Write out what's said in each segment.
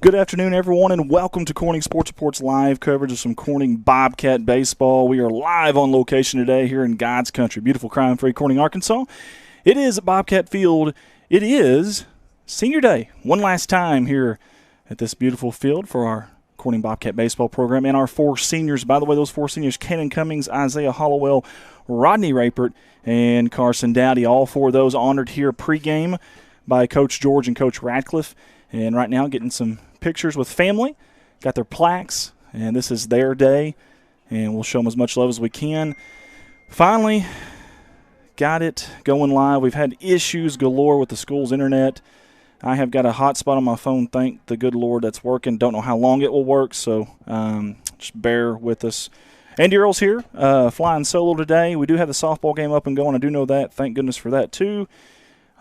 Good afternoon, everyone, and welcome to Corning Sports Report's live coverage of some Corning Bobcat baseball. We are live on location today here in God's country, beautiful crime-free Corning, Arkansas. It is at Bobcat Field. It is Senior Day, one last time here at this beautiful field for our Corning Bobcat baseball program and our four seniors. By the way, those four seniors, Kanan Cummings, Isaiah Hollowell, Rodney Rapert, and Carson Dowdy. All four of those honored here pregame by Coach George and Coach Radcliffe. And right now getting some pictures with family, got their plaques, and this is their day, and we'll show them as much love as we can. Finally, got it going live. We've had issues galore with the school's internet. I have got a hotspot on my phone, thank the good Lord that's working. Don't know how long it will work, so just bear with us. Andy Earl's here, flying solo today. We do have the softball game up and going. I do know that. Thank goodness for that, too.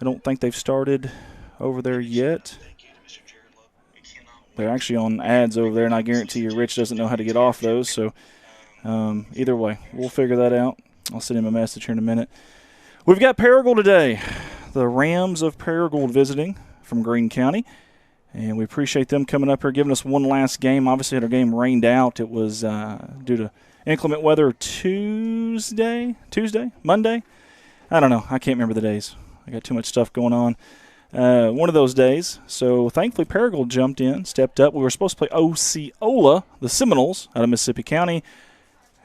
I don't think they've started over there yet. They're actually on ads over there, and I guarantee you Rich doesn't know how to get off those. So either way, we'll figure that out. I'll send him a message here in a minute. We've got Paragould today. The Rams of Paragould visiting from Greene County. And we appreciate them coming up here, giving us one last game. Obviously, had our game rained out. It was due to inclement weather Tuesday, Monday. I don't know. I can't remember the days. I got too much stuff going on. One of those days. So thankfully Paragould jumped in, stepped up. We were supposed to play Osceola, the Seminoles, out of Mississippi County.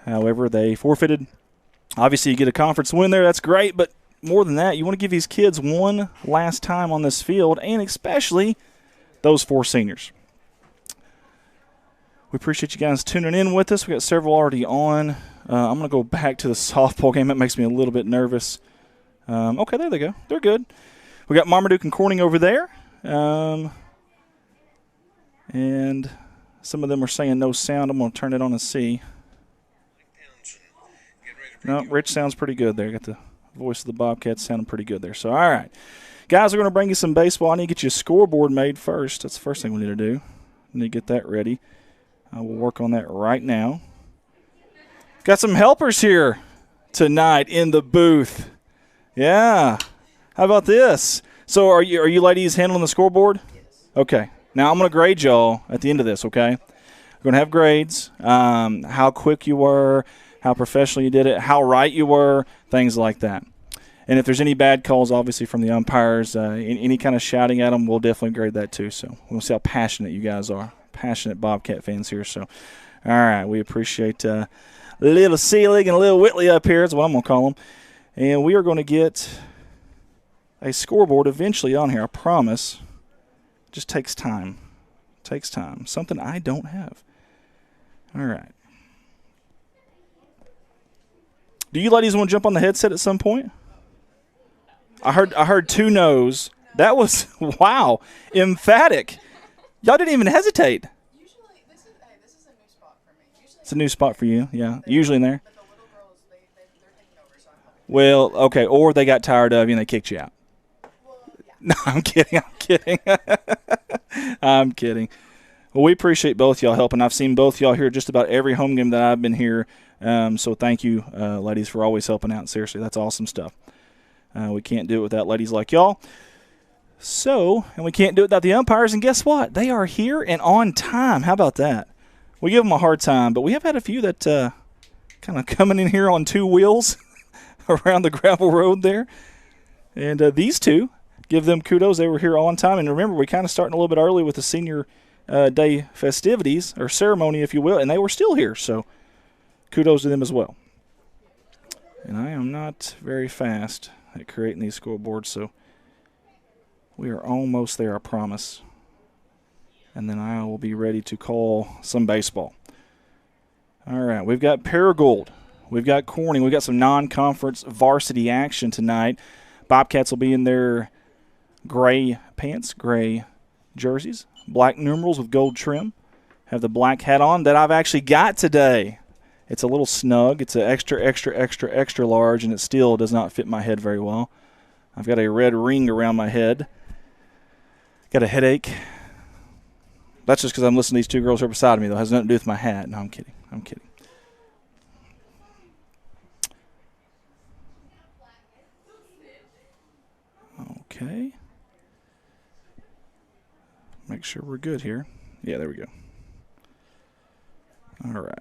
However, they forfeited. Obviously, you get a conference win there. That's great. But more than that, you want to give these kids one last time on this field, and especially those four seniors. We appreciate you guys tuning in with us. We got several already on. I'm going to go back to the softball game. That makes me a little bit nervous. Okay, there they go. They're good. We got Marmaduke and Corning over there. And some of them are saying no sound. I'm going to turn it on and see. No, Rich sounds pretty good there. Got the voice of the Bobcats sounding pretty good there. So, all right. Guys, we're going to bring you some baseball. I need to get you a scoreboard made first. That's the first thing we need to do. We need to get that ready. I will work on that right now. Got some helpers here tonight in the booth. Yeah. How about this? So are you ladies handling the scoreboard? Yes. Okay. Now I'm going to grade y'all at the end of this, okay? We're going to have grades, how quick you were, how professional you did it, how right you were, things like that. And if there's any bad calls, obviously, from the umpires, any kind of shouting at them, we'll definitely grade that too. So we'll see how passionate you guys are, passionate Bobcat fans here. So, all right, we appreciate little Seelig and little Whitley up here is what I'm going to call them. And we are going to get a scoreboard eventually on here, I promise. It just takes time. Takes time. Something I don't have. All right. Do you ladies want to jump on the headset at some point? I heard two no's. That was, wow, emphatic. Y'all didn't even hesitate. Usually, this is a new spot for me. It's a new spot for you, yeah. Usually in there. But the little girls, they're taking over, so I'm helping. Well, okay, or they got tired of you and they kicked you out. Well, yeah. No, I'm kidding. I'm kidding. Well, we appreciate both y'all helping. I've seen both y'all here just about every home game that I've been here. So thank you, ladies, for always helping out. Seriously, that's awesome stuff. We can't do it without ladies like y'all. So, and we can't do it without the umpires. And guess what? They are here and on time. How about that? We give them a hard time, but we have had a few that kind of coming in here on two wheels around the gravel road there. And these two, give them kudos. They were here on time. And remember, we kind of starting a little bit early with the senior day festivities, or ceremony, if you will, and they were still here. So kudos to them as well. And I am not very fast at creating these scoreboards, so we are almost there, I promise. And then I will be ready to call some baseball. All right, we've got Paragould. We've got Corning. We've got some non-conference varsity action tonight. Bobcats will be in their gray pants, gray jerseys, black numerals with gold trim. Have the black hat on that I've actually got today. It's a little snug. It's an extra large, and it still does not fit my head very well. I've got a red ring around my head. Got a headache. That's just because I'm listening to these two girls here beside me, though. It has nothing to do with my hat. No, I'm kidding. Okay. Make sure we're good here. Yeah, there we go. All right.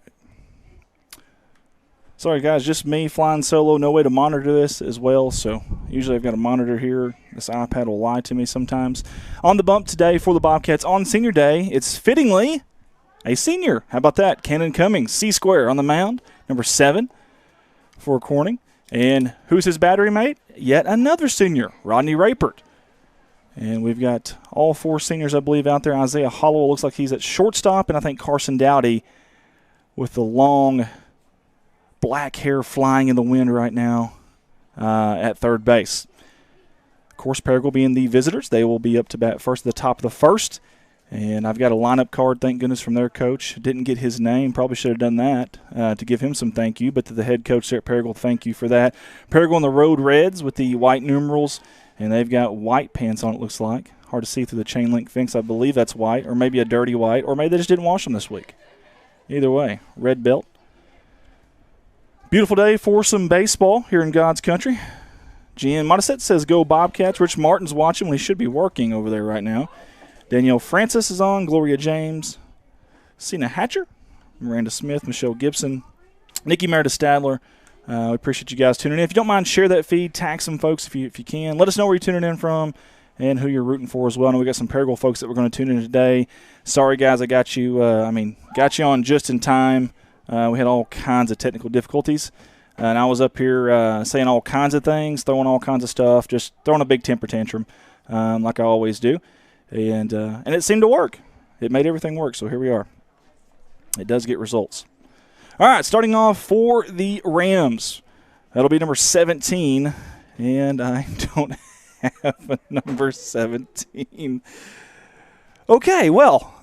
Sorry, guys, just me flying solo. No way to monitor this as well, so usually I've got a monitor here. This iPad will lie to me sometimes. On the bump today for the Bobcats on Senior Day, it's fittingly a senior. How about that? Cannon Cummings, C-square on the mound, number 7 for Corning. And who's his battery mate? Yet another senior, Rodney Rapert. And we've got all 4 seniors, I believe, out there. Isaiah Hollowell looks like he's at shortstop, and I think Carson Dowdy with the long black hair flying in the wind right now at third base. Of course, Paragould being the visitors, they will be up to bat first at the top of the first. And I've got a lineup card, thank goodness, from their coach. Didn't get his name. Probably should have done that to give him some thank you. But to the head coach there at Paragould, thank you for that. Paragould on the Road Reds with the white numerals. And they've got white pants on, it looks like. Hard to see through the chain link fence. I believe that's white, or maybe a dirty white, or maybe they just didn't wash them this week. Either way, red belt. Beautiful day for some baseball here in God's country. Jan Modisette says, go Bobcats. Rich Martin's watching when he should be working over there right now. Danielle Francis is on. Gloria James. Cena Hatcher. Miranda Smith. Michelle Gibson. Nikki Meredith Stadler. We appreciate you guys tuning in. If you don't mind, share that feed. Tag some folks if you can. Let us know where you're tuning in from and who you're rooting for as well. I know we got some Paragould folks that we're going to tune in today. Sorry, guys, I got you. Got you on just in time. We had all kinds of technical difficulties, and I was up here saying all kinds of things, throwing all kinds of stuff, just throwing a big temper tantrum like I always do, and it seemed to work. It made everything work, so here we are. It does get results. All right, starting off for the Rams. That'll be number 17, and I don't have a number 17. Okay, well,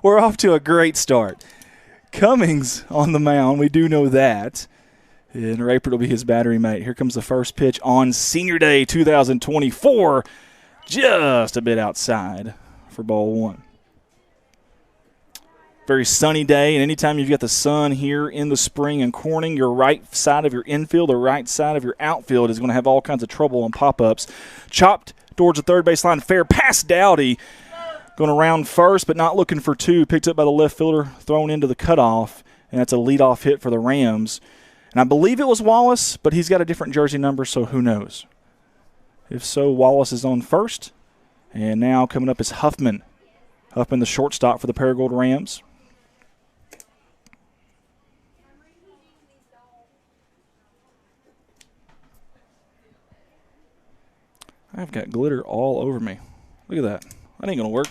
we're off to a great start. Cummings on the mound, we do know that. And Rapert will be his battery mate. Here comes the first pitch on Senior Day 2024. Just a bit outside for ball 1. Very sunny day, and anytime you've got the sun here in the spring in Corning, your right side of your infield, the right side of your outfield is going to have all kinds of trouble on pop-ups. Chopped towards the third baseline, fair past Dowdy. Going around first, but not looking for 2. Picked up by the left fielder, thrown into the cutoff, and that's a leadoff hit for the Rams. And I believe it was Wallace, but he's got a different jersey number, so who knows. If so, Wallace is on first. And now coming up is Huffman. Huffman, the shortstop for the Paragould Rams. I've got glitter all over me. Look at that. That ain't going to work.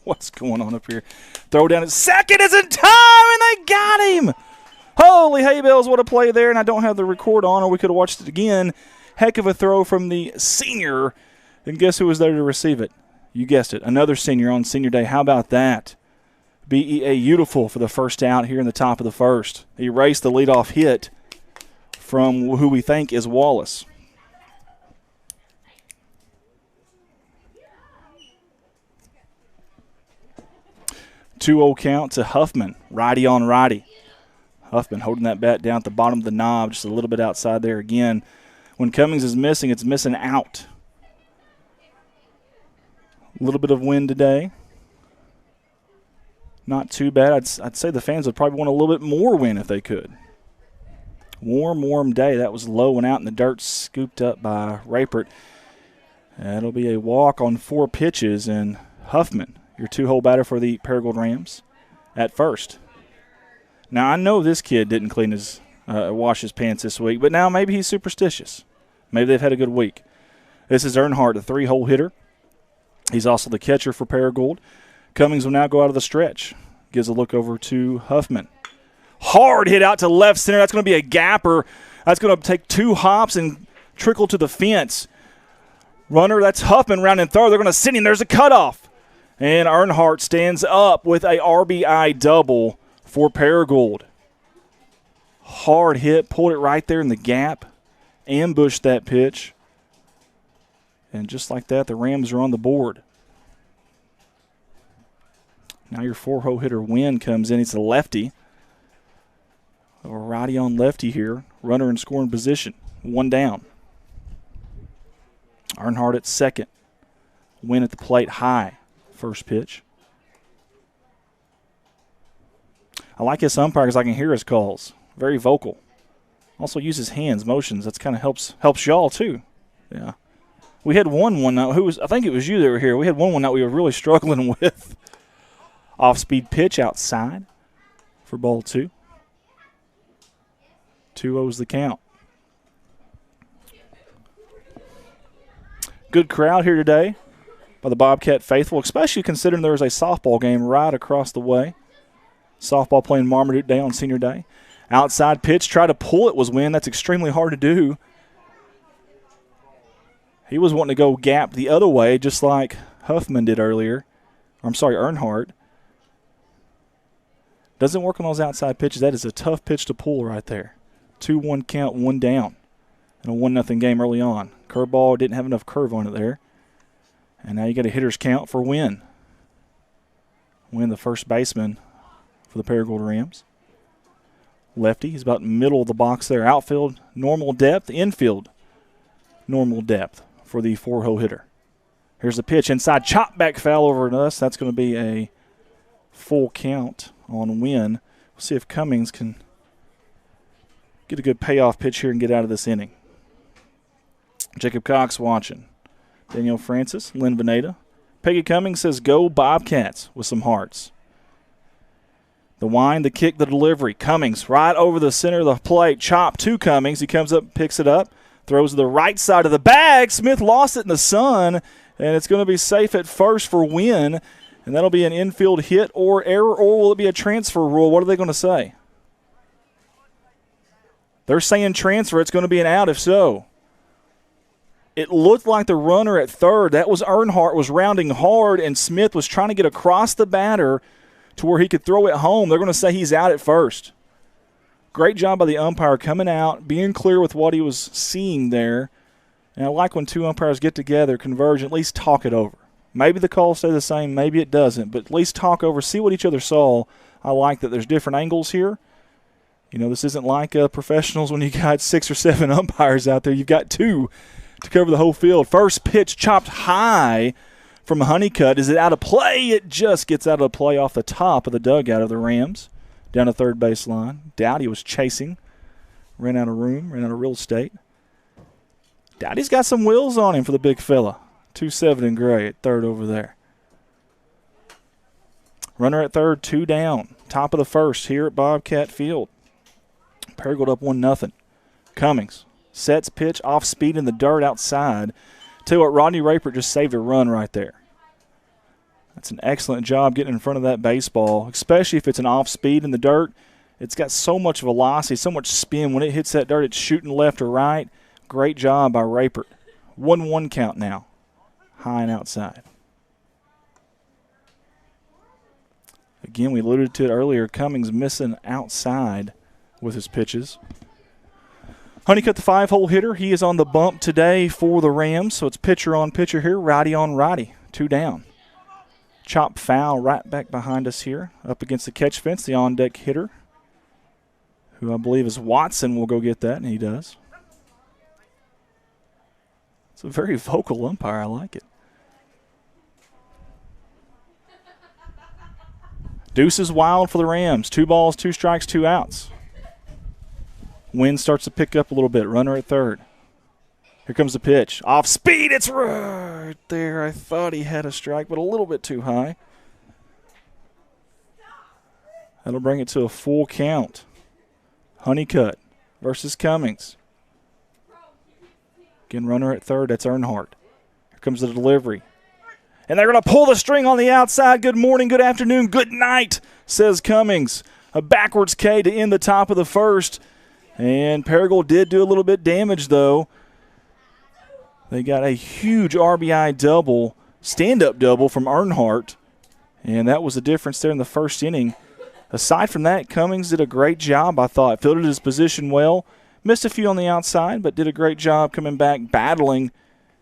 What's going on up here? Throw down at second is in time, and they got him. Holy hay bales, what a play there, and I don't have the record on, or we could have watched it again. Heck of a throw from the senior, and guess who was there to receive it? You guessed it, another senior on Senior Day. How about that? BEA Beautiful for the first out here in the top of the first. He raced the leadoff hit from who we think is Wallace. 2-0 count to Huffman, righty on righty. Huffman holding that bat down at the bottom of the knob, just a little bit outside there again. When Cummings is missing, it's missing out. A little bit of wind today. Not too bad. I'd say the fans would probably want a little bit more wind if they could. Warm day. That was low and out in the dirt, scooped up by Rapert. That'll be a walk on 4 pitches, and Huffman, your 2-hole batter for the Paragould Rams, at first. Now, I know this kid didn't clean his wash his pants this week, but now maybe he's superstitious. Maybe they've had a good week. This is Earnhardt, a 3-hole hitter. He's also the catcher for Paragould. Cummings will now go out of the stretch. Gives a look over to Huffman. Hard hit out to left center. That's going to be a gapper. That's going to take 2 hops and trickle to the fence. Runner, that's Huffman rounding third. They're going to send him. There's a cutoff. And Earnhardt stands up with a RBI double for Paragould. Hard hit. Pulled it right there in the gap. Ambushed that pitch. And just like that, the Rams are on the board. Now your 4-hole hitter Wynn comes in. He's a lefty. A righty on lefty here. Runner in scoring position. 1 down. Earnhardt at second. Win at the plate high. First pitch. I like this umpire because I can hear his calls. Very vocal. Also uses hands, motions. That's kind of helps y'all too. Yeah. We had one night. I think it was you that were here. We had one night we were really struggling with. Off-speed pitch outside for ball 2. 2-0's the count. Good crowd here today by the Bobcat faithful, especially considering there was a softball game right across the way. Softball playing Marmaduke Day on Senior Day. Outside pitch, try to pull it was Win. That's extremely hard to do. He was wanting to go gap the other way, just like Huffman did earlier. Earnhardt. Doesn't work on those outside pitches. That is a tough pitch to pull right there. 2-1 count, 1 down. In a 1-0 game early on. Curveball didn't have enough curve on it there. And now you got a hitter's count for Win. Win, the first baseman for the Paragould Rams. Lefty, he's about middle of the box there. Outfield, normal depth. Infield, normal depth for the 4-hole hitter. Here's the pitch inside. Chop back foul over to us. That's going to be a full count on Win. We'll see if Cummings can get a good payoff pitch here and get out of this inning. Jacob Cox watching. Danielle Francis, Lynn Veneta. Peggy Cummings says, go Bobcats, with some hearts. The wind, the kick, the delivery. Cummings right over the center of the plate. Chop to Cummings. He comes up, picks it up, throws to the right side of the bag. Smith lost it in the sun, and it's going to be safe at first for Win. And that'll be an infield hit or error, or will it be a transfer rule? What are they going to say? They're saying transfer. It's going to be an out if so. It looked like the runner at third, that was Earnhardt, was rounding hard, and Smith was trying to get across the batter to where he could throw it home. They're going to say he's out at first. Great job by the umpire coming out, being clear with what he was seeing there. And I like when two umpires get together, converge, at least talk it over. Maybe the calls stay the same, maybe it doesn't, but at least talk over, see what each other saw. I like that there's different angles here. You know, this isn't like professionals when you got 6 or 7 umpires out there. You've got 2 to cover the whole field. First pitch chopped high from Honeycutt. Is it out of play? It just gets out of play off the top of the dugout of the Rams. Down the third baseline. Dowdy was chasing. Ran out of room, ran out of real estate. Dowdy's got some wheels on him for the big fella. 2-7 in gray at third over there. Runner at third, 2 down. Top of the first here at Bobcat Field. Paragould up 1-0. Cummings sets pitch off speed in the dirt outside. Tell you what, Rodney Rapert just saved a run right there. That's an excellent job getting in front of that baseball, especially if it's an off speed in the dirt. It's got so much velocity, so much spin. When it hits that dirt, it's shooting left or right. Great job by Rapert. 1-1 count now. High and outside. Again, we alluded to it earlier. Cummings missing outside with his pitches. Honeycutt, the 5-hole hitter. He is on the bump today for the Rams, so it's pitcher on pitcher here, righty on righty. 2 down. Chop foul right back behind us here, up against the catch fence, the on-deck hitter, who I believe is Watson, will go get that, and he does. It's a very vocal umpire. I like it. Deuce is wild for the Rams. 2 balls, 2 strikes, 2 outs. Wind starts to pick up a little bit. Runner at third. Here comes the pitch. Off speed. It's right there. I thought he had a strike, but a little bit too high. That'll bring it to a full count. Honeycutt versus Cummings. Again, runner at third. That's Earnhardt. Here comes the delivery. And they're going to pull the string on the outside. Good morning, good afternoon, good night, says Cummings. A backwards K to end the top of the first. And Paragould did do a little bit damage, though. They got a huge RBI double, stand-up double from Earnhardt. And that was the difference there in the first inning. Aside from that, Cummings did a great job, I thought. Fielded his position well. Missed a few on the outside, but did a great job coming back, battling.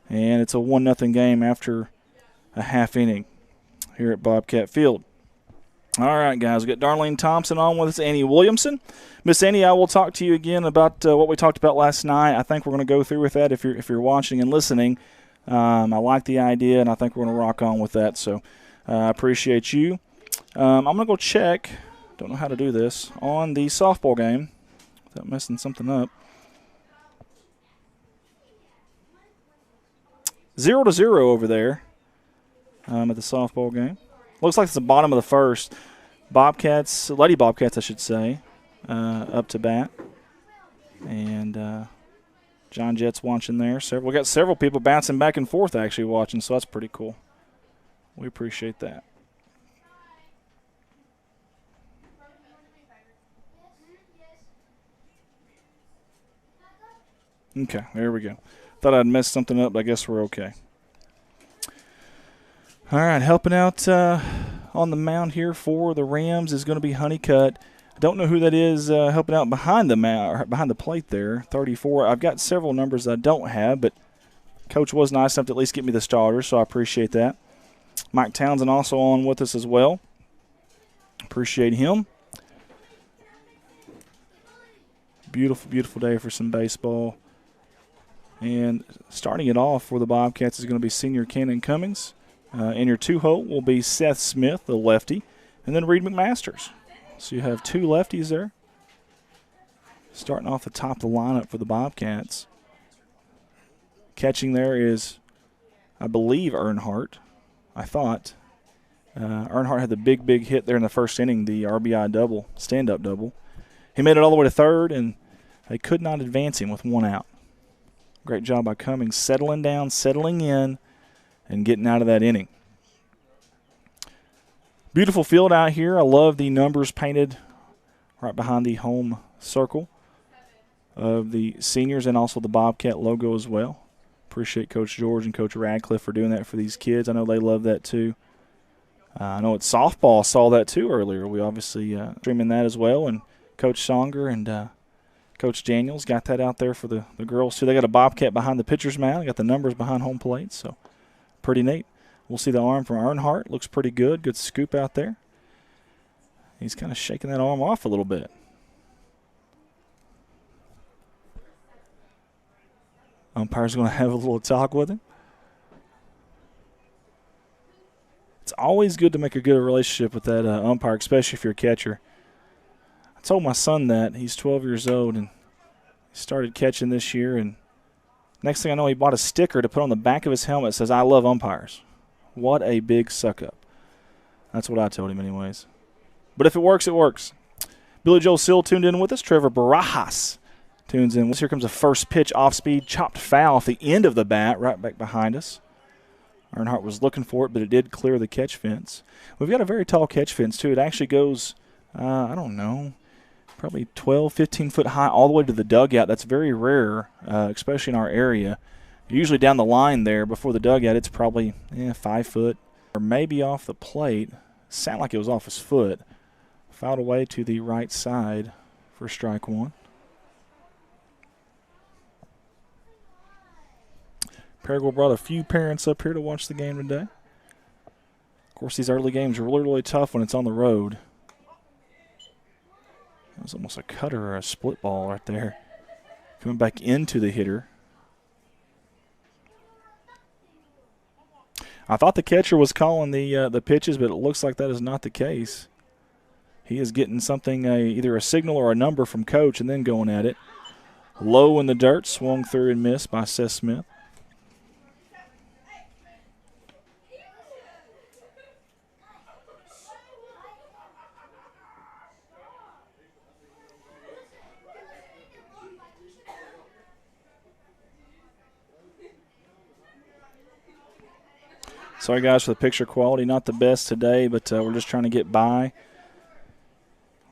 And it's a 1-0 game after a half inning here at Bobcat Field. All right, guys, we got Darlene Thompson on with us, Annie Williamson. Miss Annie, I will talk to you again about what we talked about last night. I think we're going to go through with that if you're watching and listening. I like the idea, and I think we're going to rock on with that. So I appreciate you. I'm going to go check. Don't know how to do this on the softball game without messing something up. 0-0 over there at the softball game. Looks like it's the bottom of the first. Bobcats, Lady Bobcats, I should say, up to bat. And John Jett's watching there. We got several people bouncing back and forth actually watching, so that's pretty cool. We appreciate that. Okay, there we go. Thought I'd messed something up, but I guess we're okay. All right, helping out on the mound here for the Rams is going to be Honeycutt. I don't know who that is helping out behind the mound, behind the plate there, 34. I've got several numbers I don't have, but Coach was nice enough to at least get me the starters, so I appreciate that. Mike Townsend also on with us as well. Appreciate him. Beautiful, beautiful day for some baseball. And starting it off for the Bobcats is going to be senior Cannon Cummings. In your 2-hole will be Seth Smith, the lefty, and then Reed McMasters. So you have 2 lefties there. Starting off the top of the lineup for the Bobcats. Catching there is, I believe, Earnhardt. I thought. Earnhardt had the big, big hit there in the first inning, the RBI double, stand-up double. He made it all the way to third, and they could not advance him with 1 out. Great job by Cummings settling down, settling in, and getting out of that inning. Beautiful field out here. I love the numbers painted right behind the home circle of the seniors and also the Bobcat logo as well. Appreciate Coach George and Coach Radcliffe for doing that for these kids. I know they love that too. I know at softball saw that too earlier. We obviously streaming that as well, and Coach Songer and Coach Daniels got that out there for the girls too. They got a Bobcat behind the pitcher's mound. They got the numbers behind home plate, so pretty neat. We'll see the arm from Earnhardt. Looks pretty good. Good scoop out there. He's kind of shaking that arm off a little bit. Umpire's going to have a little talk with him. It's always good to make a good relationship with that umpire, especially if you're a catcher. I told my son that. He's 12 years old, and he started catching this year. And next thing I know, he bought a sticker to put on the back of his helmet that says, "I love umpires." What a big suck-up. That's what I told him anyways. But if it works, it works. Billy Joel Sill tuned in with us. Trevor Barajas tunes in. Here comes a first pitch off-speed, chopped foul off the end of the bat, right back behind us. Earnhardt was looking for it, but it did clear the catch fence. We've got a very tall catch fence, too. It actually goes, I don't know, probably 12, 15 foot high all the way to the dugout. That's very rare, especially in our area. Usually down the line there before the dugout, it's probably 5 foot or maybe off the plate. Sounded like it was off his foot. Fouled away to the right side for strike 1. Paragould brought a few parents up here to watch the game today. Of course, these early games are really, really tough when it's on the road. That was almost a cutter or a split ball right there. Coming back into the hitter. I thought the catcher was calling the pitches, but it looks like that is not the case. He is getting something, either a signal or a number from Coach, and then going at it. Low in the dirt, swung through and missed by Seth Smith. Sorry, guys, for the picture quality. Not the best today, but we're just trying to get by.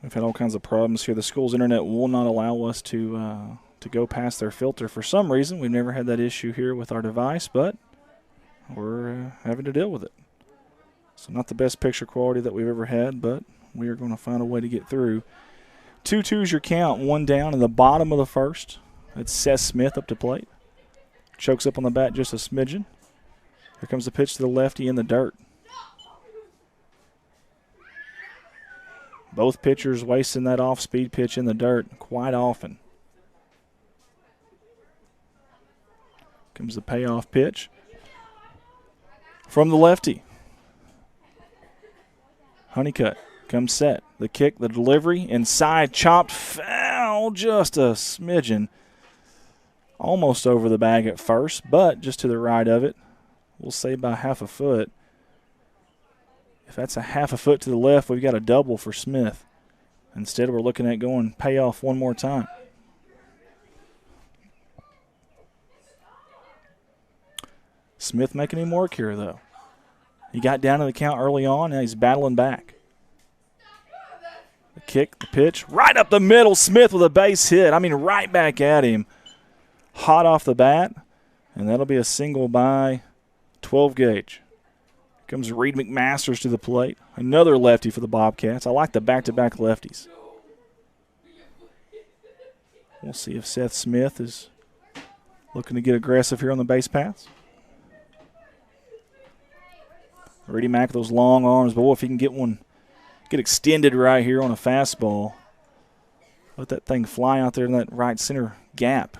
We've had all kinds of problems here. The school's internet will not allow us to go past their filter for some reason. We've never had that issue here with our device, but we're having to deal with it. So not the best picture quality that we've ever had, but we are going to find a way to get through. 2-2's your count, 1 down in the bottom of the first. It's Seth Smith up to plate. Chokes up on the bat just a smidgen. Here comes the pitch to the lefty in the dirt. Both pitchers wasting that off-speed pitch in the dirt quite often. Comes the payoff pitch. from the lefty. Honeycutt comes set. The kick, the delivery, inside, chopped, foul, just a smidgen. Almost over the bag at first, but just to the right of it. We'll say by half a foot. If that's a half a foot to the left, we've got a double for Smith. Instead, we're looking at going payoff one more time. Smith making him work here, though. He got down to the count early on, and he's battling back. The kick, the pitch, right up the middle. Smith with a base hit. I mean, right back at him. Hot off the bat, and that'll be a single by 12 gauge. Here comes Reed McMasters to the plate. Another lefty for the Bobcats. I like the back-to-back lefties. We'll see if Seth Smith is looking to get aggressive here on the base paths. Reedy Mack with those long arms. Boy, if he can get extended right here on a fastball, let that thing fly out there in that right center gap.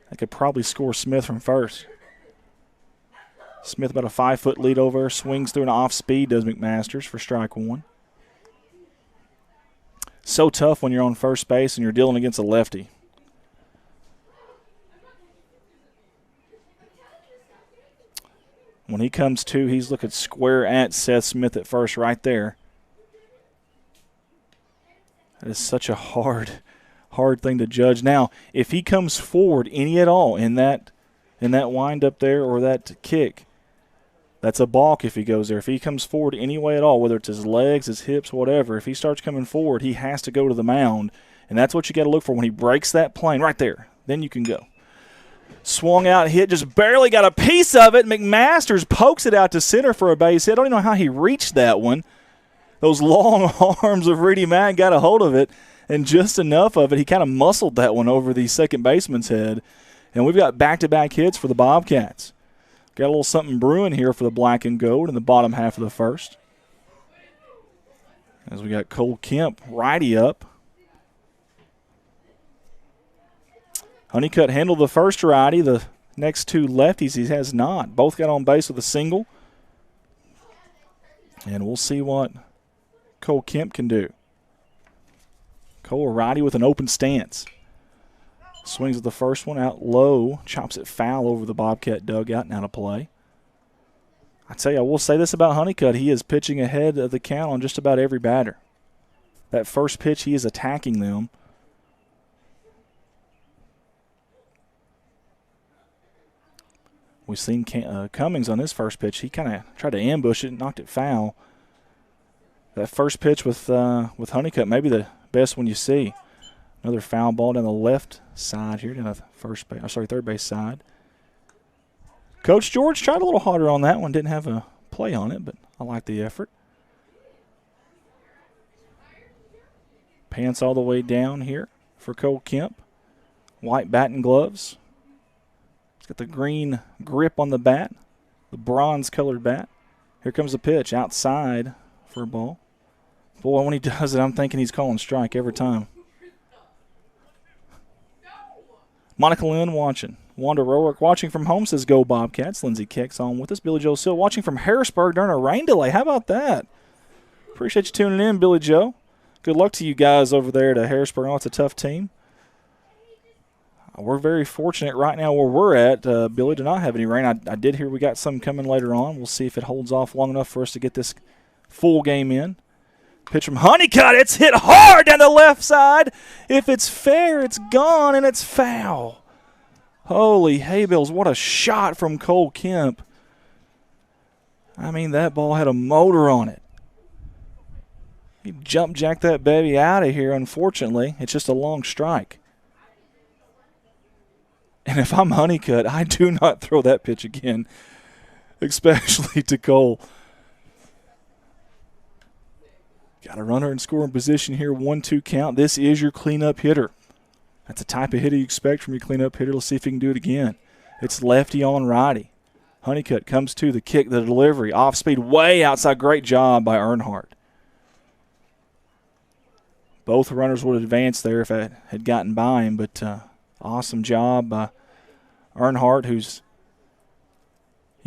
That could probably score Smith from first. Smith about a 5-foot lead over. Swings through an off speed, does McMasters for strike one. So tough when you're on first base and you're dealing against a lefty. When he comes to, he's looking square at Seth Smith at first right there. That is such a hard thing to judge. Now, if he comes forward any at all in that wind up there or that kick, that's a balk if he goes there. If he comes forward any way at all, whether it's his legs, his hips, whatever, if he starts coming forward, he has to go to the mound, and that's what you got to look for when he breaks that plane right there. Then you can go. Swung out, hit, just barely got a piece of it. McMasters pokes it out to center for a base hit. I don't even know how he reached that one. Those long arms of Reedy Mack got a hold of it, and just enough of it. He kind of muscled that one over the second baseman's head. And we've got back-to-back hits for the Bobcats. Got a little something brewing here for the black and gold in the bottom half of the first. As we got Cole Kemp, righty up. Honeycutt handled the first righty. The next two lefties he has not. Both got on base with a single. And we'll see what Cole Kemp can do. Cole, a righty with an open stance. Swings at the first one out low. Chops it foul over the Bobcat dugout and out of play. I tell you, I will say this about Honeycutt. He is pitching ahead of the count on just about every batter. That first pitch, he is attacking them. We've seen Cummings on his first pitch. He kind of tried to ambush it and knocked it foul. That first pitch with Honeycutt, maybe the best one you see. Another foul ball down the left side here, down the third base side. Coach George tried a little harder on that one. Didn't have a play on it, but I like the effort. Pants all the way down here for Cole Kemp. White bat and gloves. He's got the green grip on the bat, the bronze-colored bat. Here comes the pitch outside for a ball. Boy, when he does it, I'm thinking he's calling strike every time. Monica Lynn watching. Wanda Rourke watching from home says, go Bobcats. Lindsey Keck's on with us. Billy Joe Sill watching from Harrisburg during a rain delay. How about that? Appreciate you tuning in, Billy Joe. Good luck to you guys over there at Harrisburg. Oh, it's a tough team. We're very fortunate right now where we're at, Billy, to not have any rain. I did hear we got some coming later on. We'll see if it holds off long enough for us to get this full game in. Pitch from Honeycutt. It's hit hard down the left side. If it's fair, it's gone, and it's foul. Holy hay bills, what a shot from Cole Kemp. I mean, that ball had a motor on it. He jump jacked that baby out of here, unfortunately. It's just a long strike. And if I'm Honeycutt, I do not throw that pitch again, especially to Cole. Got a runner in scoring position here, 1-2 count. This is your cleanup hitter. That's the type of hitter you expect from your cleanup hitter. Let's see if he can do it again. It's lefty on righty. Honeycutt comes to the kick, the delivery, off speed, way outside. Great job by Earnhardt. Both runners would advance there if it had gotten by him, but awesome job by Earnhardt, who's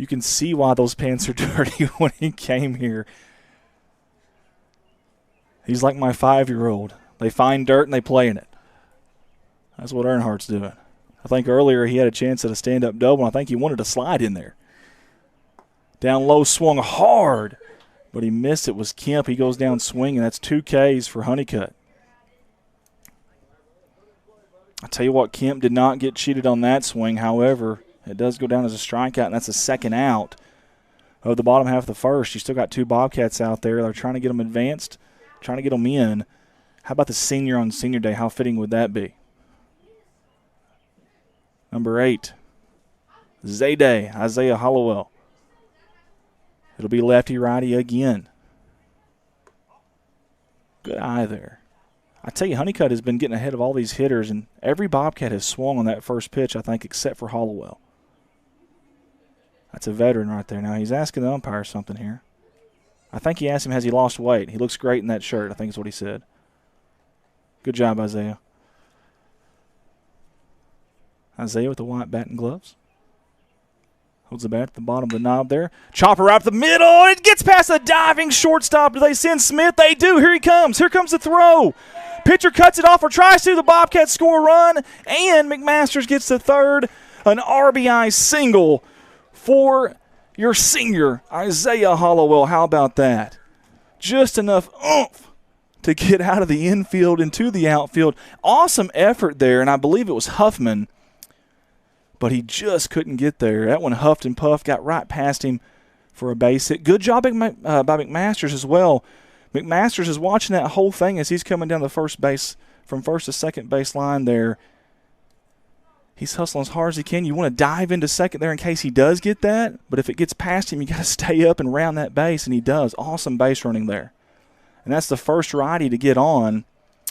You can see why those pants are dirty when he came here. He's like my 5-year-old. They find dirt and they play in it. That's what Earnhardt's doing. I think earlier he had a chance at a stand-up double, and I think he wanted to slide in there. Down low, swung hard, but he missed it. Was Kemp. He goes down swinging. That's 2 Ks for Honeycutt. I tell you what, Kemp did not get cheated on that swing. However, it does go down as a strikeout, and that's the second out of the bottom half of the first. You still got 2 Bobcats out there. They're trying to get them advanced, trying to get them in. How about the senior on senior day? How fitting would that be? Number 8, Zayday, Isaiah Hollowell. It'll be lefty-righty again. Good eye there. I tell you, Honeycutt has been getting ahead of all these hitters, and every Bobcat has swung on that first pitch, I think, except for Hollowell. That's a veteran right there. Now, he's asking the umpire something here. I think he asked him, has he lost weight? He looks great in that shirt, I think is what he said. Good job, Isaiah. Isaiah with the white bat and gloves. Holds the bat at the bottom of the knob there. Chopper right up the middle. It gets past the diving shortstop. Do they send Smith? They do. Here he comes. Here comes the throw. Pitcher cuts it off or tries to. The Bobcats score a run. And McMasters gets the third. An RBI single for your senior, Isaiah Hollowell. How about that? Just enough oomph to get out of the infield into the outfield. Awesome effort there, and I believe it was Huffman, but he just couldn't get there. That one huffed and puffed, got right past him for a base hit. Good job by McMasters as well. McMasters is watching that whole thing as he's coming down the first base, from first to second base line there. He's hustling as hard as he can. You want to dive into second there in case he does get that, but if it gets past him, you got to stay up and round that base, and he does. Awesome base running there. And that's the first righty to get on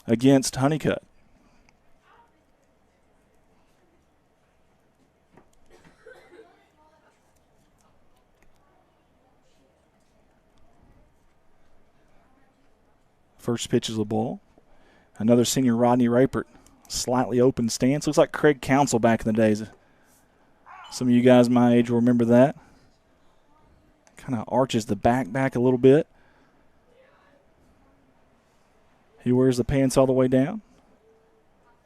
against Honeycutt. First pitch is a ball. Another senior, Rodney Rapert. Slightly open stance. Looks like Craig Counsell back in the days. Some of you guys my age will remember that. Kind of arches the back a little bit. He wears the pants all the way down.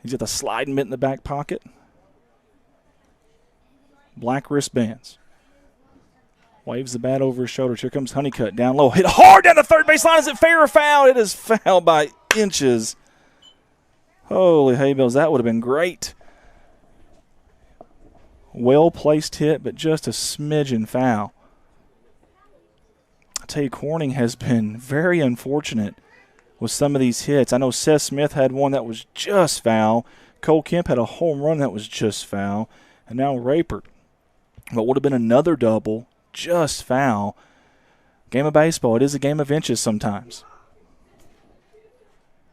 He's got the sliding mitt in the back pocket. Black wristbands. Waves the bat over his shoulders. Here comes Honeycutt down low. Hit hard down the third base line. Is it fair or foul? It is foul by inches. Holy hay bells, that would have been great. Well-placed hit, but just a smidgen foul. I tell you, Corning has been very unfortunate with some of these hits. I know Seth Smith had one that was just foul. Cole Kemp had a home run that was just foul. And now Rapert. What would have been another double, just foul. Game of baseball, it is a game of inches sometimes.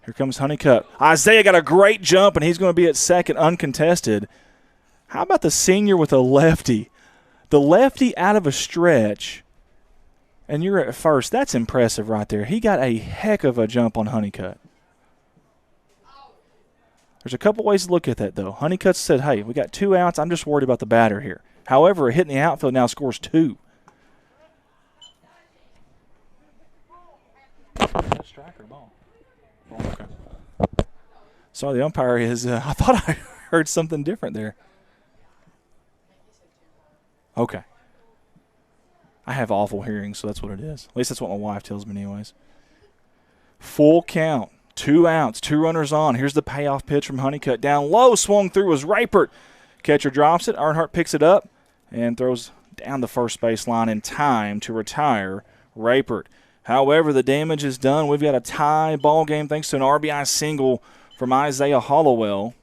Here comes Honeycutt. Isaiah got a great jump, and he's going to be at second uncontested. How about the senior with a lefty? The lefty out of a stretch, and you're at first. That's impressive right there. He got a heck of a jump on Honeycutt. There's a couple ways to look at that, though. Honeycutt said, hey, we got 2 outs. I'm just worried about the batter here. However, a hit in the outfield now scores 2. Strike or ball? Okay. Sorry, the umpire is. I thought I heard something different there. Okay. I have awful hearing, so that's what it is. At least that's what my wife tells me, anyways. Full count. 2 outs, 2 runners on. Here's the payoff pitch from Honeycutt. Down low, swung through was Rapert. Catcher drops it. Earnhardt picks it up and throws down the first base line in time to retire Rapert. However, the damage is done. We've got a tie ball game thanks to an RBI single from Isaiah Hollowell.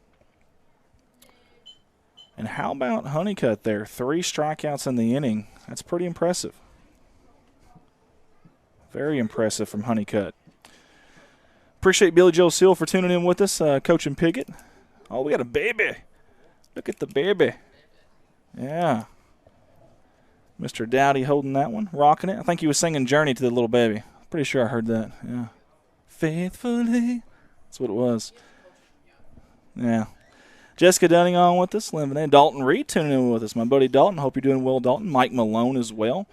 And how about Honeycutt there? 3 strikeouts in the inning. That's pretty impressive. Very impressive from Honeycutt. Appreciate Billy Joe Seal for tuning in with us, coaching Piggott. Oh, we got a baby. Look at the baby. Yeah. Mr. Dowdy holding that one, rocking it. I think he was singing Journey to the little baby. Pretty sure I heard that. Yeah. Faithfully. That's what it was. Yeah. Jessica Dunning on with us, living. Dalton Reed tuning in with us. My buddy Dalton. Hope you're doing well, Dalton. Mike Malone as well.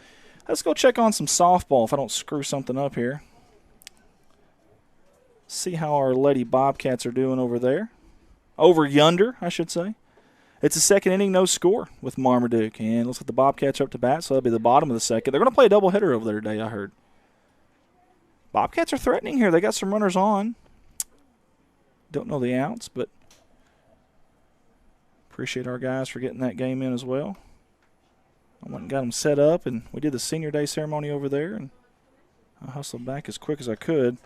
Let's go check on some softball if I don't screw something up here. See how our Lady Bobcats are doing over there. Over yonder, I should say. It's the second inning, no score with Marmaduke. And looks like the Bobcats are up to bat, so that'll be the bottom of the second. They're going to play a doubleheader over there today, I heard. Bobcats are threatening here. They got some runners on. Don't know the outs, but appreciate our guys for getting that game in as well. I went and got them set up, and we did the senior day ceremony over there, and I hustled back as quick as I could.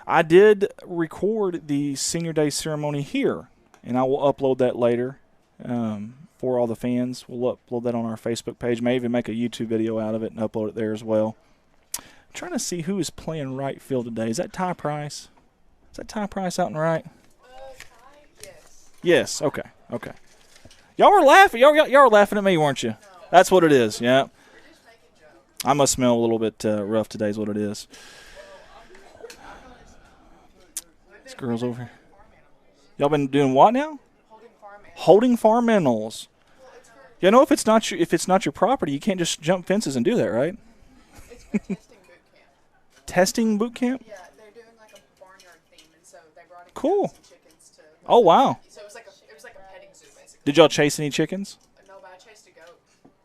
I did record the senior day ceremony here, and I will upload that later for all the fans. We'll upload that on our Facebook page, may even make a YouTube video out of it and upload it there as well. I'm trying to see who is playing right field today. Is that Ty Price? Is that Ty Price out in right? Yes. Yes, okay. Y'all were laughing. Y'all were laughing at me, weren't you? No. That's what it is, yeah. We're just making jokes. I must smell a little bit rough today is what it is. This girl's over here. Y'all been doing what now? Holding farm animals. Holding farm animals. Well, it's for, You know, if it's not your property, you can't just jump fences and do that, right? it's for testing boot camp. Testing boot camp? Yeah, they're doing like a barnyard theme, and so they brought in Cool. some chickens to. Oh, wow. So it was like a petting zoo basically. Did y'all chase any chickens? No, but I chased a goat.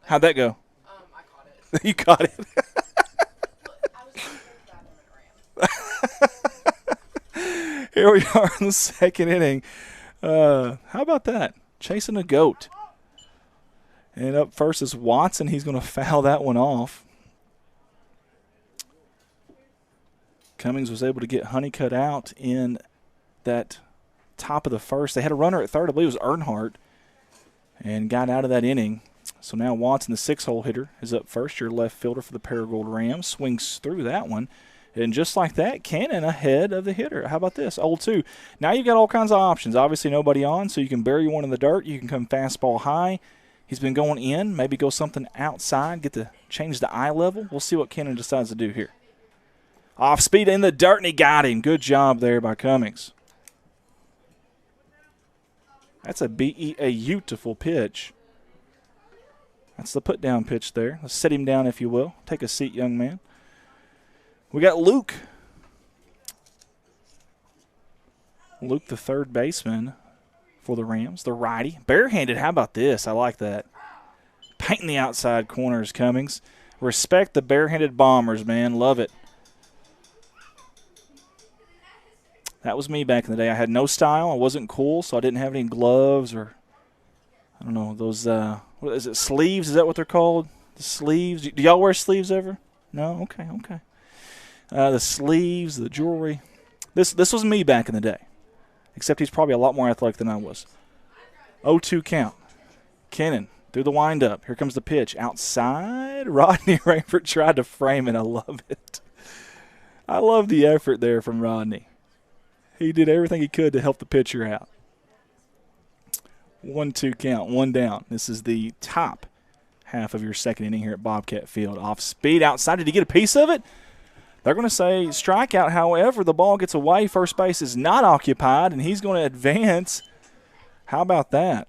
How'd that go? I caught it. You caught it. I was in the bathroom and it ran. Here we are in the second inning. How about that? Chasing a goat. And up first is Watson. He's going to foul that one off. Cummings was able to get Honeycutt out in that top of the first. They had a runner at third. I believe it was Earnhardt. And got out of that inning. So now Watson, the 6-hole hitter, is up first. Your left fielder for the Paragould Rams. Swings through that one. And just like that, Cannon ahead of the hitter. How about this? 0-2. Now you've got all kinds of options. Obviously nobody on, so you can bury one in the dirt. You can come fastball high. He's been going in. Maybe go something outside. Change the eye level. We'll see what Cannon decides to do here. Off speed in the dirt, and he got him. Good job there by Cummings. That's a beautiful pitch. That's the put-down pitch there. Let's sit him down, if you will. Take a seat, young man. We got Luke. Luke, the third baseman for the Rams, the righty. Barehanded, how about this? I like that. Painting the outside corners, Cummings. Respect the barehanded bombers, man. Love it. That was me back in the day. I had no style. I wasn't cool, so I didn't have any gloves or, I don't know, those, what is it, sleeves? Is that what they're called? The sleeves? Do y'all wear sleeves ever? No? Okay. The sleeves, the jewelry. This was me back in the day, except he's probably a lot more athletic than I was. 0-2 count. Kennan through the windup. Here comes the pitch. Outside. Rodney Rainford tried to frame it. I love it. I love the effort there from Rodney. He did everything he could to help the pitcher out. 1-2 count, one down. This is the top half of your second inning here at Bobcat Field. Off speed outside. Did he get a piece of it? They're going to say strikeout. However, the ball gets away. First base is not occupied, and he's going to advance. How about that?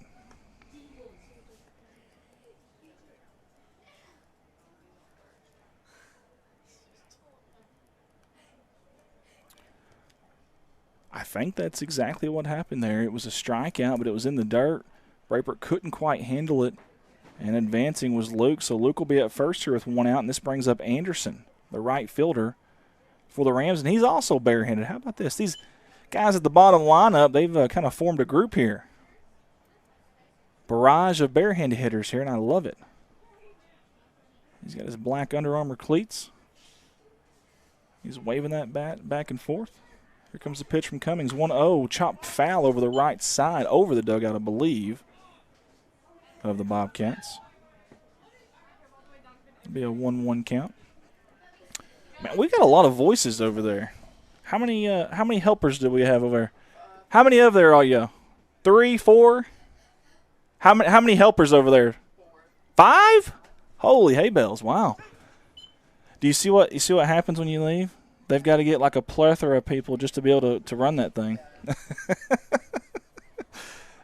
I think that's exactly what happened there. It was a strikeout, but it was in the dirt. Raypert couldn't quite handle it, and advancing was Luke. So Luke will be at first here with one out, and this brings up Anderson, the right fielder for the Rams, and he's also barehanded. How about this? These guys at the bottom lineup, they've kind of formed a group here. Barrage of barehanded hitters here, and I love it. He's got his black Under Armour cleats. He's waving that bat back and forth. Here comes the pitch from Cummings. 1-0, chopped foul over the right side, over the dugout, I believe, of the Bobcats. It'll be a 1-1 count. Man, we got a lot of voices over there. How many helpers do we have over there? How many of there are you? 3, 4? How many helpers over there? 5? Holy hay bells! Wow. Do you see what happens when you leave? They've got to get like a plethora of people just to be able to run that thing.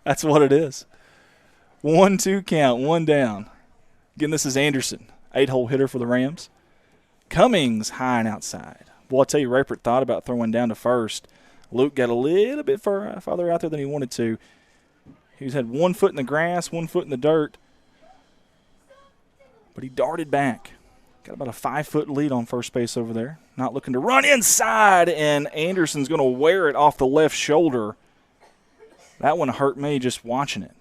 That's what it is. 1-2 count, one down. Again, this is Anderson, 8-hole hitter for the Rams. Cummings high and outside. Well, I'll tell you, Rayford thought about throwing down to first. Luke got a little bit farther out there than he wanted to. He's had 1 foot in the grass, 1 foot in the dirt. But he darted back. Got about a 5-foot lead on first base over there. Not looking to run inside, and Anderson's going to wear it off the left shoulder. That one hurt me just watching it.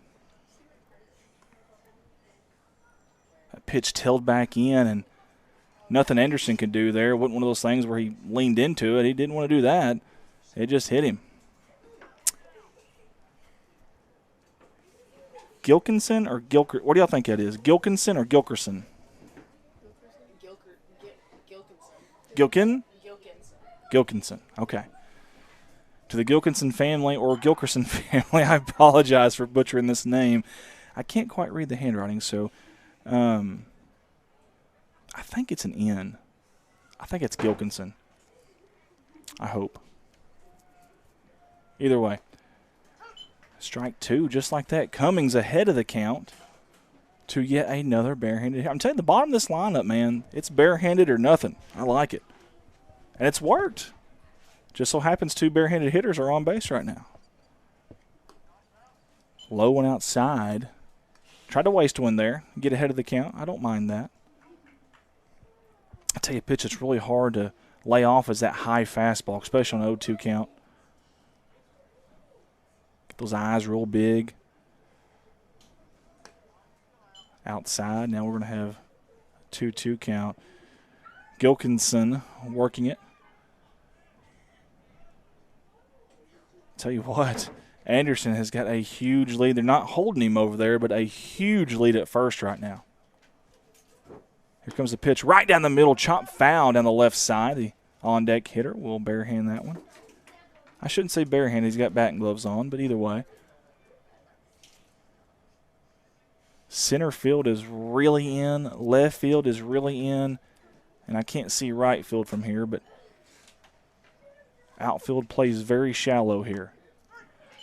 That pitch tailed back in, and nothing Anderson could do there. It wasn't one of those things where he leaned into it. He didn't want to do that. It just hit him. Gilkinson or Gilker? What do y'all think that is? Gilkinson or Gilkerson? Gilkin? Gilkinson. Okay. To the Gilkinson family or Gilkerson family, I apologize for butchering this name. I can't quite read the handwriting, so I think it's an N. I think it's Gilkinson. I hope. Either way. Strike 2, just like that. Cummings ahead of the count to yet another barehanded. I'm telling you, the bottom of this lineup, man, it's barehanded or nothing. I like it. And it's worked. Just so happens 2 barehanded hitters are on base right now. Low one outside. Tried to waste one there. Get ahead of the count. I don't mind that. I tell you, a pitch that's really hard to lay off is that high fastball, especially on an 0-2 count. Get those eyes real big. Outside. Now we're going to have a 2-2 count. Gilkinson working it. Tell you what, Anderson has got a huge lead. They're not holding him over there, but a huge lead at first right now. Here comes the pitch right down the middle, chop foul down the left side. The on-deck hitter will barehand that one. I shouldn't say barehand. He's got batting gloves on, but either way. Center field is really in. Left field is really in. And I can't see right field from here, but outfield plays very shallow here.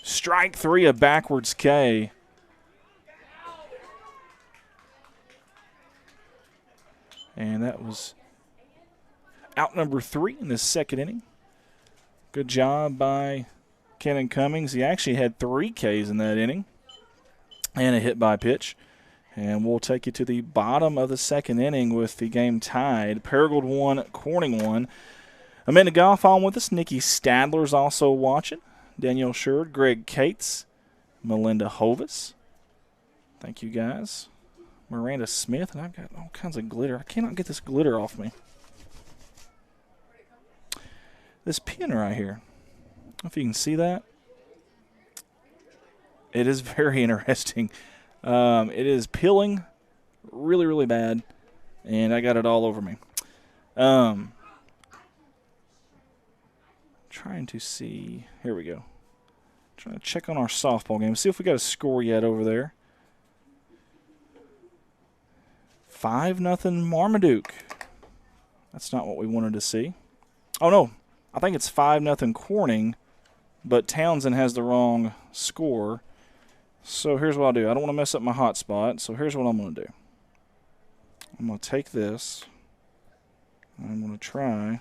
Strike 3, a backwards K. And that was out number 3 in the second inning. Good job by Kenan Cummings. He actually had 3 Ks in that inning and a hit by pitch. And we'll take you to the bottom of the second inning with the game tied. Paragould 1, Corning 1. Amanda Goff on with us. Nikki Stadler's also watching. Danielle Sherd, Greg Cates, Melinda Hovis. Thank you, guys. Miranda Smith, and I've got all kinds of glitter. I cannot get this glitter off me. This pin right here. I don't know if you can see that. It is very interesting. It is peeling really, really bad, and I got it all over me. Trying to see. Here we go. Trying to check on our softball game. See if we got a score yet over there. 5-0 Marmaduke. That's not what we wanted to see. Oh, no. I think it's 5-0 Corning, but Townsend has the wrong score. So here's what I'll do. I don't want to mess up my hotspot, so here's what I'm going to do. I'm going to take this. I'm going to try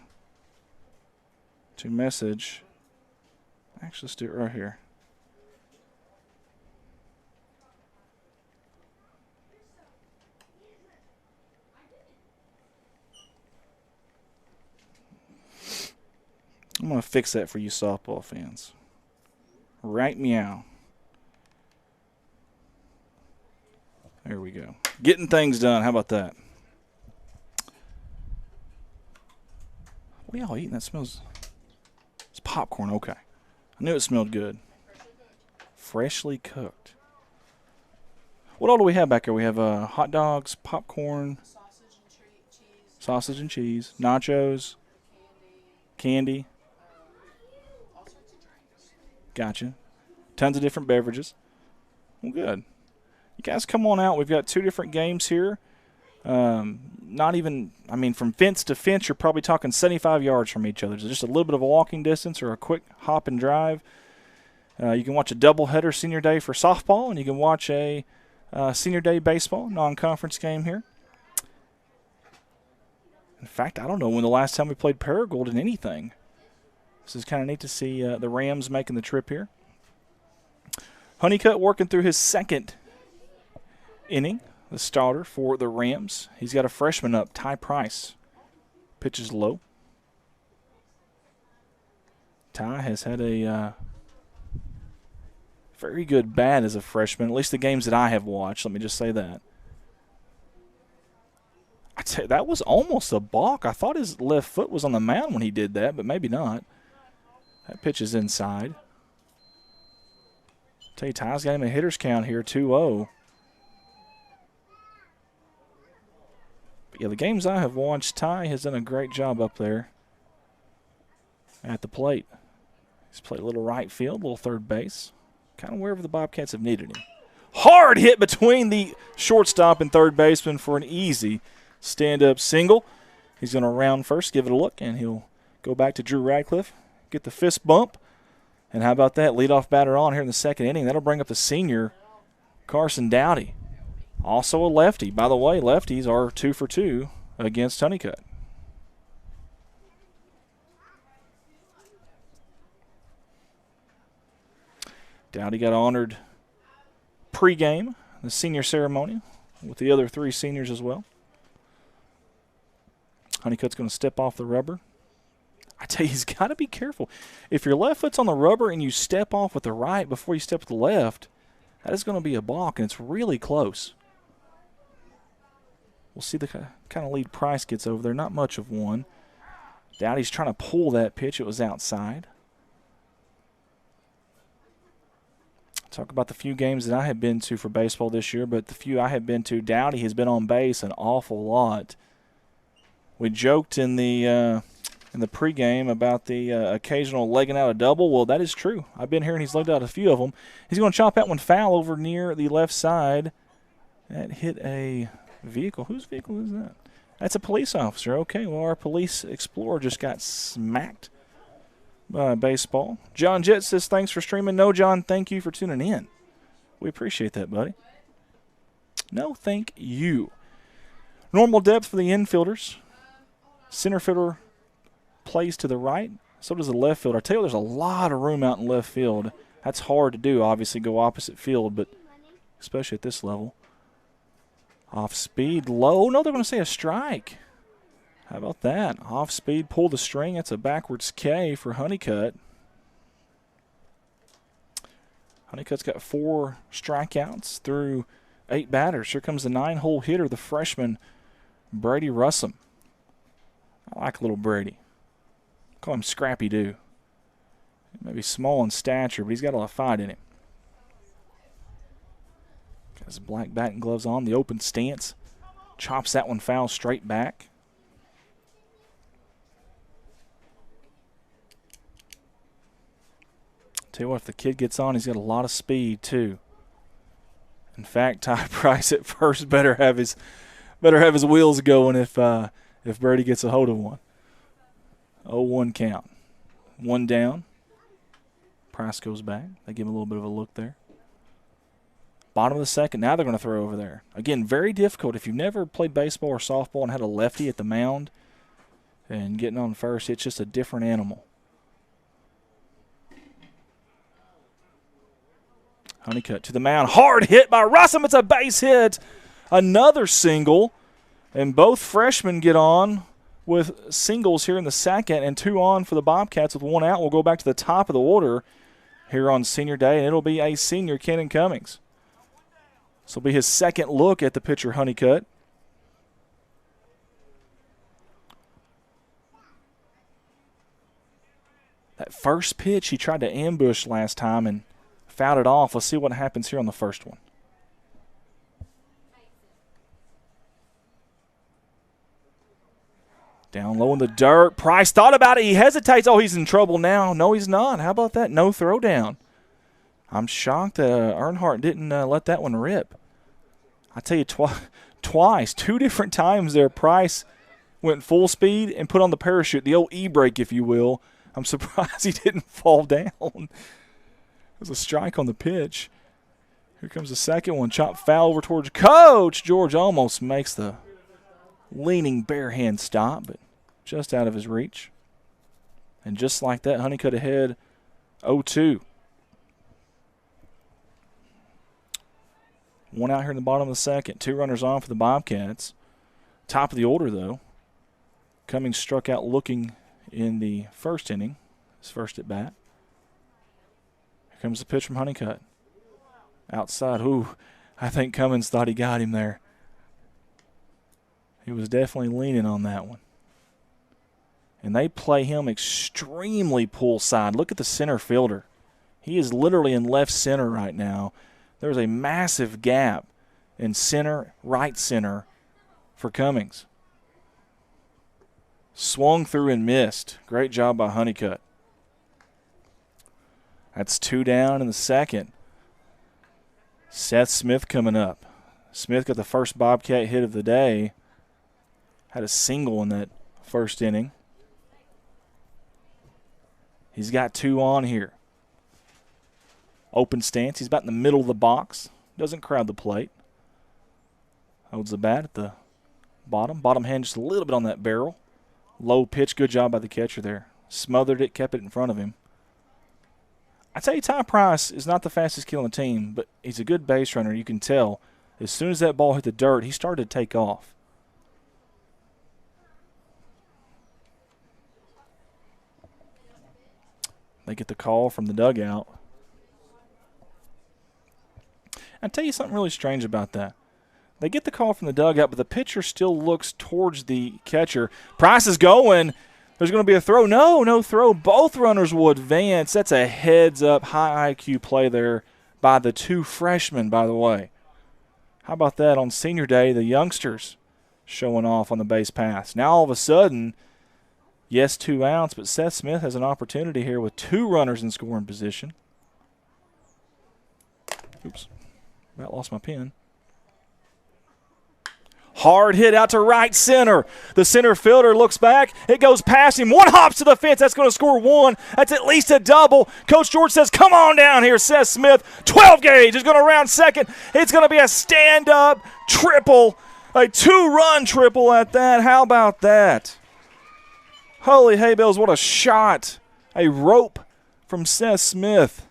to message. Actually, let's do it right here. I'm going to fix that for you softball fans. Right meow. There we go. Getting things done. How about that? What are y'all eating? That smells... It's popcorn. Okay. I knew it smelled good. Freshly cooked. What all do we have back here? We have hot dogs, popcorn, sausage and cheese, nachos, candy. Gotcha. Tons of different beverages. Well, good. You guys come on out. We've got 2 different games here. Not even, I mean, from fence to fence, you're probably talking 75 yards from each other. So just a little bit of a walking distance or a quick hop and drive. You can watch a doubleheader senior day for softball, and you can watch a senior day baseball non-conference game here. In fact, I don't know when the last time we played Paragould in anything. This is kind of neat to see the Rams making the trip here. Honeycutt working through his second inning, the starter for the Rams. He's got a freshman up, Ty Price. Pitches low. Ty has had a very good bat as a freshman, at least the games that I have watched. Let me just say that. I'd say that was almost a balk. I thought his left foot was on the mound when he did that, but maybe not. That pitch is inside. Tell you, Ty's got him a hitter's count here, 2-0. But yeah, the games I have watched, Ty has done a great job up there at the plate. He's played a little right field, a little third base, kind of wherever the Bobcats have needed him. Hard hit between the shortstop and third baseman for an easy stand-up single. He's going to round first, give it a look, and he'll go back to Drew Radcliffe, get the fist bump. And how about that leadoff batter on here in the second inning? That'll bring up the senior, Carson Dowdy. Also a lefty. By the way, lefties are 2 for 2 against Honeycutt. Dowdy got honored pregame, the senior ceremony, with the other 3 seniors as well. Honeycutt's going to step off the rubber. I tell you, he's got to be careful. If your left foot's on the rubber and you step off with the right before you step with the left, that is going to be a balk, and it's really close. We'll see the kind of lead Price gets over there. Not much of one. Dowdy's trying to pull that pitch. It was outside. Talk about the few games that I have been to for baseball this year, but the few I have been to, Dowdy has been on base an awful lot. We joked in the pregame about the occasional legging out a double. Well, that is true. I've been here and he's legged out a few of them. He's going to chop that one foul over near the left side. That hit a vehicle. Whose vehicle is that? That's a police officer. Okay, well, our police explorer just got smacked by baseball. John Jett says, thanks for streaming. No, John, thank you for tuning in. We appreciate that, buddy. No, thank you. Normal depth for the infielders. Center fielder plays to the right. So does the left fielder. I tell you, there's a lot of room out in left field. That's hard to do, obviously, go opposite field, but especially at this level. Off speed, low. No, they're going to say a strike. How about that? Off speed, pull the string. That's a backwards K for Honeycutt. Honeycutt's got 4 strikeouts through 8 batters. Here comes the 9-hole hitter, the freshman, Brady Russum. I like little Brady. Call him Scrappy Doo. He may be small in stature, but he's got a lot of fight in him. Got his black batting gloves on, the open stance. Chops that one foul straight back. Tell you what, if the kid gets on, he's got a lot of speed too. In fact, Ty Price at first better have his wheels going if Brady gets a hold of one. 0-1 count. 1 down. Price goes back. They give him a little bit of a look there. Bottom of the second. Now they're going to throw over there. Again, very difficult. If you've never played baseball or softball and had a lefty at the mound and getting on first, it's just a different animal. Honeycutt to the mound. Hard hit by Russum. It's a base hit. Another single. And both freshmen get on with singles here in the second, and 2 on for the Bobcats with 1 out. We'll go back to the top of the order here on senior day, and it'll be a senior, Kenan Cummings. This will be his second look at the pitcher, Honeycutt. That first pitch he tried to ambush last time and fouled it off. Let's see what happens here on the first one. Down low in the dirt. Price thought about it. He hesitates. Oh, he's in trouble now. No, he's not. How about that? No throwdown. I'm shocked Earnhardt didn't let that one rip. I tell you, twice, 2 different times there, Price went full speed and put on the parachute, the old e-brake, if you will. I'm surprised he didn't fall down. There's a strike on the pitch. Here comes the second one. Chop foul over towards Coach. George almost makes the leaning bare hand stop, but just out of his reach. And just like that, Honeycutt ahead 0-2. One out here in the bottom of the second. 2 runners on for the Bobcats. Top of the order, though. Cummings struck out looking in the first inning, his first at bat. Here comes the pitch from Honeycutt. Outside. Ooh, I think Cummings thought he got him there. He was definitely leaning on that one. And they play him extremely pull side. Look at the center fielder. He is literally in left center right now. There's a massive gap in center, right center for Cummings. Swung through and missed. Great job by Honeycutt. That's 2 down in the second. Seth Smith coming up. Smith got the first Bobcat hit of the day. Had a single in that first inning. He's got 2 on here. Open stance. He's about in the middle of the box. Doesn't crowd the plate. Holds the bat at the bottom. Bottom hand just a little bit on that barrel. Low pitch. Good job by the catcher there. Smothered it, kept it in front of him. I tell you, Ty Price is not the fastest kid on the team, but he's a good base runner. You can tell as soon as that ball hit the dirt, he started to take off. They get the call from the dugout. I'll tell you something really strange about that. They get the call from the dugout, but the pitcher still looks towards the catcher. Price is going. There's going to be a throw. No throw. Both runners will advance. That's a heads-up, high IQ play there by the 2 freshmen, by the way. How about that on senior day, the youngsters showing off on the base pass. Now all of a sudden, yes, 2 outs, but Seth Smith has an opportunity here with 2 runners in scoring position. Oops, about lost my pen. Hard hit out to right center. The center fielder looks back. It goes past him. 1 hops to the fence. That's going to score 1. That's at least a double. Coach George says, come on down here, Seth Smith. 12 gauge is going to round second. It's going to be a stand-up triple, a 2-run triple at that. How about that? Holy hay bells, what a shot. A rope from Seth Smith.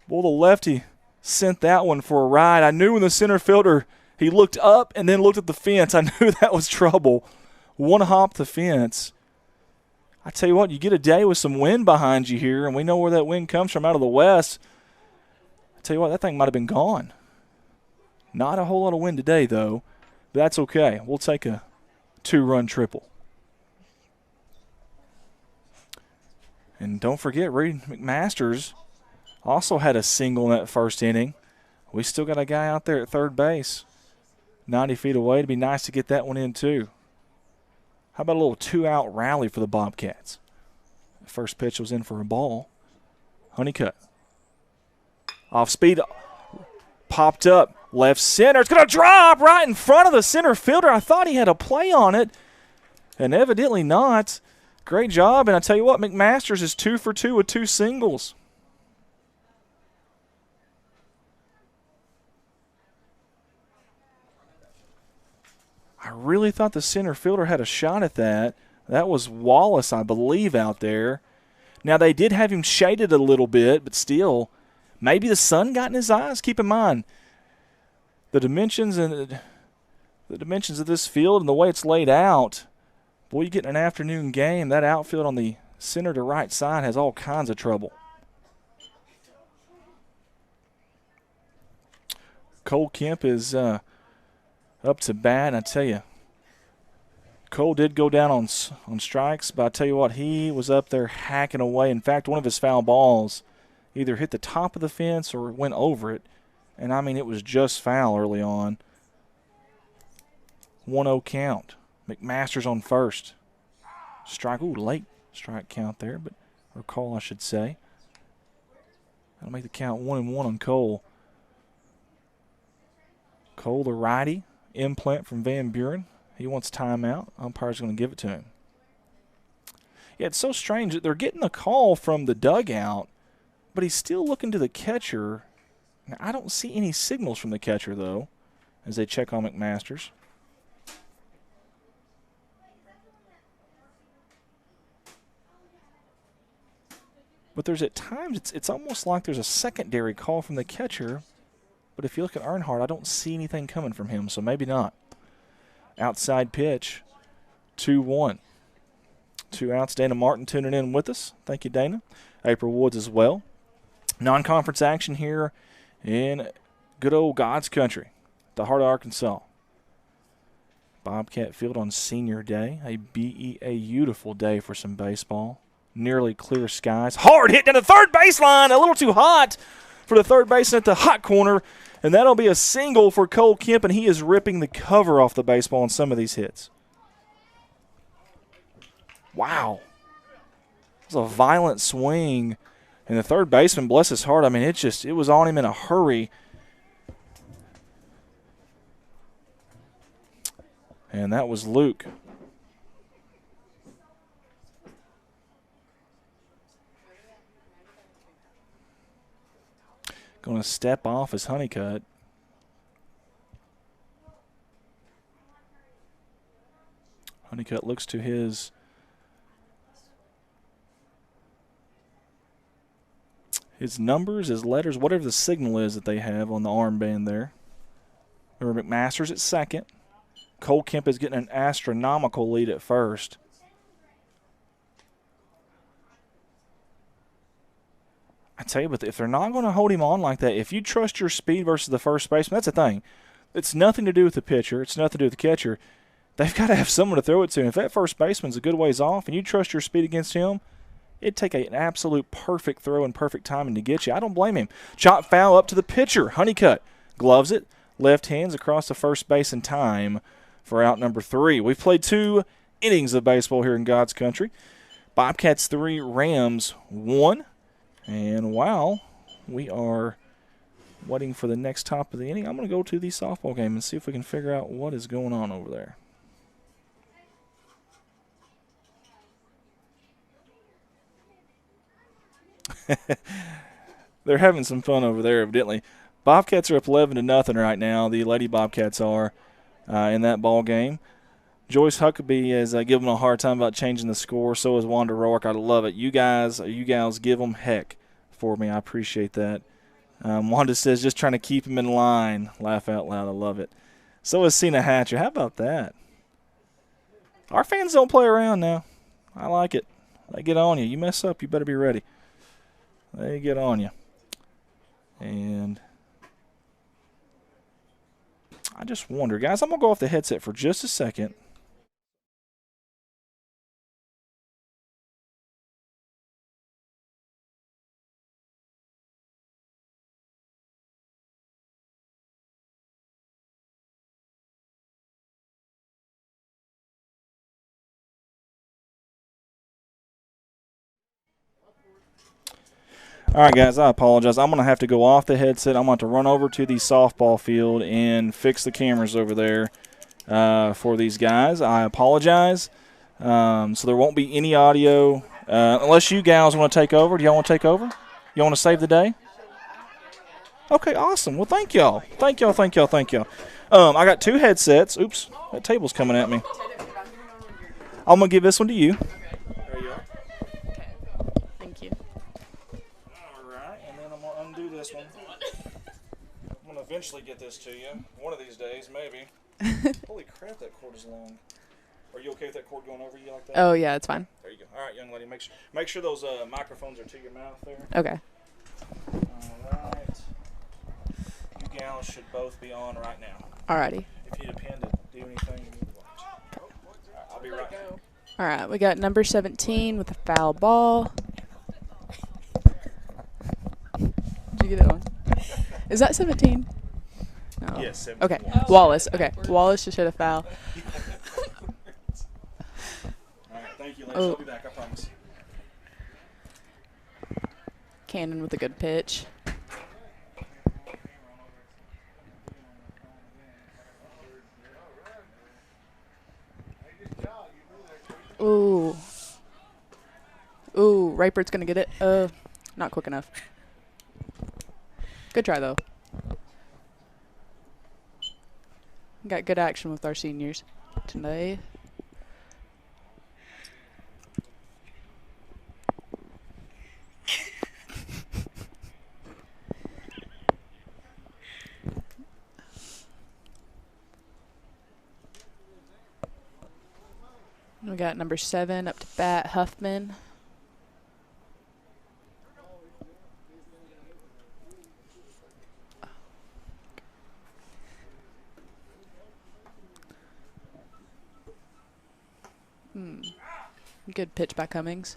Well, the lefty sent that one for a ride. I knew when the center fielder, he looked up and then looked at the fence, I knew that was trouble. 1 hop the fence. I tell you what, you get a day with some wind behind you here, and we know where that wind comes from, out of the west. I tell you what, that thing might have been gone. Not a whole lot of wind today, though. But that's okay. We'll take a 2-run triple. And don't forget, Reed McMasters also had a single in that first inning. We still got a guy out there at third base, 90 feet away. It'd be nice to get that one in, too. How about a little 2-out rally for the Bobcats? The first pitch was in for a ball. Honeycutt. Off speed. Popped up. Left center. It's going to drop right in front of the center fielder. I thought he had a play on it, and evidently not. Great job. And I tell you what, McMasters is 2 for 2 with 2 singles. I really thought the center fielder had a shot at that. That was Wallace, I believe, out there. Now, they did have him shaded a little bit, but still, maybe the sun got in his eyes. Keep in mind, the dimensions of this field and the way it's laid out, boy, you get in an afternoon game, that outfield on the center to right side has all kinds of trouble. Cole Kemp is up to bat, and I tell you, Cole did go down on strikes, but I tell you what, he was up there hacking away. In fact, one of his foul balls either hit the top of the fence or went over it, and I mean it was just foul early on. 1-0 count. McMasters on first. Strike, ooh, late strike count there, or call I should say. That'll make the count 1-1 on Cole. Cole, the righty. Implant from Van Buren. He wants timeout. Umpire's going to give it to him. Yeah, it's so strange that they're getting a call from the dugout, but he's still looking to the catcher. Now, I don't see any signals from the catcher, though, as they check on McMasters. But there's at times, it's almost like there's a secondary call from the catcher. But if you look at Earnhardt, I don't see anything coming from him, so maybe not. Outside pitch, 2-1. 2 outs. Dana Martin tuning in with us. Thank you, Dana. April Woods as well. Non-conference action here in good old God's country, the heart of Arkansas. Bobcat Field on Senior Day, a beautiful day for some baseball. Nearly clear skies. Hard hit down the third baseline, a little too hot for the third baseman at the hot corner, and that'll be a single for Cole Kemp, and he is ripping the cover off the baseball on some of these hits. Wow. It was a violent swing, and the third baseman, bless his heart, I mean, it was on him in a hurry. And that was Luke. Going to step off as Honeycutt. Honeycutt looks to his numbers, his letters, whatever the signal is that they have on the armband there. Remember, McMaster's at second. Cole Kemp is getting an astronomical lead at first. I tell you, but if they're not going to hold him on like that, if you trust your speed versus the first baseman, that's the thing. It's nothing to do with the pitcher. It's nothing to do with the catcher. They've got to have someone to throw it to. And if that first baseman's a good ways off and you trust your speed against him, it'd take an absolute perfect throw and perfect timing to get you. I don't blame him. Chop foul up to the pitcher. Honeycutt gloves it. Left hands across the first base in time for out number 3. We've played 2 innings of baseball here in God's country. Bobcats 3, Rams 1. And while we are waiting for the next top of the inning, I'm going to go to the softball game and see if we can figure out what is going on over there. They're having some fun over there, evidently. Bobcats are up 11-0 right now. The Lady Bobcats are in that ball game. Joyce Huckabee is giving them a hard time about changing the score. So is Wanda Rourke. I love it. You gals give them heck for me. I appreciate that. Wanda says just trying to keep him in line. Laugh out loud. I love it. So is Cena Hatcher. How about that? Our fans don't play around now. I like it. They get on you. You mess up, you better be ready. They get on you. And I just wonder, guys, I'm going to go off the headset for just a second. All right, guys, I apologize. I'm going to have to go off the headset. I'm going to have to run over to the softball field and fix the cameras over there for these guys. I apologize. So there won't be any audio unless you gals want to take over. Do y'all want to take over? You want to save the day? Okay, awesome. Well, thank y'all. Thank y'all. I got 2 headsets. Oops, that table's coming at me. I'm going to give this one to you. There you are. Thank you. All right, and then I'm going to undo this one. I'm going to eventually get this to you. One of these days, maybe. Holy crap, that cord is long. Are you okay with that cord going over you like that? Oh, yeah, it's fine. There you go. All right, young lady, make sure those microphones are to your mouth there. Okay. All right. You gals should both be on right now. Alrighty. If you need a pen to do anything, you need to watch. All right, I'll be right back. All right, we got number 17 with a foul ball. Did you get that one? Is that 17? No. Yes, 17. Okay, Wallace. Okay, Wallace just hit a foul. All right, thank you, ladies. I'll be back, I promise. Cannon with a good pitch. Ooh. Ooh, Rapert's going to get it. Not quick enough. Good try, though. Got good action with our seniors today. We got number 7 up to bat, Huffman. Good pitch by Cummings.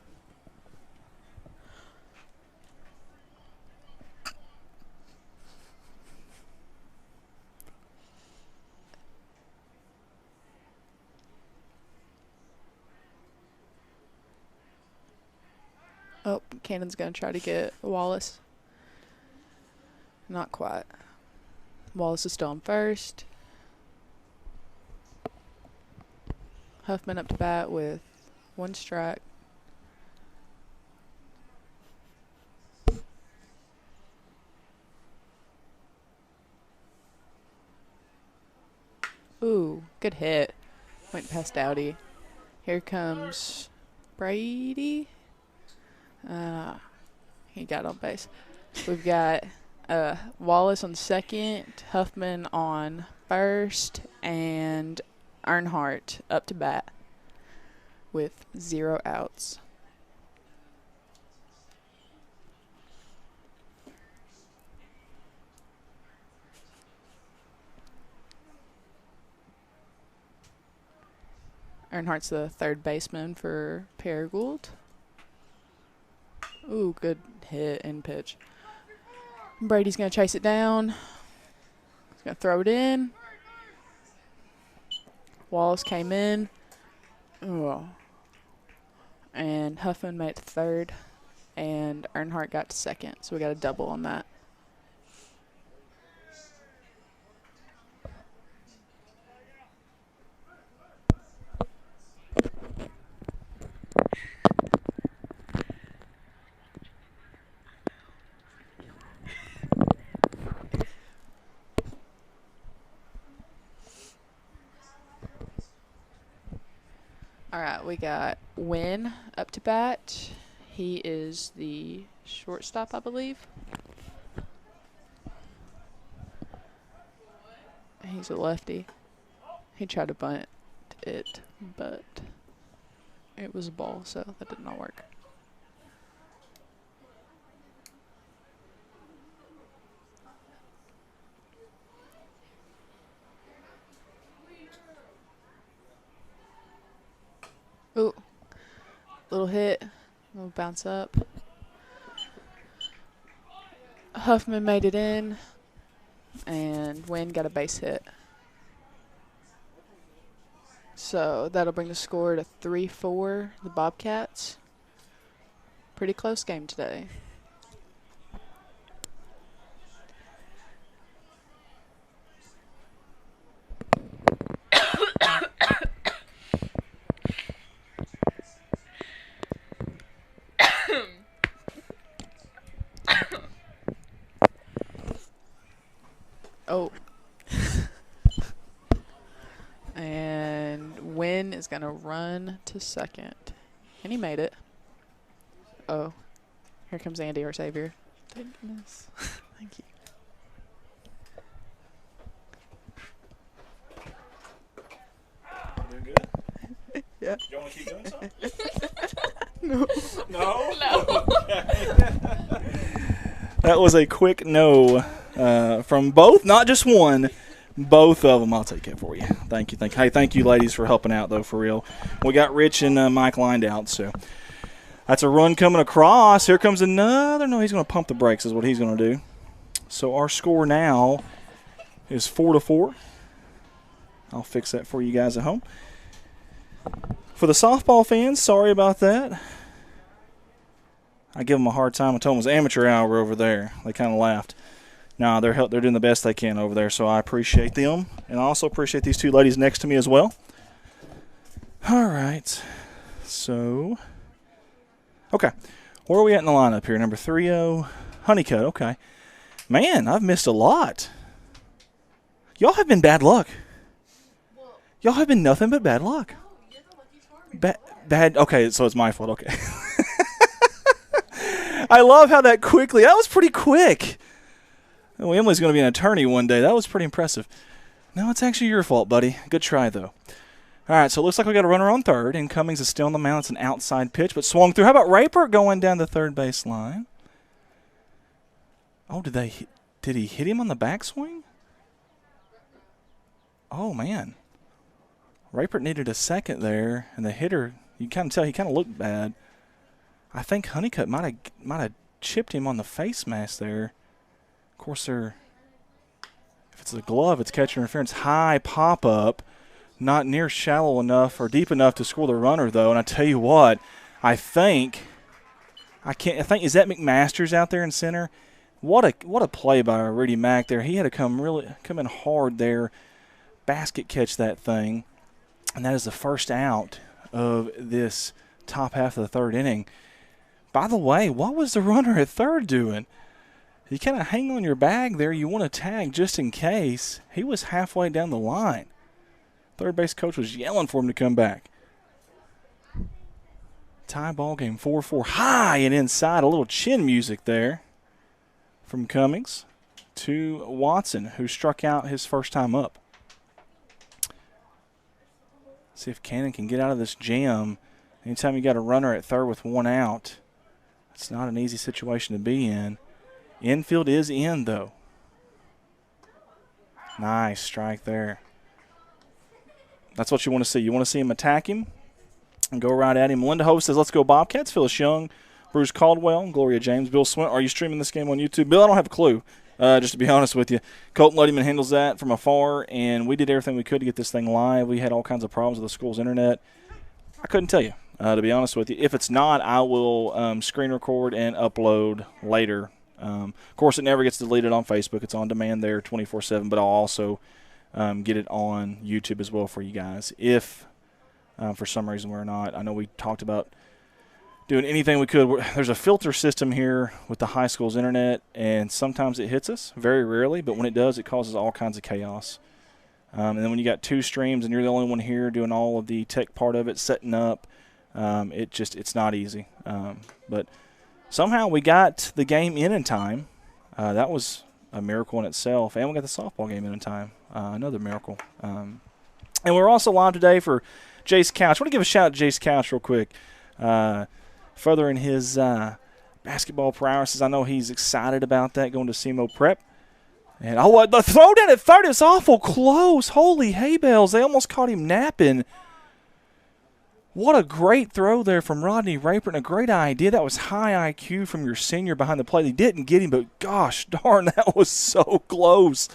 Oh, Cannon's going to try to get Wallace. Not quite. Wallace is still on first. Huffman up to bat with 1 strike. Ooh, good hit. Went past Dowdy. Here comes Brady. He got on base. We've got Wallace on second, Huffman on first, and Earnhardt up to bat with 0 outs. Earnhardt's the third baseman for Paragould. Ooh, good hit and pitch. Brady's going to chase it down. He's going to throw it in. Wallace came in. Oh. And Huffman made it to third. And Earnhardt got to second. So we got a double on that. All right, we got Wynn up to bat. He is the shortstop, I believe. He's a lefty. He tried to bunt it, but it was a ball, so that did not work. Ooh, little hit, little bounce up. Huffman made it in, and Wynn got a base hit. So that'll bring the score to 3-4, the Bobcats. Pretty close game today. Oh. And Wynn is going to run to second. And he made it. Oh. Here comes Andy, our savior. Thank goodness. Thank you. Doing good? Yeah. You want to keep doing something? No. No? No. Okay. That was a quick no from both, not just one. Both of them. I'll take it for you. Thank you. Hey, thank you, ladies, for helping out, though, for real. We got Rich and Mike lined out, so that's a run coming across. Here comes another. No, he's going to pump the brakes is what he's going to do. So our score now is 4-4. I'll fix that for you guys at home. For the softball fans, sorry about that. I give them a hard time. I told them it was amateur hour over there. They kind of laughed. No, they're doing the best they can over there, so I appreciate them. And I also appreciate these two ladies next to me as well. All right. So, okay. Where are we at in the lineup here? Number 30, Honeycutt. Okay. Man, I've missed a lot. Y'all have been bad luck. Y'all have been nothing but bad luck. Bad. Okay, so it's my fault. Okay. I love how that was pretty quick. Oh, Emily's going to be an attorney one day. That was pretty impressive. No, it's actually your fault, buddy. Good try, though. All right, so it looks like we got a runner on third, and Cummings is still on the mound. It's an outside pitch, but swung through. How about Raper going down the third base line? Oh, did he hit him on the backswing? Oh, man. Raper needed a second there, and the hitter, you kind of tell he kind of looked bad. I think Honeycutt might have chipped him on the face mask there. Of course, if it's a glove, it's catcher interference. High pop-up, not near shallow enough or deep enough to score the runner, though. And I tell you what, I think is that McMasters out there in center? What a play by Rudy Mack there. He had to come in hard there, basket catch that thing. And that is the first out of this top half of the third inning. By the way, what was the runner at third doing? You kind of hang on your bag there. You want to tag just in case. He was halfway down the line. Third base coach was yelling for him to come back. Tie ball game 4-4. High and inside. A little chin music there from Cummings to Watson, who struck out his first time up. See if Cannon can get out of this jam. Anytime you got a runner at third with one out, it's not an easy situation to be in. Infield is in, though. Nice strike there. That's what you want to see. You want to see him attack him and go right at him. Linda Hope says, let's go Bobcats. Phyllis Young, Bruce Caldwell, Gloria James, Bill Swint. Are you streaming this game on YouTube? Bill, I don't have a clue, just to be honest with you. Colton Luddyman handles that from afar, and we did everything we could to get this thing live. We had all kinds of problems with the school's internet. I couldn't tell you, to be honest with you. If it's not, I will screen record and upload later. Of course, it never gets deleted on Facebook. It's on demand there 24/7, but I'll also get it on YouTube as well for you guys if for some reason we're not. I know we talked about doing anything we could. There's a filter system here with the high school's internet, and sometimes it hits us, very rarely, but when it does, it causes all kinds of chaos. And then when you got two streams and you're the only one here doing all of the tech part of it, setting up, it's not easy. But somehow we got the game in time. That was a miracle in itself. And we got the softball game in time. Another miracle. And we're also live today for Jace Couch. I want to give a shout out to Jace Couch real quick. Furthering his basketball prowess. I know he's excited about that, going to SEMO Prep. And the throw down at third is awful close. Holy hay bales. They almost caught him napping. What a great throw there from Rodney Raper, and a great idea. That was high IQ from your senior behind the plate. He didn't get him, but gosh darn, that was so close.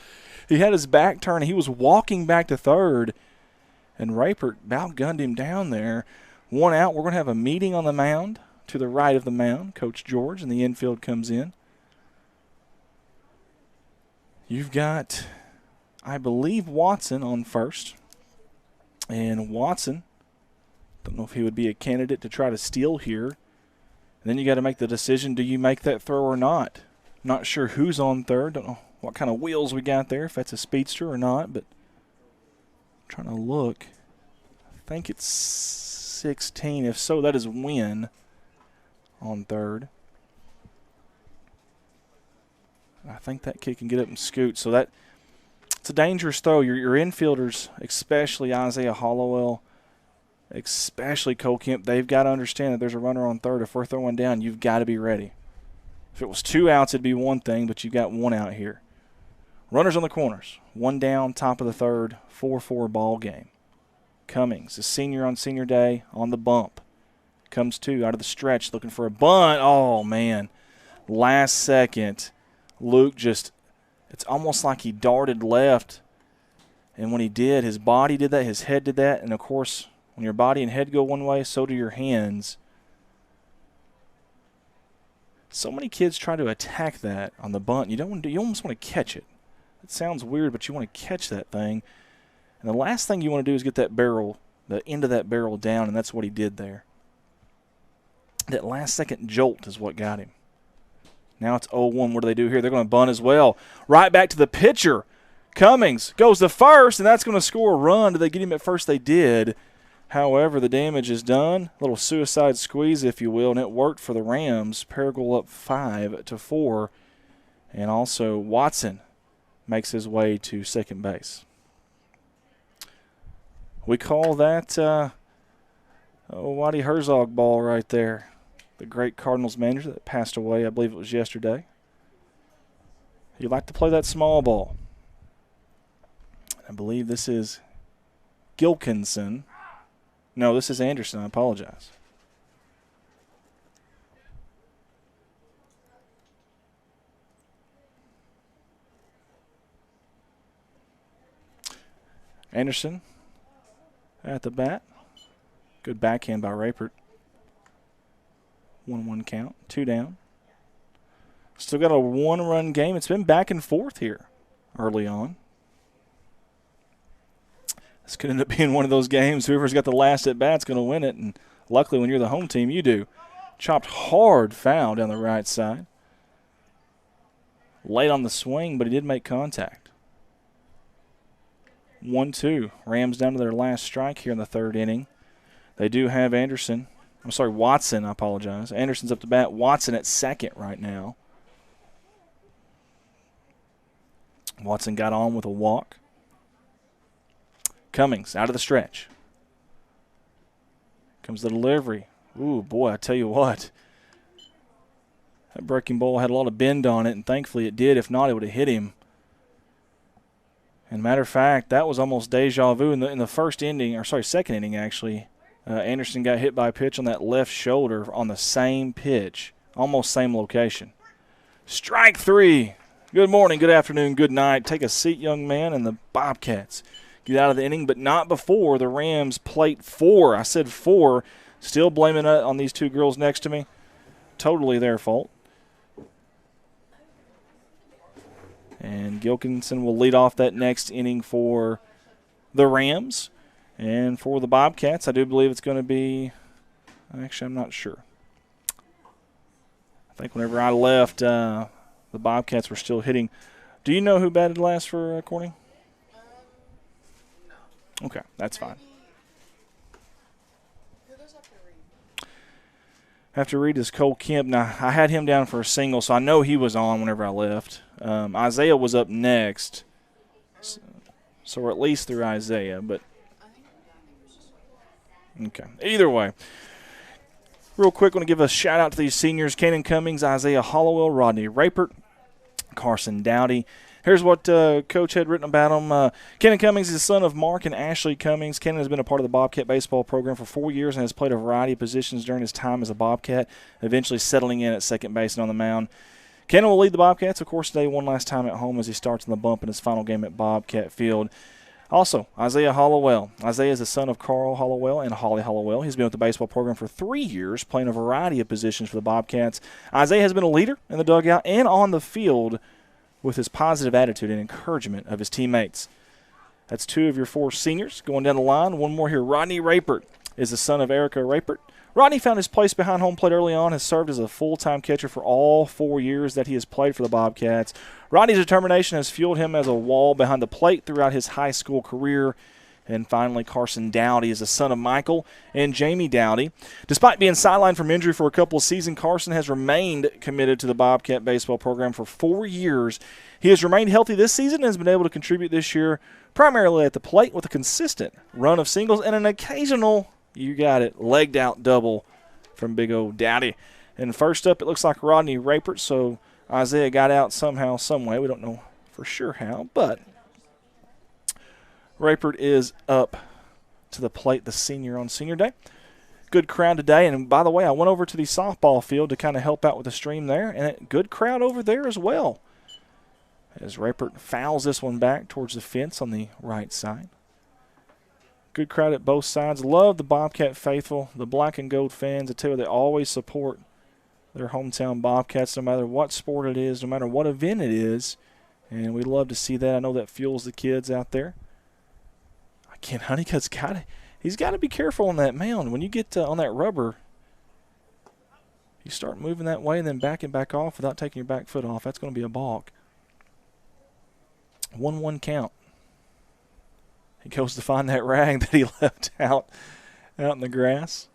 He had his back turned. He was walking back to third, and Raper outgunned him down there. One out. We're going to have a meeting on the mound to the right of the mound. Coach George in the infield comes in. You've got, I believe, Watson on first. And Watson, don't know if he would be a candidate to try to steal here. And then you got to make the decision, do you make that throw or not? Not sure who's on third. Don't know what kind of wheels we got there, if that's a speedster or not. But I'm trying to look. I think it's 16. If so, that is Win on third. I think that kid can get up and scoot. So it's a dangerous throw. Your infielders, especially Isaiah Hollowell, especially Cole Kemp, they've got to understand that there's a runner on third. If we're throwing down, you've got to be ready. If it was 2 outs, it'd be one thing, but you've got 1 out here. Runners on the corners. 1 down, top of the third, 4-4 ball game. Cummings, a senior on senior day, on the bump. Comes 2 out of the stretch, looking for a bunt. Oh, man. Last second. Luke it's almost like he darted left. And when he did, his body did that, his head did that. And, of course, when your body and head go one way, so do your hands. So many kids try to attack that on the bunt. You almost want to catch it. It sounds weird, but you want to catch that thing. And the last thing you want to do is get that barrel, the end of that barrel down, and that's what he did there. That last second jolt is what got him. Now it's 0-1. What do they do here? They're going to bunt as well. Right back to the pitcher. Cummings goes to first, and that's going to score a run. Did they get him at first? They did. However, the damage is done. A little suicide squeeze, if you will, and it worked for the Rams. Paragould up 5-4. And also Watson makes his way to second base. We call that Waddy Herzog ball right there. The great Cardinals manager that passed away, I believe it was yesterday. He liked to play that small ball. I believe this is Gilkinson. No, this is Anderson. I apologize. Anderson at the bat. Good backhand by Rapert. 1-1 count. 2 down. Still got a 1-run game. It's been back and forth here early on. This could end up being one of those games. Whoever's got the last at bat's going to win it. And luckily, when you're the home team, you do. Chopped hard foul down the right side. Late on the swing, but he did make contact. 1-2. Rams down to their last strike here in the third inning. They do have Watson, I apologize. Anderson's up to bat. Watson at second right now. Watson got on with a walk. Cummings out of the stretch. Comes the delivery. Ooh, boy, I tell you what. That breaking ball had a lot of bend on it, and thankfully it did. If not, it would have hit him. And matter of fact, that was almost deja vu in the first inning, second inning actually. Anderson got hit by a pitch on that left shoulder on the same pitch, almost same location. Strike 3. Good morning, good afternoon, good night. Take a seat, young man, and the Bobcats get out of the inning, but not before the Rams plate 4. I said 4. Still blaming it on these two girls next to me. Totally their fault. And Gilkinson will lead off that next inning for the Rams. And for the Bobcats, I do believe it's going to be – actually, I'm not sure. I think whenever I left, the Bobcats were still hitting. Do you know who batted last for Corning? No. Okay, that's fine. Have to read is Cole Kemp. Now, I had him down for a single, so I know he was on whenever I left. Isaiah was up next, so we're at least through Isaiah. But okay, either way. Real quick, I want to give a shout-out to these seniors, Kanan Cummings, Isaiah Hollowell, Rodney Rapert, Carson Dowdy. Here's what Coach had written about him. Kanan Cummings is the son of Mark and Ashley Cummings. Kanan has been a part of the Bobcat baseball program for 4 years and has played a variety of positions during his time as a Bobcat, eventually settling in at second base and on the mound. Kanan will lead the Bobcats, of course, today one last time at home as he starts in the bump in his final game at Bobcat Field. Also, Isaiah Hollowell. Isaiah is the son of Carl Hollowell and Holly Hollowell. He's been with the baseball program for 3 years, playing a variety of positions for the Bobcats. Isaiah has been a leader in the dugout and on the field with his positive attitude and encouragement of his teammates. That's 2 of your 4 seniors. Going down the line, one more here. Rodney Rapert is the son of Erica Rapert. Rodney found his place behind home plate early on, has served as a full-time catcher for all 4 years that he has played for the Bobcats. Rodney's determination has fueled him as a wall behind the plate throughout his high school career. And finally, Carson Dowdy is the son of Michael and Jamie Dowdy. Despite being sidelined from injury for a couple of seasons, Carson has remained committed to the Bobcat baseball program for 4 years. He has remained healthy this season and has been able to contribute this year primarily at the plate with a consistent run of singles and an occasional, you got it, legged out double from big old Dowdy. And first up, it looks like Rodney Rapert, so Isaiah got out somehow, some way. We don't know for sure how, but Rapert is up to the plate, the senior on senior day. Good crowd today. And by the way, I went over to the softball field to kind of help out with the stream there, and a good crowd over there as well. As Rapert fouls this one back towards the fence on the right side. Good crowd at both sides. Love the Bobcat faithful, the black and gold fans. I tell you, they always support their hometown Bobcats no matter what sport it is, no matter what event it is. And we love to see that. I know that fuels the kids out there. Again, Honeycutt's he's got to be careful on that mound. When you get on that rubber, You start moving that way and then backing back off without taking your back foot off, that's going to be a balk. 1-1 count. He goes to find that rag that he left out in the grass.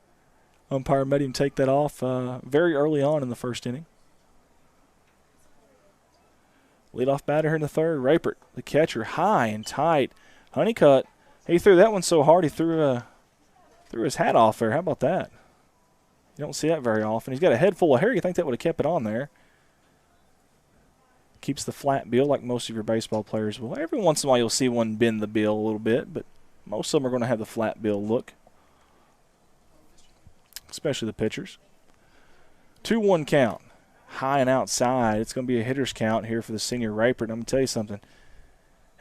Umpire made him take that off very early on in the first inning. Leadoff batter here in the third. Rapert, the catcher, high and tight. Honeycutt, he threw that one so hard he threw his hat off there. How about that? You don't see that very often. He's got a head full of hair. You think that would have kept it on there. Keeps the flat bill like most of your baseball players will. Every once in a while you'll see one bend the bill a little bit, but most of them are going to have the flat bill look, especially the pitchers. 2-1 count. High and outside. It's going to be a hitter's count here for the senior Rapert. I'm going to tell you something.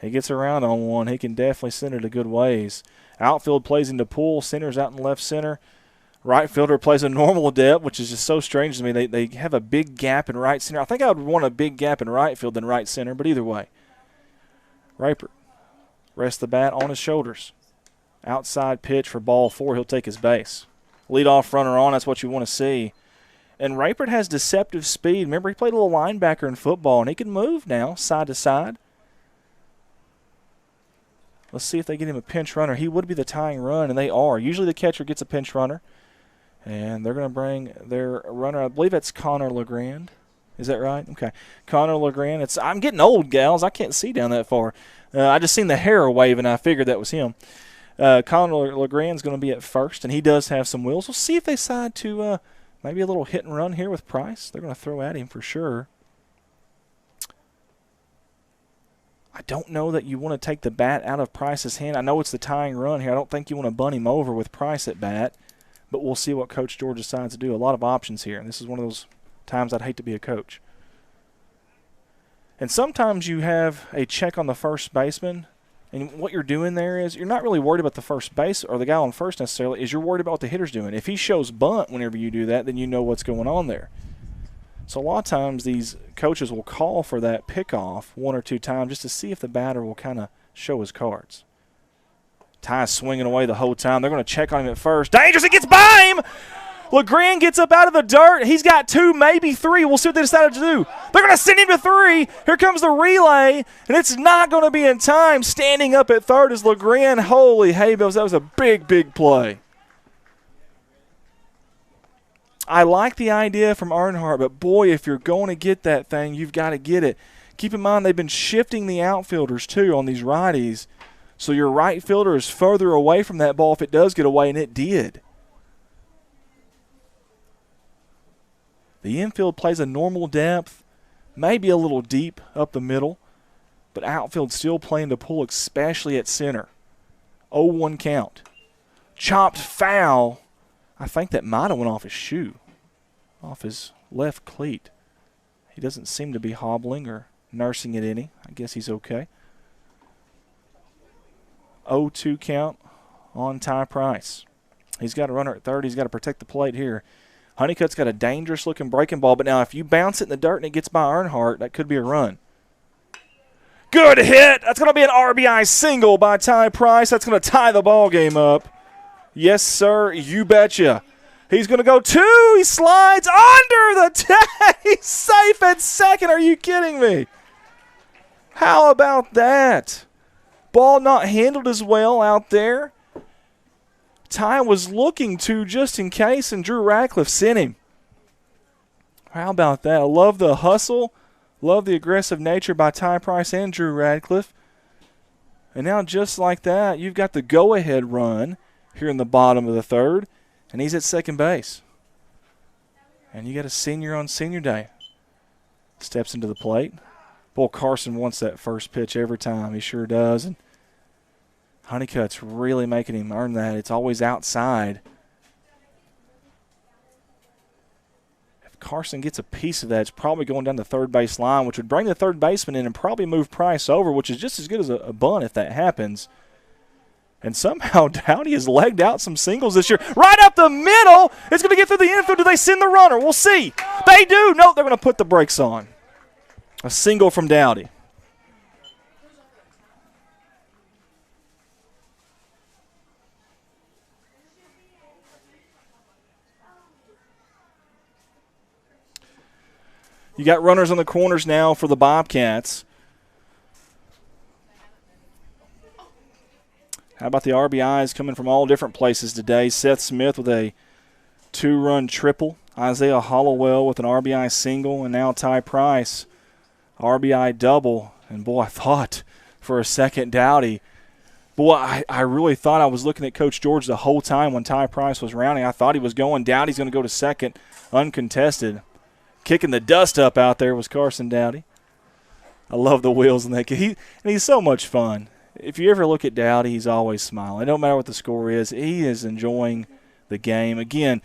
He gets around on one. He can definitely send it a good ways. Outfield plays into pull. Center's out in left center. Right fielder plays a normal depth, which is just so strange to me. They have a big gap in right center. I think I would want a big gap in right field than right center, but either way. Rapert rests the bat on his shoulders. Outside pitch for ball 4. He'll take his base. Leadoff runner on. That's what you want to see. And Rapert has deceptive speed. Remember, he played a little linebacker in football, and he can move now side to side. Let's see if they get him a pinch runner. He would be the tying run, and they are. Usually the catcher gets a pinch runner, and they're going to bring their runner. I believe that's Connor LeGrand. Is that right? Okay. Connor LeGrand. I'm getting old, gals. I can't see down that far. I just seen the hair waving. I figured that was him. Connor LeGrand's going to be at first, and he does have some wheels. We'll see if they decide to maybe a little hit and run here with Price. They're going to throw at him for sure. I don't know that you want to take the bat out of Price's hand. I know it's the tying run here. I don't think you want to bunt him over with Price at bat, but we'll see what Coach George decides to do. A lot of options here, and this is one of those times I'd hate to be a coach. And sometimes you have a check on the first baseman, and what you're doing there is you're not really worried about the first base or the guy on first necessarily, is you're worried about what the hitter's doing. If he shows bunt whenever you do that, then you know what's going on there. So a lot of times these coaches will call for that pickoff 1 or 2 times just to see if the batter will kind of show his cards. Ty's swinging away the whole time. They're going to check on him at first. Dangerous. It gets by him. LeGrand gets up out of the dirt. He's got 2, maybe 3. We'll see what they decided to do. They're going to send him to 3. Here comes the relay, and it's not going to be in time. Standing up at third is LeGrand. Holy hay bells, that was a big, big play. I like the idea from Earnhardt, but boy, if you're going to get that thing, you've got to get it. Keep in mind they've been shifting the outfielders, too, on these righties. So your right fielder is further away from that ball if it does get away, and it did. The infield plays a normal depth, maybe a little deep up the middle, but outfield still playing to pull, especially at center. 0-1 count. Chopped foul. I think that might have went off his shoe, off his left cleat. He doesn't seem to be hobbling or nursing it any. I guess he's okay. 0-2 count on Ty Price. He's got a runner at third. He's got to protect the plate here. Honeycutt's got a dangerous-looking breaking ball, but now if you bounce it in the dirt and it gets by Earnhardt, that could be a run. Good hit. That's going to be an RBI single by Ty Price. That's going to tie the ball game up. Yes, sir, you betcha. He's going to go 2. He slides under the tag. He's safe at second. Are you kidding me? How about that? Ball not handled as well out there. Ty was looking to just in case, and Drew Radcliffe sent him. How about that? I love the hustle. Love the aggressive nature by Ty Price and Drew Radcliffe. And now just like that, you've got the go-ahead run here in the bottom of the third, and he's at second base. And you got a senior on senior day. Steps into the plate. Boy, Carson wants that first pitch every time. He sure does. And Honeycutt's really making him earn that. It's always outside. If Carson gets a piece of that, it's probably going down the third base line, which would bring the third baseman in and probably move Price over, which is just as good as a bunt if that happens. And somehow Dowdy has legged out some singles this year. Right up the middle. It's going to get through the infield. Do they send the runner? We'll see. They do. No, they're going to put the brakes on. A single from Dowdy. You got runners on the corners now for the Bobcats. How about the RBIs coming from all different places today? Seth Smith with a 2-run triple. Isaiah Hollowell with an RBI single. And now Ty Price, RBI double. And, boy, I thought for a second, Dowdy. Boy, I really thought I was looking at Coach George the whole time when Ty Price was rounding. I thought he was going. Dowdy's going to go to second, uncontested. Kicking the dust up out there was Carson Dowdy. I love the wheels in that kid. He's so much fun. If you ever look at Dowdy, he's always smiling. It don't matter what the score is. He is enjoying the game. Again,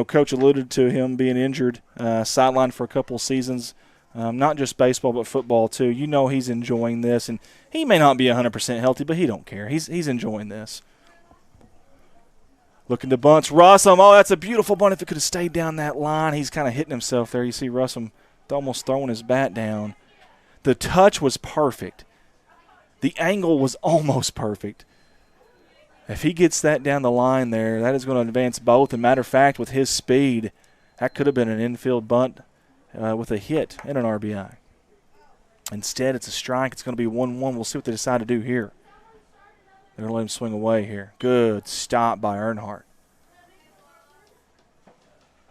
Coach alluded to him being injured, sidelined for a couple of seasons, not just baseball but football too. He's enjoying this, and he may not be 100% healthy, but he don't care. He's enjoying this. Looking to bunts. Russum, that's a beautiful bunt. If it could have stayed down that line, he's kind of hitting himself there. You see Russum almost throwing his bat down. The touch was perfect. The angle was almost perfect. If he gets that down the line there, that is going to advance both. As a matter of fact, with his speed, that could have been an infield bunt with a hit and an RBI. Instead, it's a strike. It's going to be 1-1. We'll see what they decide to do here. They're going to let him swing away here. Good stop by Earnhardt.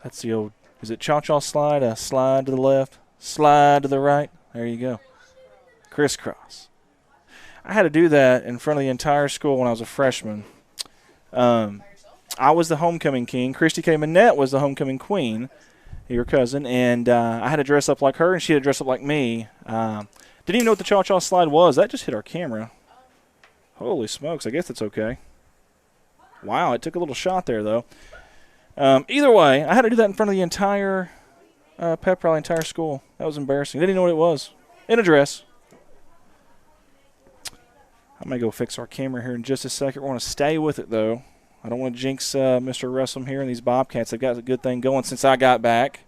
That's the old, is it cha-cha slide? A slide to the left, slide to the right. There you go. Crisscross. I had to do that in front of the entire school when I was a freshman. I was the homecoming king. Christy K. Manette was the homecoming queen, your cousin, and I had to dress up like her, and she had to dress up like me. Didn't even know what the cha-cha slide was. That just hit our camera. Holy smokes, I guess it's okay. Wow, it took a little shot there, though. Either way, I had to do that in front of the entire pep rally, entire school. That was embarrassing. They didn't know what it was. In a dress. I'm going to go fix our camera here in just a second. We're going to stay with it, though. I don't want to jinx Mr. Russum here and these Bobcats. They've got a good thing going since I got back.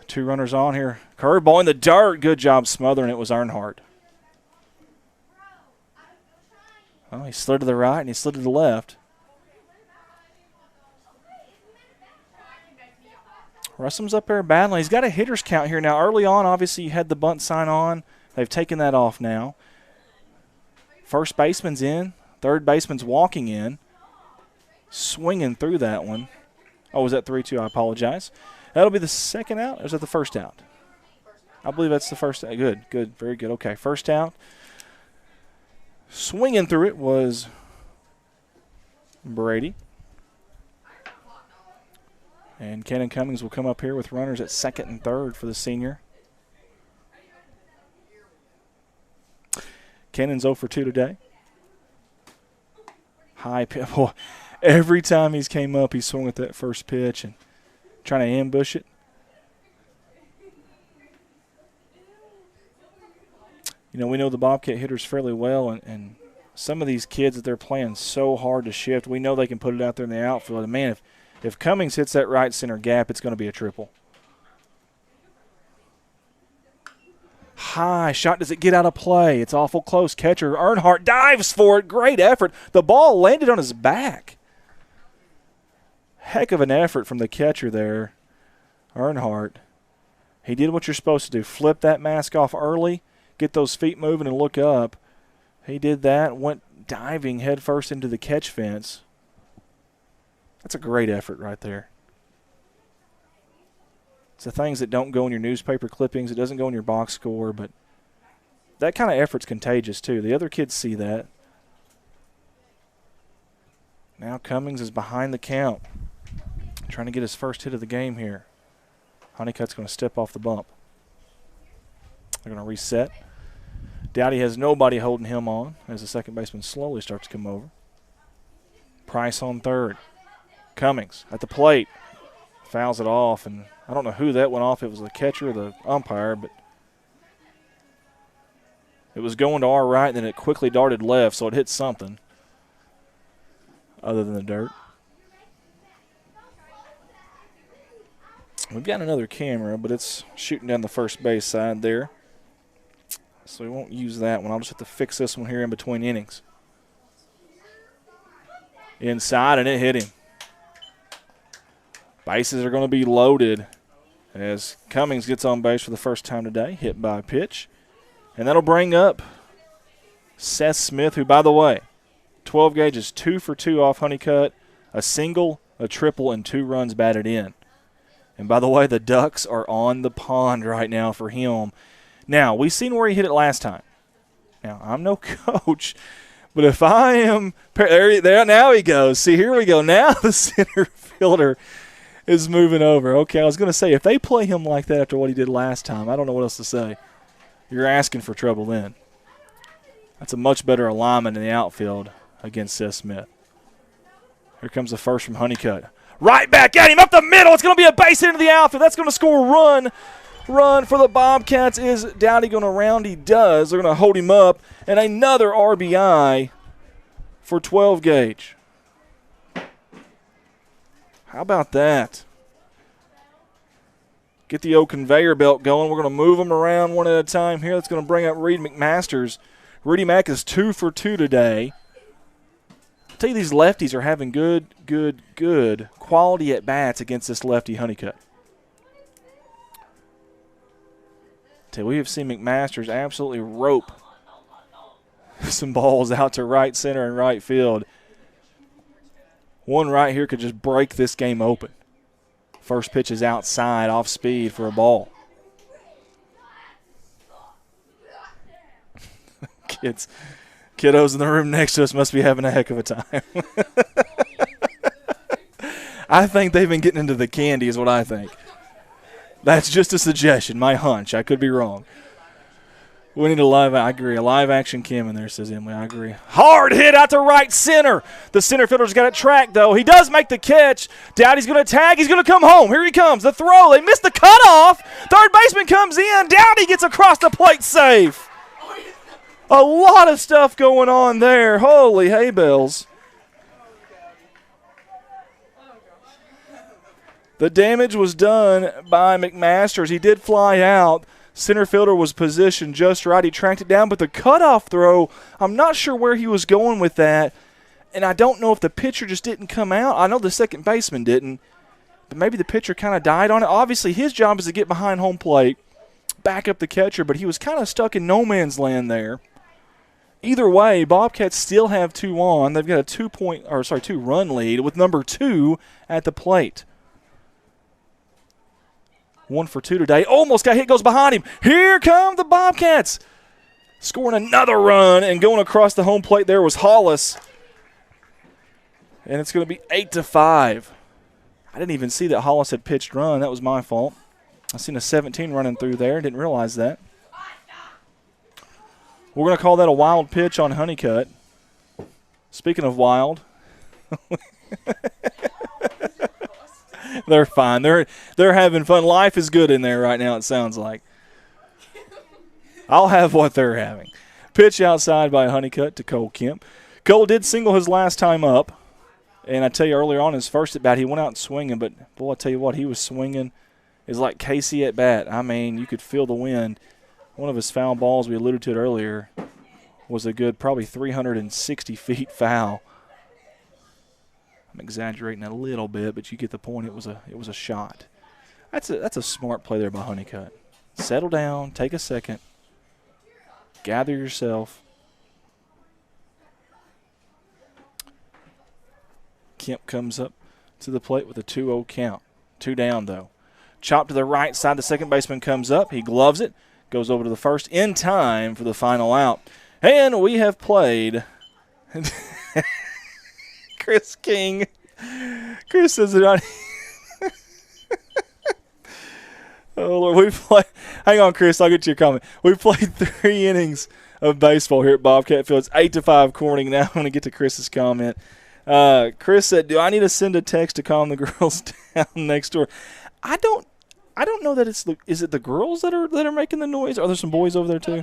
2 runners on here. Curveball in the dirt. Good job smothering it was Earnhardt. Oh, he slid to the right and he slid to the left. Russum's up there battling. He's got a hitter's count here now. Early on, obviously, you had the bunt sign on. They've taken that off now. First baseman's in. Third baseman's walking in. Swinging through that one. Oh, was that 3-2? I apologize. That'll be the second out, or is that the first out? I believe that's the first out. Good, very good. Okay, first out. Swinging through it was Brady. And Kennon Cummings will come up here with runners at second and third for the senior. Kennon's 0 for 2 today. High pitch. Boy, every time he's came up, he swung at that first pitch and trying to ambush it. We know the Bobcat hitters fairly well, and some of these kids that they're playing so hard to shift, we know they can put it out there in the outfield. And, man, if Cummings hits that right center gap, it's going to be a triple. High shot. Does it get out of play? It's awful close. Catcher Earnhardt dives for it. Great effort. The ball landed on his back. Heck of an effort from the catcher there, Earnhardt. He did what you're supposed to do. Flip that mask off early, get those feet moving and look up. He did that, went diving headfirst into the catch fence. That's a great effort right there. It's the things that don't go in your newspaper clippings. It doesn't go in your box score, but that kind of effort's contagious too. The other kids see that. Now Cummings is behind the count, trying to get his first hit of the game here. Honeycutt's going to step off the bump. They're going to reset. Dowdy has nobody holding him on as the second baseman slowly starts to come over. Price on third. Cummings at the plate. Fouls it off, and I don't know who that went off. It was the catcher or the umpire, but it was going to our right, and then it quickly darted left, so it hit something other than the dirt. We've got another camera, but it's shooting down the first base side there. So we won't use that one. I'll just have to fix this one here in between innings. Inside, and it hit him. Bases are going to be loaded as Cummings gets on base for the first time today, hit by a pitch. And that'll bring up Seth Smith, who, by the way, 12 gauge is 2 for 2 off Honeycutt, a single, a triple, and 2 runs batted in. And by the way, the Ducks are on the pond right now for him. Now, we've seen where he hit it last time. Now, I'm no coach, but if I am there now he goes. See, here we go. Now the center fielder is moving over. Okay, I was going to say, if they play him like that after what he did last time, I don't know what else to say. You're asking for trouble then. That's a much better alignment in the outfield against Seth Smith. Here comes the first from Honeycutt. Right back at him, up the middle. It's going to be a base hit into the outfield. That's going to score a run. Run for the Bobcats. Is Dowdy going to round? He does. They're going to hold him up. And another RBI for 12 gauge. How about that? Get the old conveyor belt going. We're going to move them around one at a time here. That's going to bring up Reed McMasters. Rudy Mack is 2 for 2 today. I tell you, these lefties are having good quality at bats against this lefty Honeycutt. We have seen McMasters absolutely rope some balls out to right center and right field. One right here could just break this game open. First pitch is outside, off speed for a ball. Kiddos in the room next to us must be having a heck of a time. I think they've been getting into the candy is what I think. That's just a suggestion, my hunch. I could be wrong. We need I agree, a live action cam in there, says Emily. I agree. Hard hit out to right center. The center fielder's got it tracked, though. He does make the catch. Dowdy's going to tag. He's going to come home. Here he comes. The throw. They missed the cutoff. Third baseman comes in. Dowdy gets across the plate safe. A lot of stuff going on there. Holy hay bells. The damage was done by McMasters. He did fly out. Center fielder was positioned just right. He tracked it down, but the cutoff throw, I'm not sure where he was going with that, and I don't know if the pitcher just didn't come out. I know the second baseman didn't, but maybe the pitcher kind of died on it. Obviously, his job is to get behind home plate, back up the catcher, but he was kind of stuck in no man's land there. Either way, Bobcats still have 2 on. They've got a 2-run lead with number 2 at the plate. 1 for 2 today. Almost got hit, goes behind him. Here come the Bobcats. Scoring another run and going across the home plate there was Hollis. And it's going to be 8-5. I didn't even see that Hollis had pitched run. That was my fault. I seen a 17 running through there. Didn't realize that. We're going to call that a wild pitch on Honeycutt. Speaking of wild. They're fine. They're having fun. Life is good in there right now, it sounds like. I'll have what they're having. Pitch outside by Honeycutt to Cole Kemp. Cole did single his last time up. And I tell you, earlier on his first at bat, he went out and swinging. But, boy, I tell you what, he was swinging. Is like Casey at bat. I mean, you could feel the wind. One of his foul balls, we alluded to it earlier, was a good probably 360 feet foul. I'm exaggerating a little bit, but you get the point. It was a shot. That's a smart play there by Honeycutt. Settle down, take a second, gather yourself. Kemp comes up to the plate with a 2-0 count. 2 down, though. Chop to the right side. The second baseman comes up. He gloves it, goes over to the first in time for the final out. And we have played Chris King. Chris says it on. Oh, Lord. Hang on, Chris. I'll get to your comment. We played 3 innings of baseball here at Bobcat Field. It's 8-5 Corning. Now I'm going to get to Chris's comment. Chris said, do I need to send a text to calm the girls down next door? I don't know that is it the girls that are making the noise? Are there some boys over there too?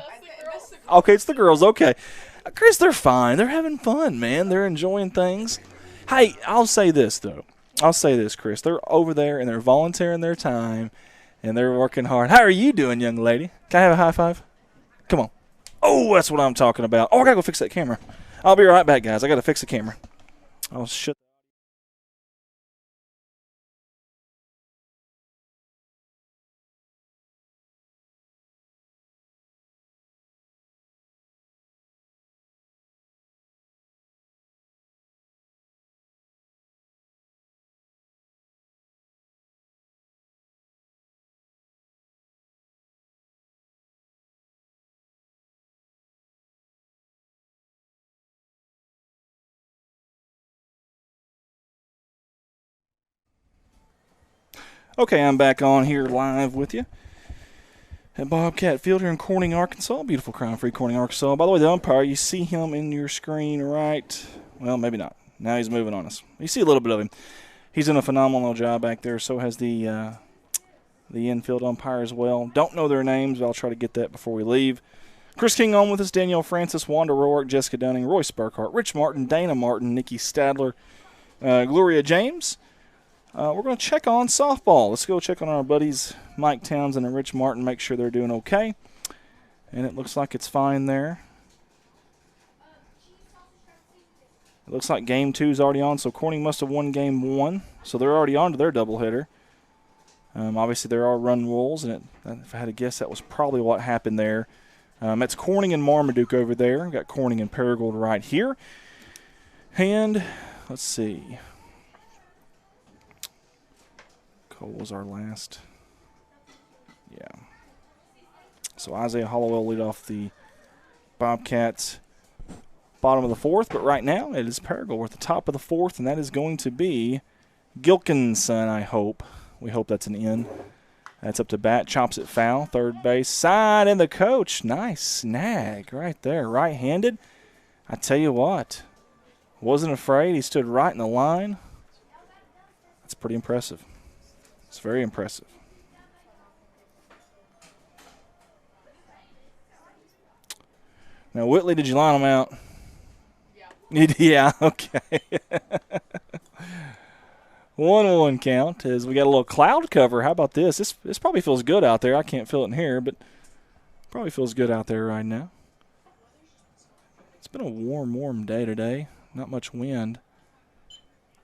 Okay, it's the girls. Okay. Chris, they're fine. They're having fun, man. They're enjoying things. Hey, I'll say this, though. I'll say this, Chris. They're over there, and they're volunteering their time, and they're working hard. How are you doing, young lady? Can I have a high five? Come on. Oh, that's what I'm talking about. Oh, I got to go fix that camera. I'll be right back, guys. I got to fix the camera. Oh, shit. Okay, I'm back on here live with you at Bobcat Field here in Corning, Arkansas. Beautiful crime-free Corning, Arkansas. By the way, the umpire, you see him in your screen right. Well, maybe not. Now he's moving on us. You see a little bit of him. He's done a phenomenal job back there. So has the infield umpire as well. Don't know their names, but I'll try to get that before we leave. Chris King on with us, Danielle Francis, Wanda Roark, Jessica Dunning, Roy Sparkhart, Rich Martin, Dana Martin, Nikki Stadler, Gloria James. We're going to check on softball. Let's go check on our buddies Mike Townsend and Rich Martin, make sure they're doing okay. And it looks like it's fine there. It looks like game 2 is already on, so Corning must have won game 1. So they're already on to their doubleheader. Obviously, there are run rules, and if I had to guess, that was probably what happened there. It's Corning and Marmaduke over there. We've got Corning and Paragould right here. And let's see. Cole was our last. Yeah. So Isaiah Hollowell lead off the Bobcats bottom of the 4th, but right now it is Paragould. We're at the top of the 4th, and that is going to be Gilkinson, I hope. We hope that's an in. That's up to bat. Chops it foul. Third base side, and the coach. Nice snag right there. Right-handed. I tell you what. Wasn't afraid. He stood right in the line. That's pretty impressive. It's very impressive. Now, Whitley, did you line them out? Yeah. Yeah, okay. 1-1 count as we got a little cloud cover. How about this? This probably feels good out there. I can't feel it in here, but probably feels good out there right now. It's been a warm day today. Not much wind.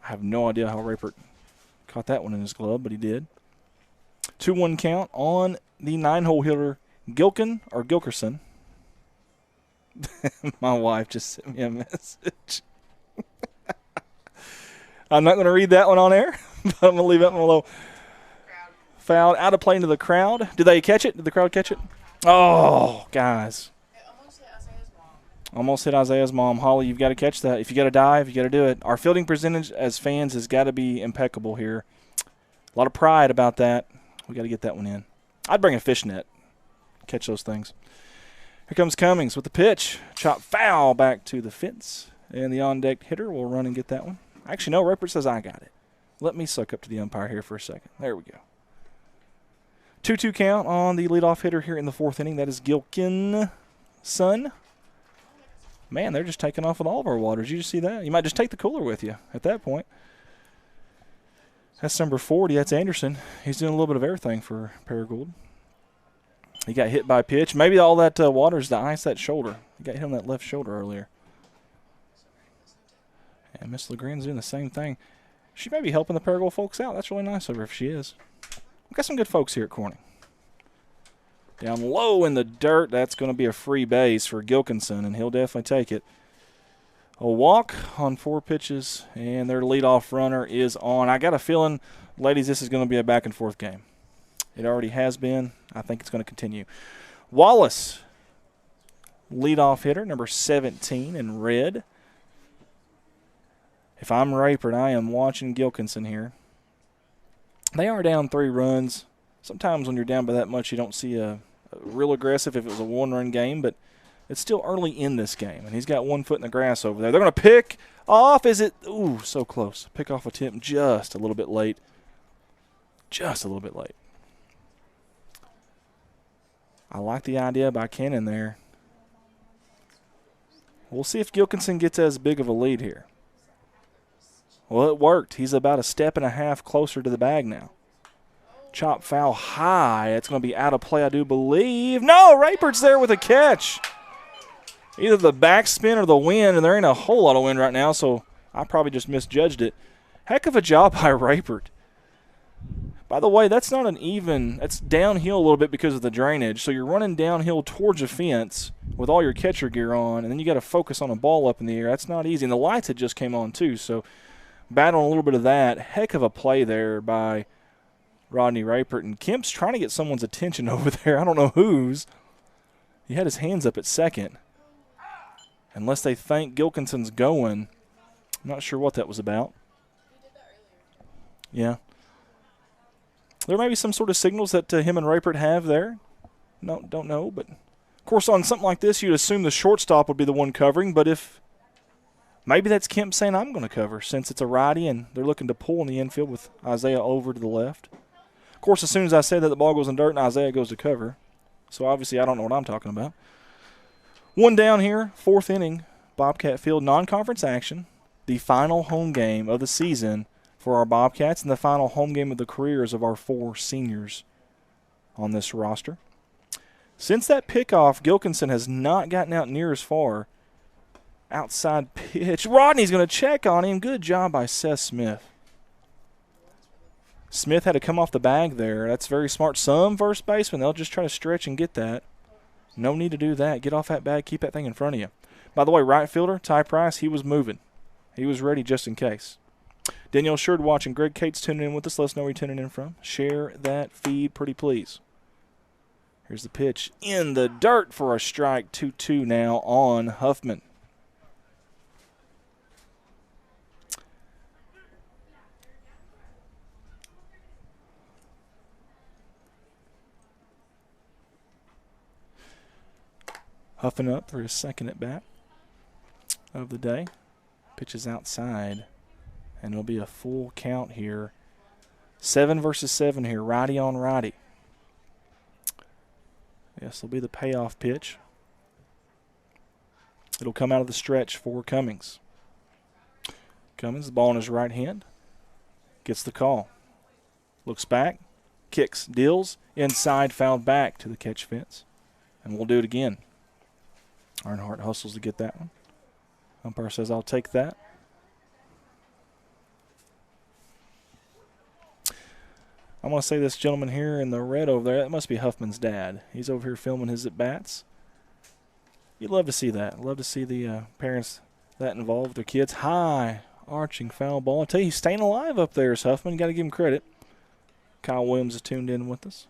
I have no idea how Raypert caught that one in his glove, but he did. 2-1 count on the 9-hole hitter Gilkerson. My wife just sent me a message. I'm not going to read that one on air, but I'm going to leave that one alone. Fouled out of play into the crowd. Did they catch it? Did the crowd catch it? Oh, guys. It almost hit Isaiah's mom. Almost hit Isaiah's mom. Holly, you've got to catch that. If you got to dive, you got to do it. Our fielding percentage as fans has got to be impeccable here. A lot of pride about that. We got to get that one in. I'd bring a fishnet. Catch those things. Here comes Cummings with the pitch. Chop foul back to the fence. And the on-deck hitter will run and get that one. Actually, no, Rupert says I got it. Let me suck up to the umpire here for a second. There we go. 2-2 count on the leadoff hitter here in the 4th inning. That is Gilkinson. Man, they're just taking off with all of our waters. You just see that? You might just take the cooler with you at that point. That's number 40. That's Anderson. He's doing a little bit of everything for Paragould. He got hit by a pitch. Maybe all that water is to ice that shoulder. He got hit on that left shoulder earlier. And Miss LeGrand's doing the same thing. She may be helping the Paragould folks out. That's really nice of her if she is. We've got some good folks here at Corning. Down low in the dirt, that's going to be a free base for Gilkinson, and he'll definitely take it. A walk on 4 pitches, and their leadoff runner is on. I got a feeling, ladies, this is going to be a back-and-forth game. It already has been. I think it's going to continue. Wallace, leadoff hitter, number 17 in red. If I'm Raypert, I am watching Gilkinson here. They are down 3 runs. Sometimes when you're down by that much, you don't see a real aggressive if it was a 1-run game, but it's still early in this game, and he's got 1 foot in the grass over there. They're going to pick off. Is it? Ooh, so close. Pick off attempt just a little bit late. Just a little bit late. I like the idea by Cannon there. We'll see if Gilkinson gets as big of a lead here. Well, it worked. He's about a step and a half closer to the bag now. Chop foul high. It's going to be out of play, I do believe. No, Raypert's there with a catch. Either the backspin or the wind, and there ain't a whole lot of wind right now, so I probably just misjudged it. Heck of a job by Raypert. By the way, that's not an even – that's downhill a little bit because of the drainage. So you're running downhill towards a fence with all your catcher gear on, and then you got to focus on a ball up in the air. That's not easy. And the lights had just came on too, so battling a little bit of that. Heck of a play there by Rodney Raypert. And Kemp's trying to get someone's attention over there. I don't know whose. He had his hands up at second. Unless they think Gilkinson's going. I'm not sure what that was about. Yeah. There may be some sort of signals that him and Raypert have there. No, don't know. But, of course, on something like this, you'd assume the shortstop would be the one covering. But if maybe that's Kemp saying I'm going to cover since it's a righty and they're looking to pull in the infield with Isaiah over to the left. Of course, as soon as I say that, the ball goes in dirt and Isaiah goes to cover. So, obviously, I don't know what I'm talking about. One down here, 4th inning, Bobcat Field, non-conference action. The final home game of the season for our Bobcats and the final home game of the careers of our 4 seniors on this roster. Since that pickoff, Gilkinson has not gotten out near as far. Outside pitch. Rodney's going to check on him. Good job by Seth Smith. Smith had to come off the bag there. That's very smart. Some first basemen, they'll just try to stretch and get that. No need to do that. Get off that bag. Keep that thing in front of you. By the way, right fielder, Ty Price, he was moving. He was ready just in case. Danielle Sherd watching. Greg Cates tuning in with us. Let us know where you're tuning in from. Share that feed, pretty please. Here's the pitch in the dirt for a strike. 2-2 now on Huffman. Huffing up for his second at bat of the day. Pitches outside, and it'll be a full count here. 7 versus 7 here, righty on righty. This will be the payoff pitch. It'll come out of the stretch for Cummings. Cummings, the ball in his right hand, gets the call. Looks back, kicks, deals, inside, fouled back to the catch fence. And we'll do it again. Earnhardt hustles to get that one. Umpire says, I'll take that. I'm going to say this gentleman here in the red over there, that must be Huffman's dad. He's over here filming his at-bats. You'd love to see that. Love to see the parents that involved, their kids. High, arching foul ball. I tell you, he's staying alive up there, is Huffman. Got to give him credit. Kyle Williams is tuned in with us.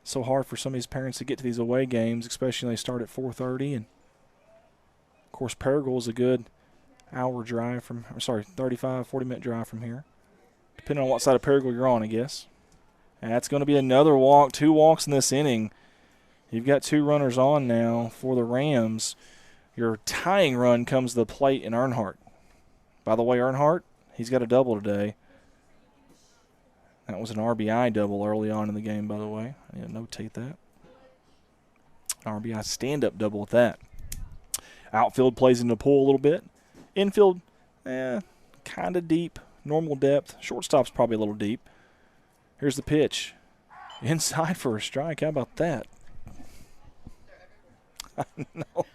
So hard for some of these parents to get to these away games, especially when they start at 4:30. And, of course, Paragould is a good hour drive from, 35, 40-minute drive from here. Depending on what side of Paragould you're on, I guess. And that's going to be another walk, 2 walks in this inning. You've got 2 runners on now for the Rams. Your tying run comes to the plate in Earnhardt. By the way, Earnhardt, he's got a double today. That was an RBI double early on in the game, by the way. I need to notate that. RBI stand-up double with that. Outfield plays in the pool a little bit. Infield, kind of deep, normal depth. Shortstop's probably a little deep. Here's the pitch. Inside for a strike. How about that? I know.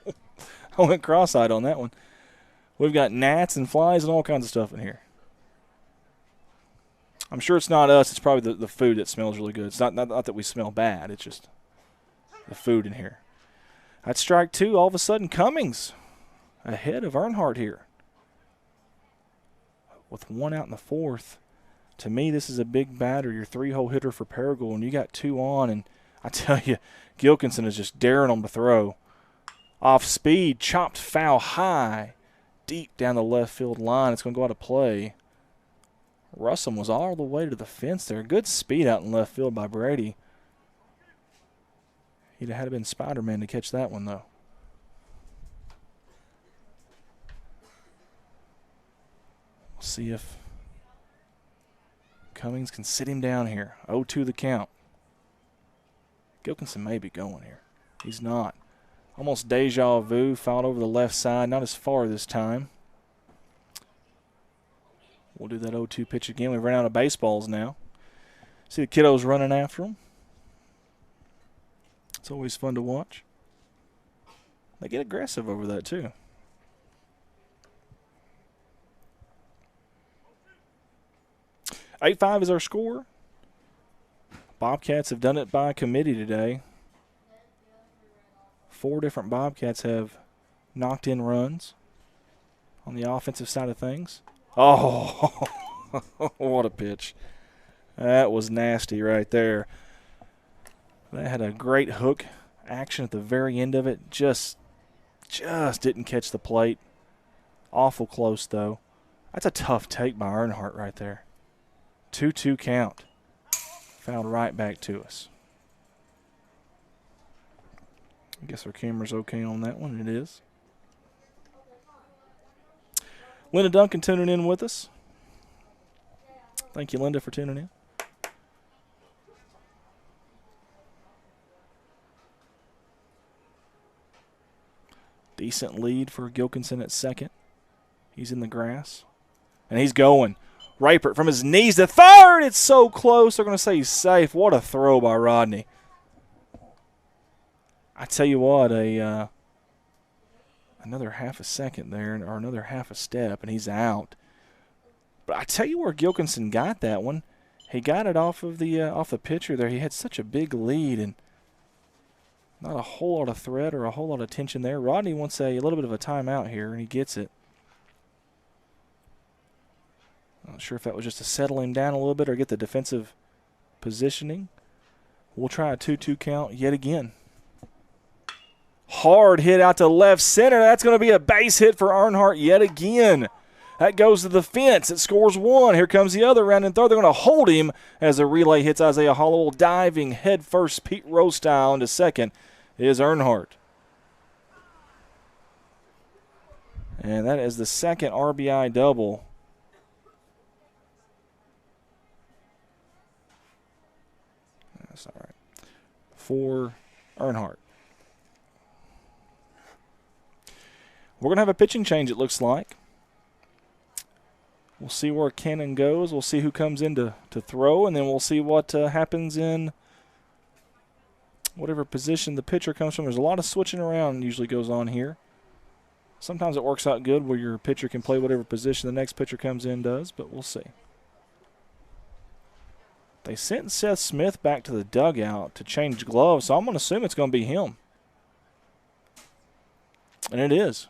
I went cross-eyed on that one. We've got gnats and flies and all kinds of stuff in here. I'm sure it's not us. It's probably the food that smells really good. It's not that we smell bad. It's just the food in here. That's strike 2. All of a sudden, Cummings ahead of Earnhardt here. With 1 out in the 4th. To me, this is a big batter. Your 3-hole hitter for Paragould, and you got 2 on. And I tell you, Gilkinson is just daring them to throw. Off speed, chopped foul high, deep down the left field line. It's going to go out of play. Russum was all the way to the fence there. Good speed out in left field by Brady. He'd have had to been Spider-Man to catch that one, though. We'll see if Cummings can sit him down here. 0-2 the count. Gilkinson may be going here. He's not. Almost deja vu. Fouled over the left side. Not as far this time. We'll do that 0-2 pitch again. We've run out of baseballs now. See the kiddos running after them. It's always fun to watch. They get aggressive over that, too. (8-5) is our score. Bobcats have done it by committee today. 4 different Bobcats have knocked in runs on the offensive side of things. Oh, what a pitch. That was nasty right there. That had a great hook action at the very end of it. Just didn't catch the plate. Awful close, though. That's a tough take by Earnhardt right there. 2-2 count. Fouled right back to us. I guess our camera's okay on that one. It is. Linda Duncan tuning in with us. Thank you, Linda, for tuning in. Decent lead for Gilkinson at second. He's in the grass. And he's going. Ripert from his knees to third. It's so close. They're going to say he's safe. What a throw by Rodney. I tell you what, another half a second there, or another half a step, and he's out. But I tell you where Gilkinson got that one. He got it off of the pitcher there. He had such a big lead, and not a whole lot of threat or a whole lot of tension there. Rodney wants a little bit of a timeout here, and he gets it. Not sure if that was just to settle him down a little bit or get the defensive positioning. We'll try a 2-2 count yet again. Hard hit out to left center. That's going to be a base hit for Earnhardt yet again. That goes to the fence. It scores one. Here comes the other round and third. They're going to hold him as the relay hits Isaiah Hollowell, diving headfirst Pete Rose style into second is Earnhardt. And that is the second RBI double. That's all right. For Earnhardt. We're going to have a pitching change, it looks like. We'll see where Cannon goes. We'll see who comes in to throw, and then we'll see what happens in whatever position the pitcher comes from. There's a lot of switching around usually goes on here. Sometimes it works out good where your pitcher can play whatever position the next pitcher comes in does, but we'll see. They sent Seth Smith back to the dugout to change gloves, so I'm going to assume it's going to be him. And it is.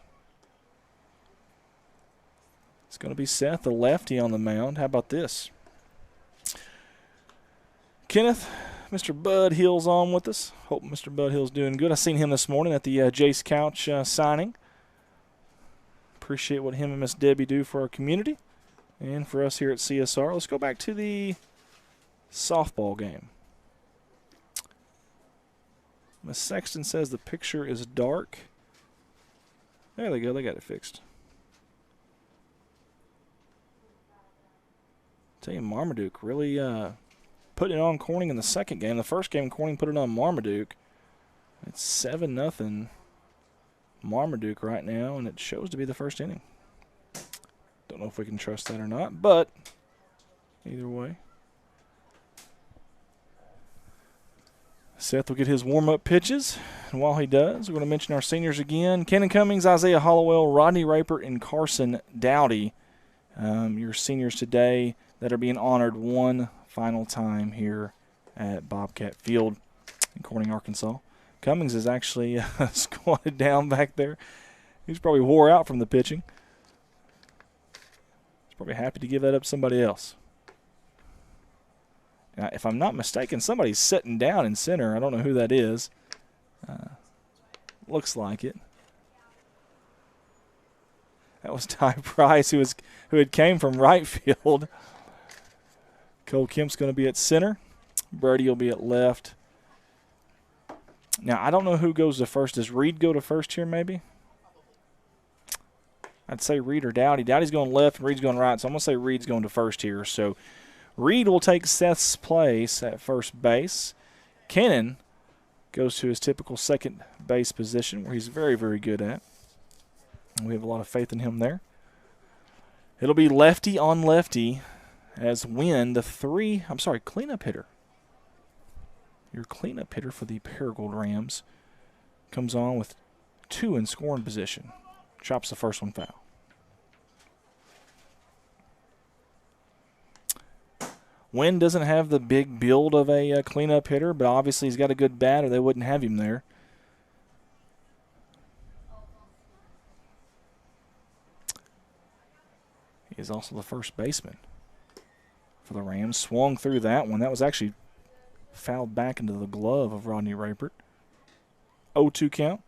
It's going to be Seth, the lefty, on the mound. How about this? Kenneth, Mr. Bud Hill's on with us. Hope Mr. Bud Hill's doing good. I seen him this morning at the Jace Couch signing. Appreciate what him and Miss Debbie do for our community and for us here at CSR. Let's go back to the softball game. Miss Sexton says the picture is dark. There they go. They got it fixed. Tell you, Marmaduke really putting it on Corning in the second game. The first game, Corning put it on Marmaduke. It's 7-0 Marmaduke right now, and it shows to be the first inning. Don't know if we can trust that or not, but either way. Seth will get his warm-up pitches, and while he does, we're going to mention our seniors again. Cannon Cummings, Isaiah Hollowell, Rodney Ripert, and Carson Dowdy. Your seniors today that are being honored one final time here at Bobcat Field in Corning, Arkansas. Cummings is actually squatted down back there. He's probably wore out from the pitching. He's probably happy to give that up to somebody else. Now, if I'm not mistaken, somebody's sitting down in center. I don't know who that is. Looks like it. That was Ty Price, who had came from right field. Cole Kemp's going to be at center. Brady will be at left. Now, I don't know who goes to first. Does Reed go to first here maybe? I'd say Reed or Dowdy. Dowdy's going left and Reed's going right, so I'm going to say Reed's going to first here. So Reed will take Seth's place at first base. Cannon goes to his typical second base position where he's very, very good at. We have a lot of faith in him there. It'll be lefty on lefty as Wynn, the cleanup hitter. Your cleanup hitter for the Paragould Rams comes on with 2 in scoring position. Chops the first one foul. Wynn doesn't have the big build of a cleanup hitter, but obviously he's got a good bat or they wouldn't have him there. He is also the first baseman for the Rams. Swung through that one. That was actually fouled back into the glove of Rodney Ripert. 0-2 count.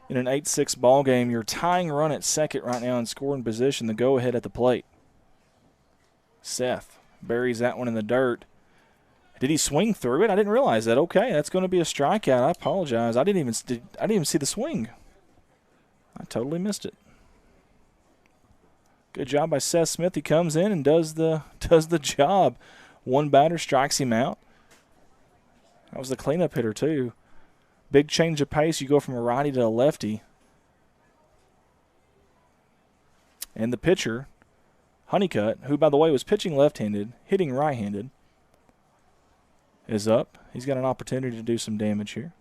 in an 8-6 ball game. You're tying run at second right now in scoring position. The go-ahead at the plate. Seth buries that one in the dirt. Did he swing through it? I didn't realize that. Okay, that's going to be a strikeout. I apologize. I didn't even see the swing. I totally missed it. Good job by Seth Smith. He comes in and does the job. One batter strikes him out. That was the cleanup hitter too. Big change of pace. You go from a righty to a lefty. And the pitcher, Honeycutt, who, by the way, was pitching left-handed, hitting right-handed, is up. He's got an opportunity to do some damage here.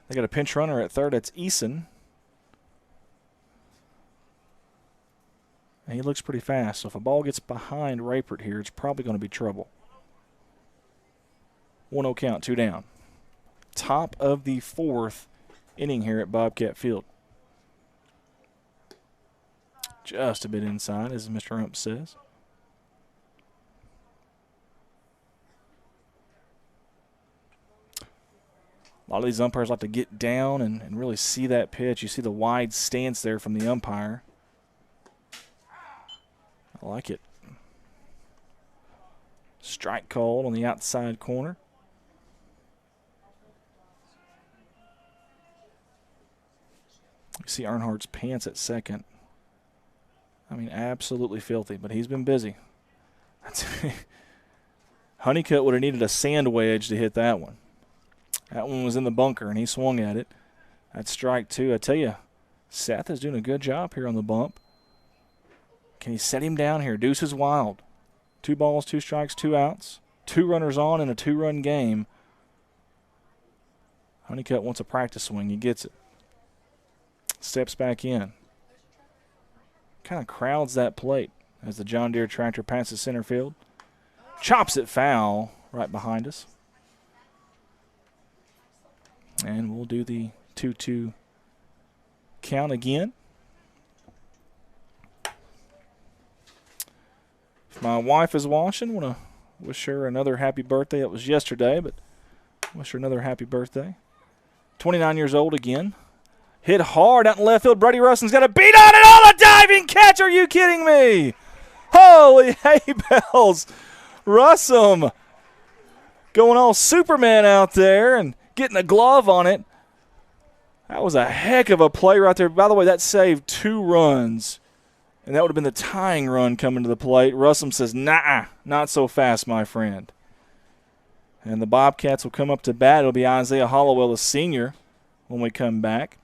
They got a pinch runner at third. That's Eason. And he looks pretty fast. So if a ball gets behind Raypert here, it's probably going to be trouble. 1-0 count, 2 down. Top of the 4th inning here at Bobcat Field. Just a bit inside, as Mr. Rump says. A lot of these umpires like to get down and really see that pitch. You see the wide stance there from the umpire. I like it. Strike called on the outside corner. You see Earnhardt's pants at second. I mean, absolutely filthy, but he's been busy. Honeycutt would have needed a sand wedge to hit that one. That one was in the bunker, and he swung at it. That's strike 2. I tell you, Seth is doing a good job here on the bump. Can he set him down here? Deuce is wild. 2 balls, 2 strikes, 2 outs. 2 runners on in a 2-run game. Honeycutt wants a practice swing. He gets it. Steps back in. Kind of crowds that plate as the John Deere tractor passes center field. Chops it foul right behind us. And we'll do the 2-2 count again. If my wife is watching, want to wish her another happy birthday. It was yesterday, but wish her another happy birthday. 29 years old again. Hit hard out in left field. Brady Russell's got a beat on it. Oh, a diving catch. Are you kidding me? Holy hay bells. Russell going all Superman out there and getting a glove on it. That was a heck of a play right there. By the way, that saved 2 runs, and that would have been the tying run coming to the plate. Russell says, nah, not so fast, my friend. And the Bobcats will come up to bat. It'll be Isaiah Hollowell, the senior, when we come back.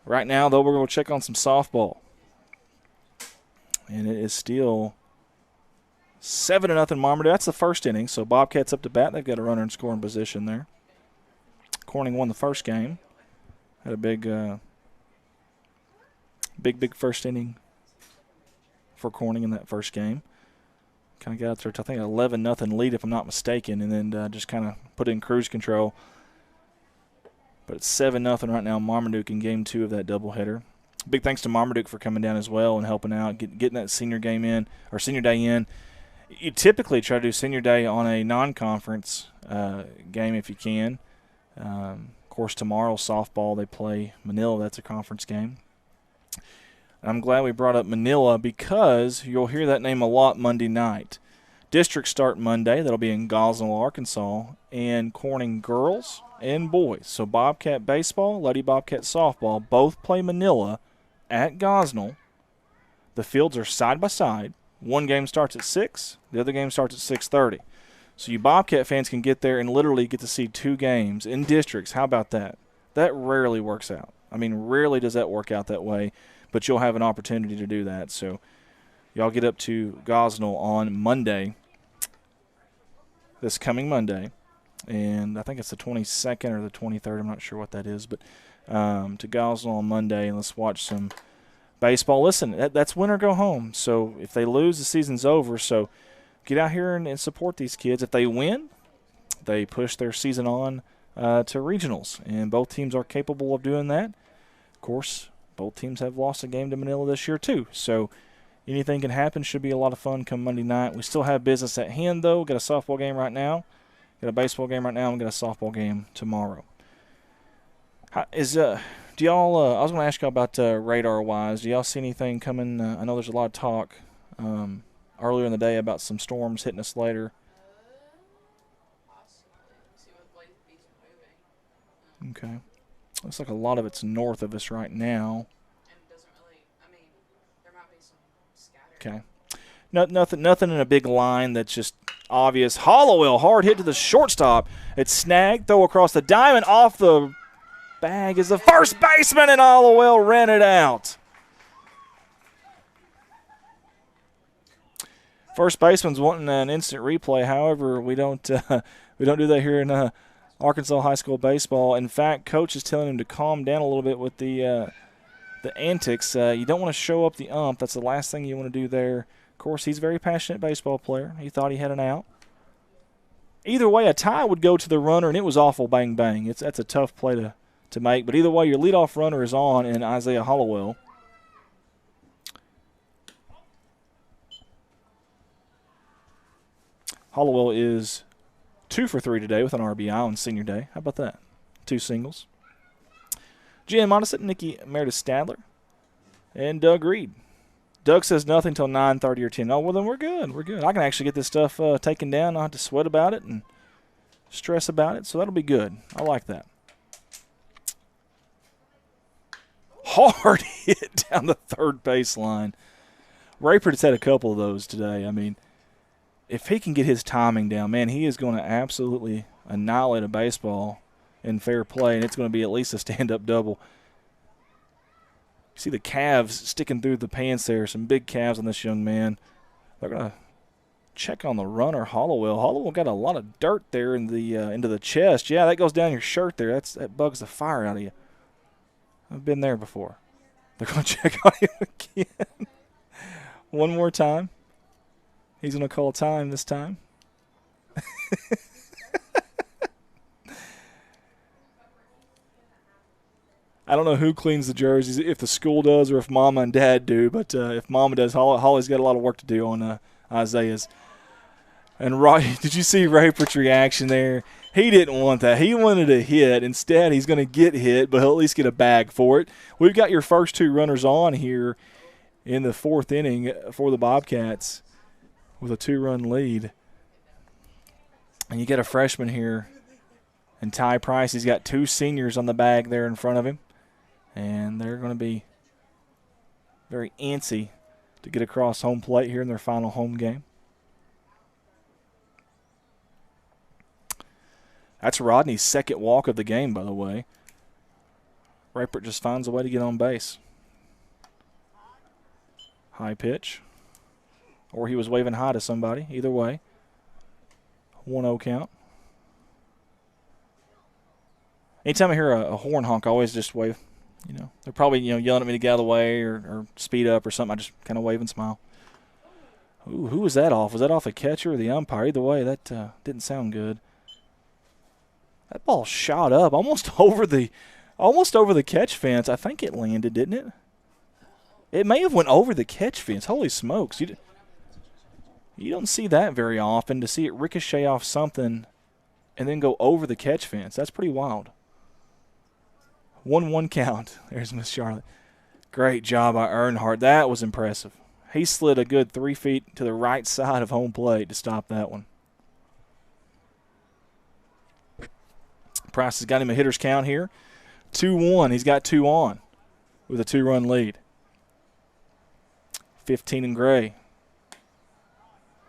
Right now, though, we're going to check on some softball. And it is still 7-0 Marmaduke. That's the first inning, so Bobcats up to bat. They've got a runner in scoring position there. Corning won the first game. Had a big first inning for Corning in that first game. Kind of got out there to, I think, 11-0 lead, if I'm not mistaken, and then just kind of put in cruise control. But it's 7-0 right now, Marmaduke in Game 2 of that doubleheader. Big thanks to Marmaduke for coming down as well and helping out, getting that senior game in, or senior day in. You typically try to do senior day on a non-conference game if you can. Of course, tomorrow, softball, they play Manila. That's a conference game. I'm glad we brought up Manila because you'll hear that name a lot Monday night. Districts start Monday. That'll be in Gosnell, Arkansas, and Corning girls and boys. So Bobcat baseball, Lady Bobcat softball, both play Manila at Gosnell. The fields are side by side. One game starts at 6. The other game starts at 6:30. So you Bobcat fans can get there and literally get to see 2 games in districts. How about that? That rarely works out. I mean, rarely does that work out that way, but you'll have an opportunity to do that. So y'all get up to Gosnell on Monday, this coming Monday, and I think it's the 22nd or the 23rd. I'm not sure what that is, but to Gosnell on Monday, and let's watch some baseball. Listen, that's win or go home. So if they lose, the season's over. So get out here and support these kids. If they win, they push their season on to regionals, and both teams are capable of doing that. Of course, both teams have lost a game to Manila this year too, so anything can happen. Should be a lot of fun come Monday night. We still have business at hand, though. Got a softball game right now, got a baseball game right now, and got a softball game tomorrow. Do y'all? I was going to ask y'all about radar-wise. Do y'all see anything coming? I know there's a lot of talk earlier in the day about some storms hitting us later. Okay. Looks like a lot of it's north of us right now. Okay. Nothing in a big line that's just obvious. Hollowell, hard hit to the shortstop. It's snagged, throw across the diamond, off the bag is the first baseman, and Hollowell ran it out. First baseman's wanting an instant replay. However, we don't do that here in Arkansas high school baseball. In fact, coach is telling him to calm down a little bit with the antics. You don't want to show up the ump. That's the last thing you want to do there. Of course, he's a very passionate baseball player. He thought he had an out. Either way, a tie would go to the runner, and it was awful bang bang. That's a tough play to make. But either way, your leadoff runner is on, and Isaiah Hollowell. Hollowell is 2 for 3 today with an RBI on senior day. How about that? 2 singles. Jan Modisett, Nikki Meredith Stadler, and Doug Reed. Doug says nothing until 9:30 or 10. Oh, well, then we're good. We're good. I can actually get this stuff taken down. I don't have to sweat about it and stress about it, so that'll be good. I like that. Hard hit down the third baseline. Rayford has had a couple of those today. I mean, if he can get his timing down, man, he is going to absolutely annihilate a baseball in fair play, and it's going to be at least a stand-up double. You see the calves sticking through the pants there, some big calves on this young man. They're going to check on the runner, Hollowell. Hollowell got a lot of dirt there in the into the chest. Yeah, that goes down your shirt there. That bugs the fire out of you. I've been there before. They're going to check on him again. One more time. He's going to call time this time. I don't know who cleans the jerseys, if the school does or if Mama and Dad do, but if Mama does, Holly's got a lot of work to do on Isaiah's. And did you see Rayford's reaction there? He didn't want that. He wanted a hit. Instead, he's going to get hit, but he'll at least get a bag for it. We've got your first 2 runners on here in the 4th inning for the Bobcats with a 2-run lead. And you get a freshman here, and Ty Price. He's got 2 seniors on the bag there in front of him. And they're going to be very antsy to get across home plate here in their final home game. That's Rodney's second walk of the game, by the way. Rayford just finds a way to get on base. High pitch. Or he was waving hi to somebody. Either way. 1-0 count. Anytime I hear a horn honk, I always just wave. You know, they're probably, yelling at me to get out of the way or speed up or something. I just kind of wave and smile. Ooh, who was that off? Was that off a catcher or the umpire? Either way, that didn't sound good. That ball shot up almost over the catch fence. I think it landed, didn't it? It may have went over the catch fence. Holy smokes. You don't see that very often, to see it ricochet off something and then go over the catch fence. That's pretty wild. 1-1 count. There's Miss Charlotte. Great job by Earnhardt. That was impressive. He slid a good 3 feet to the right side of home plate to stop that one. Price has got him a hitter's count here. 2-1. He's got 2 on with a 2-run lead. 15 and Gray.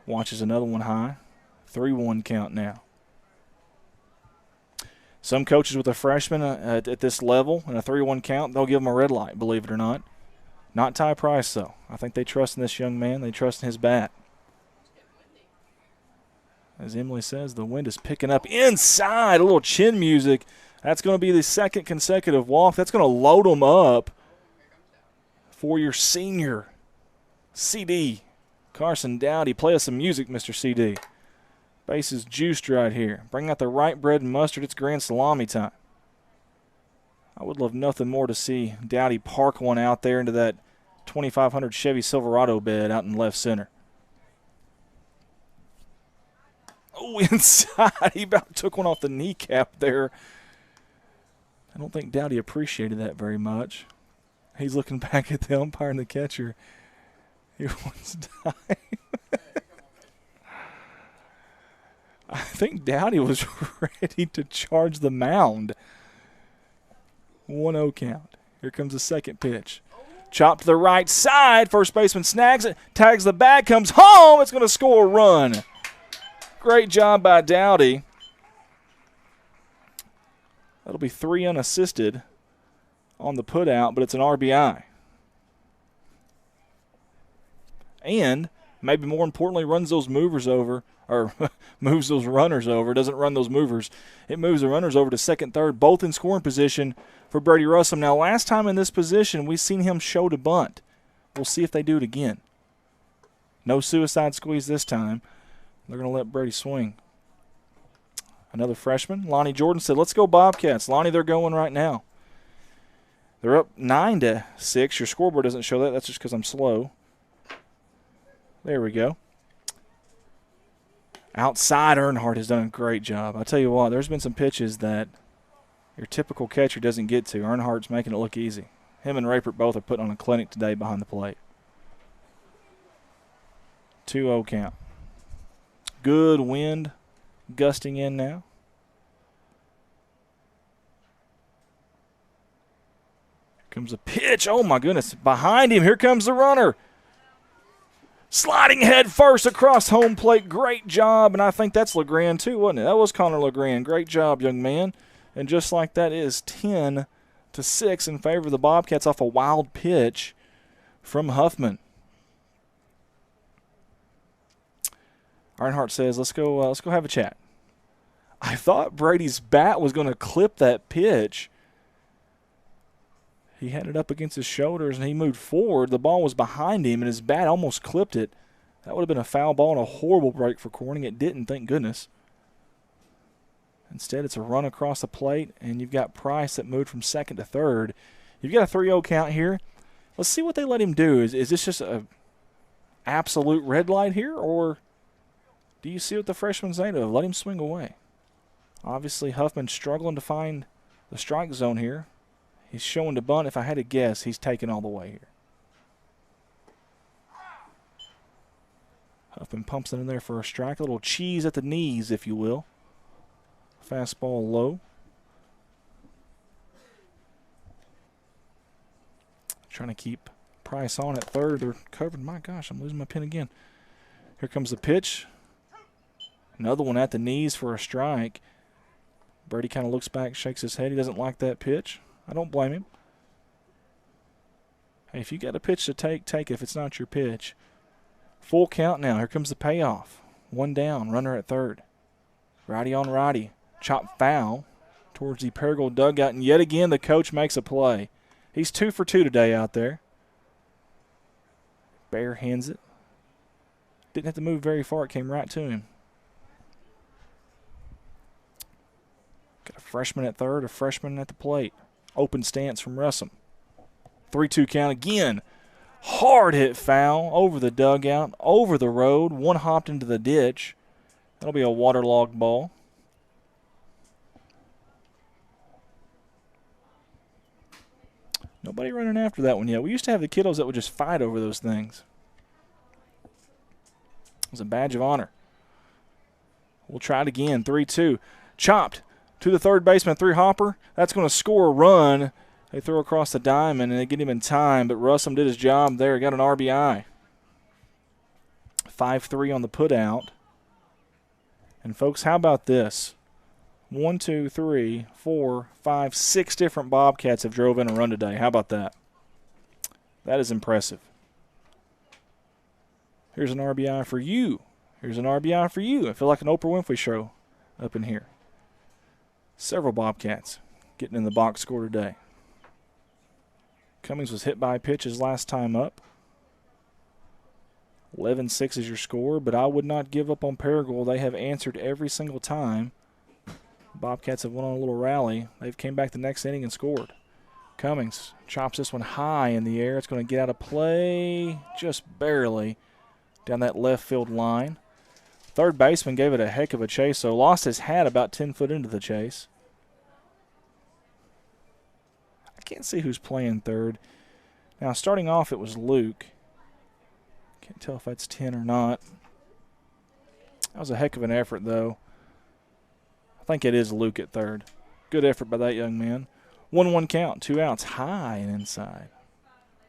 Watches another one high. 3-1 count now. Some coaches with a freshman at this level and a 3-1 count, they'll give him a red light, believe it or not. Not Ty Price, though. I think they trust in this young man. They trust in his bat. As Emily says, the wind is picking up inside. A little chin music. That's going to be the second consecutive walk. That's going to load them up for your senior CD. Carson Dowdy, play us some music, Mr. CD. Base is juiced right here. Bring out the right bread and mustard. It's grand salami time. I would love nothing more to see Dowdy park one out there into that 2500 Chevy Silverado bed out in left center. Oh, inside. He about took one off the kneecap there. I don't think Dowdy appreciated that very much. He's looking back at the umpire and the catcher. He wants time. I think Dowdy was ready to charge the mound. 1-0 count. Here comes the second pitch. Chopped to the right side. First baseman snags it, tags the bag, comes home. It's going to score a run. Great job by Dowdy. That'll be 3 unassisted on the putout, but it's an RBI. And maybe more importantly, runs those movers over, or moves those runners over. Doesn't run those movers. It moves the runners over to second, third, both in scoring position for Brady Russell. Now, last time in this position, we've seen him show to bunt. We'll see if they do it again. No suicide squeeze this time. They're going to let Brady swing. Another freshman, Lonnie Jordan, said, let's go Bobcats. Lonnie, they're going right now. They're up 9-6. Your scoreboard doesn't show that. That's just because I'm slow. There we go. Outside, Earnhardt has done a great job. I tell you what, there's been some pitches that your typical catcher doesn't get to. Earnhardt's making it look easy. Him and Rapert both are putting on a clinic today behind the plate. 2-0 count. Good wind gusting in now. Here comes a pitch. Oh, my goodness. Behind him, here comes the runner. Sliding head first across home plate. Great job. And I think that's LeGrand too, wasn't it? That was Connor LeGrand. Great job, young man. And just like that, it is 10-6 in favor of the Bobcats off a wild pitch from Huffman. Earnhardt says, let's go have a chat. I thought Brady's bat was going to clip that pitch. He had it up against his shoulders, and he moved forward. The ball was behind him, and his bat almost clipped it. That would have been a foul ball and a horrible break for Corning. It didn't, thank goodness. Instead, it's a run across the plate, and you've got Price that moved from second to third. You've got a 3-0 count here. Let's see what they let him do. Is this just an absolute red light here, or do you see what the freshman's saying to have? Let him swing away. Obviously, Huffman struggling to find the strike zone here. He's showing to bunt. If I had to guess, he's taking all the way here. Huffman pumps it in there for a strike. A little cheese at the knees, if you will. Fastball low. Trying to keep Price on at third. They're covered. My gosh, I'm losing my pen again. Here comes the pitch. Another one at the knees for a strike. Brady kind of looks back, shakes his head. He doesn't like that pitch. I don't blame him. Hey, if you got a pitch to take it if it's not your pitch. Full count now. Here comes the payoff. One down, runner at third. Righty on righty. Chop foul towards the Paragould dugout, and yet again the coach makes a play. He's 2 for 2 today out there. Bear hands it. Didn't have to move very far. It came right to him. Got a freshman at third, a freshman at the plate. Open stance from Russell. 3-2 count again. Hard hit foul over the dugout, over the road. One hopped into the ditch. That'll be a waterlogged ball. Nobody running after that one yet. We used to have the kiddos that would just fight over those things. It was a badge of honor. We'll try it again. 3-2. Chopped to the third baseman, 3-hopper. That's going to score a run. They throw across the diamond, and they get him in time, but Russell did his job there. Got an RBI. 5-3 on the putout. And, folks, how about this? 1, 2, 3, 4, 5, 6 different Bobcats have drove in a run today. How about that? That is impressive. Here's an RBI for you. Here's an RBI for you. I feel like an Oprah Winfrey show up in here. Several Bobcats getting in the box score today. Cummings was hit by pitches last time up. 11-6 is your score, but I would not give up on Paragould. They have answered every single time. Bobcats have went on a little rally. They've came back the next inning and scored. Cummings chops this one high in the air. It's going to get out of play just barely down that left field line. Third baseman gave it a heck of a chase, so lost his hat about 10 foot into the chase. can't see who's playing third. Now, starting off, it was Luke. Can't tell if that's 10 or not. That was a heck of an effort, though. I think it is Luke at third. Good effort by that young man. 1-1 count, 2 outs, high and inside.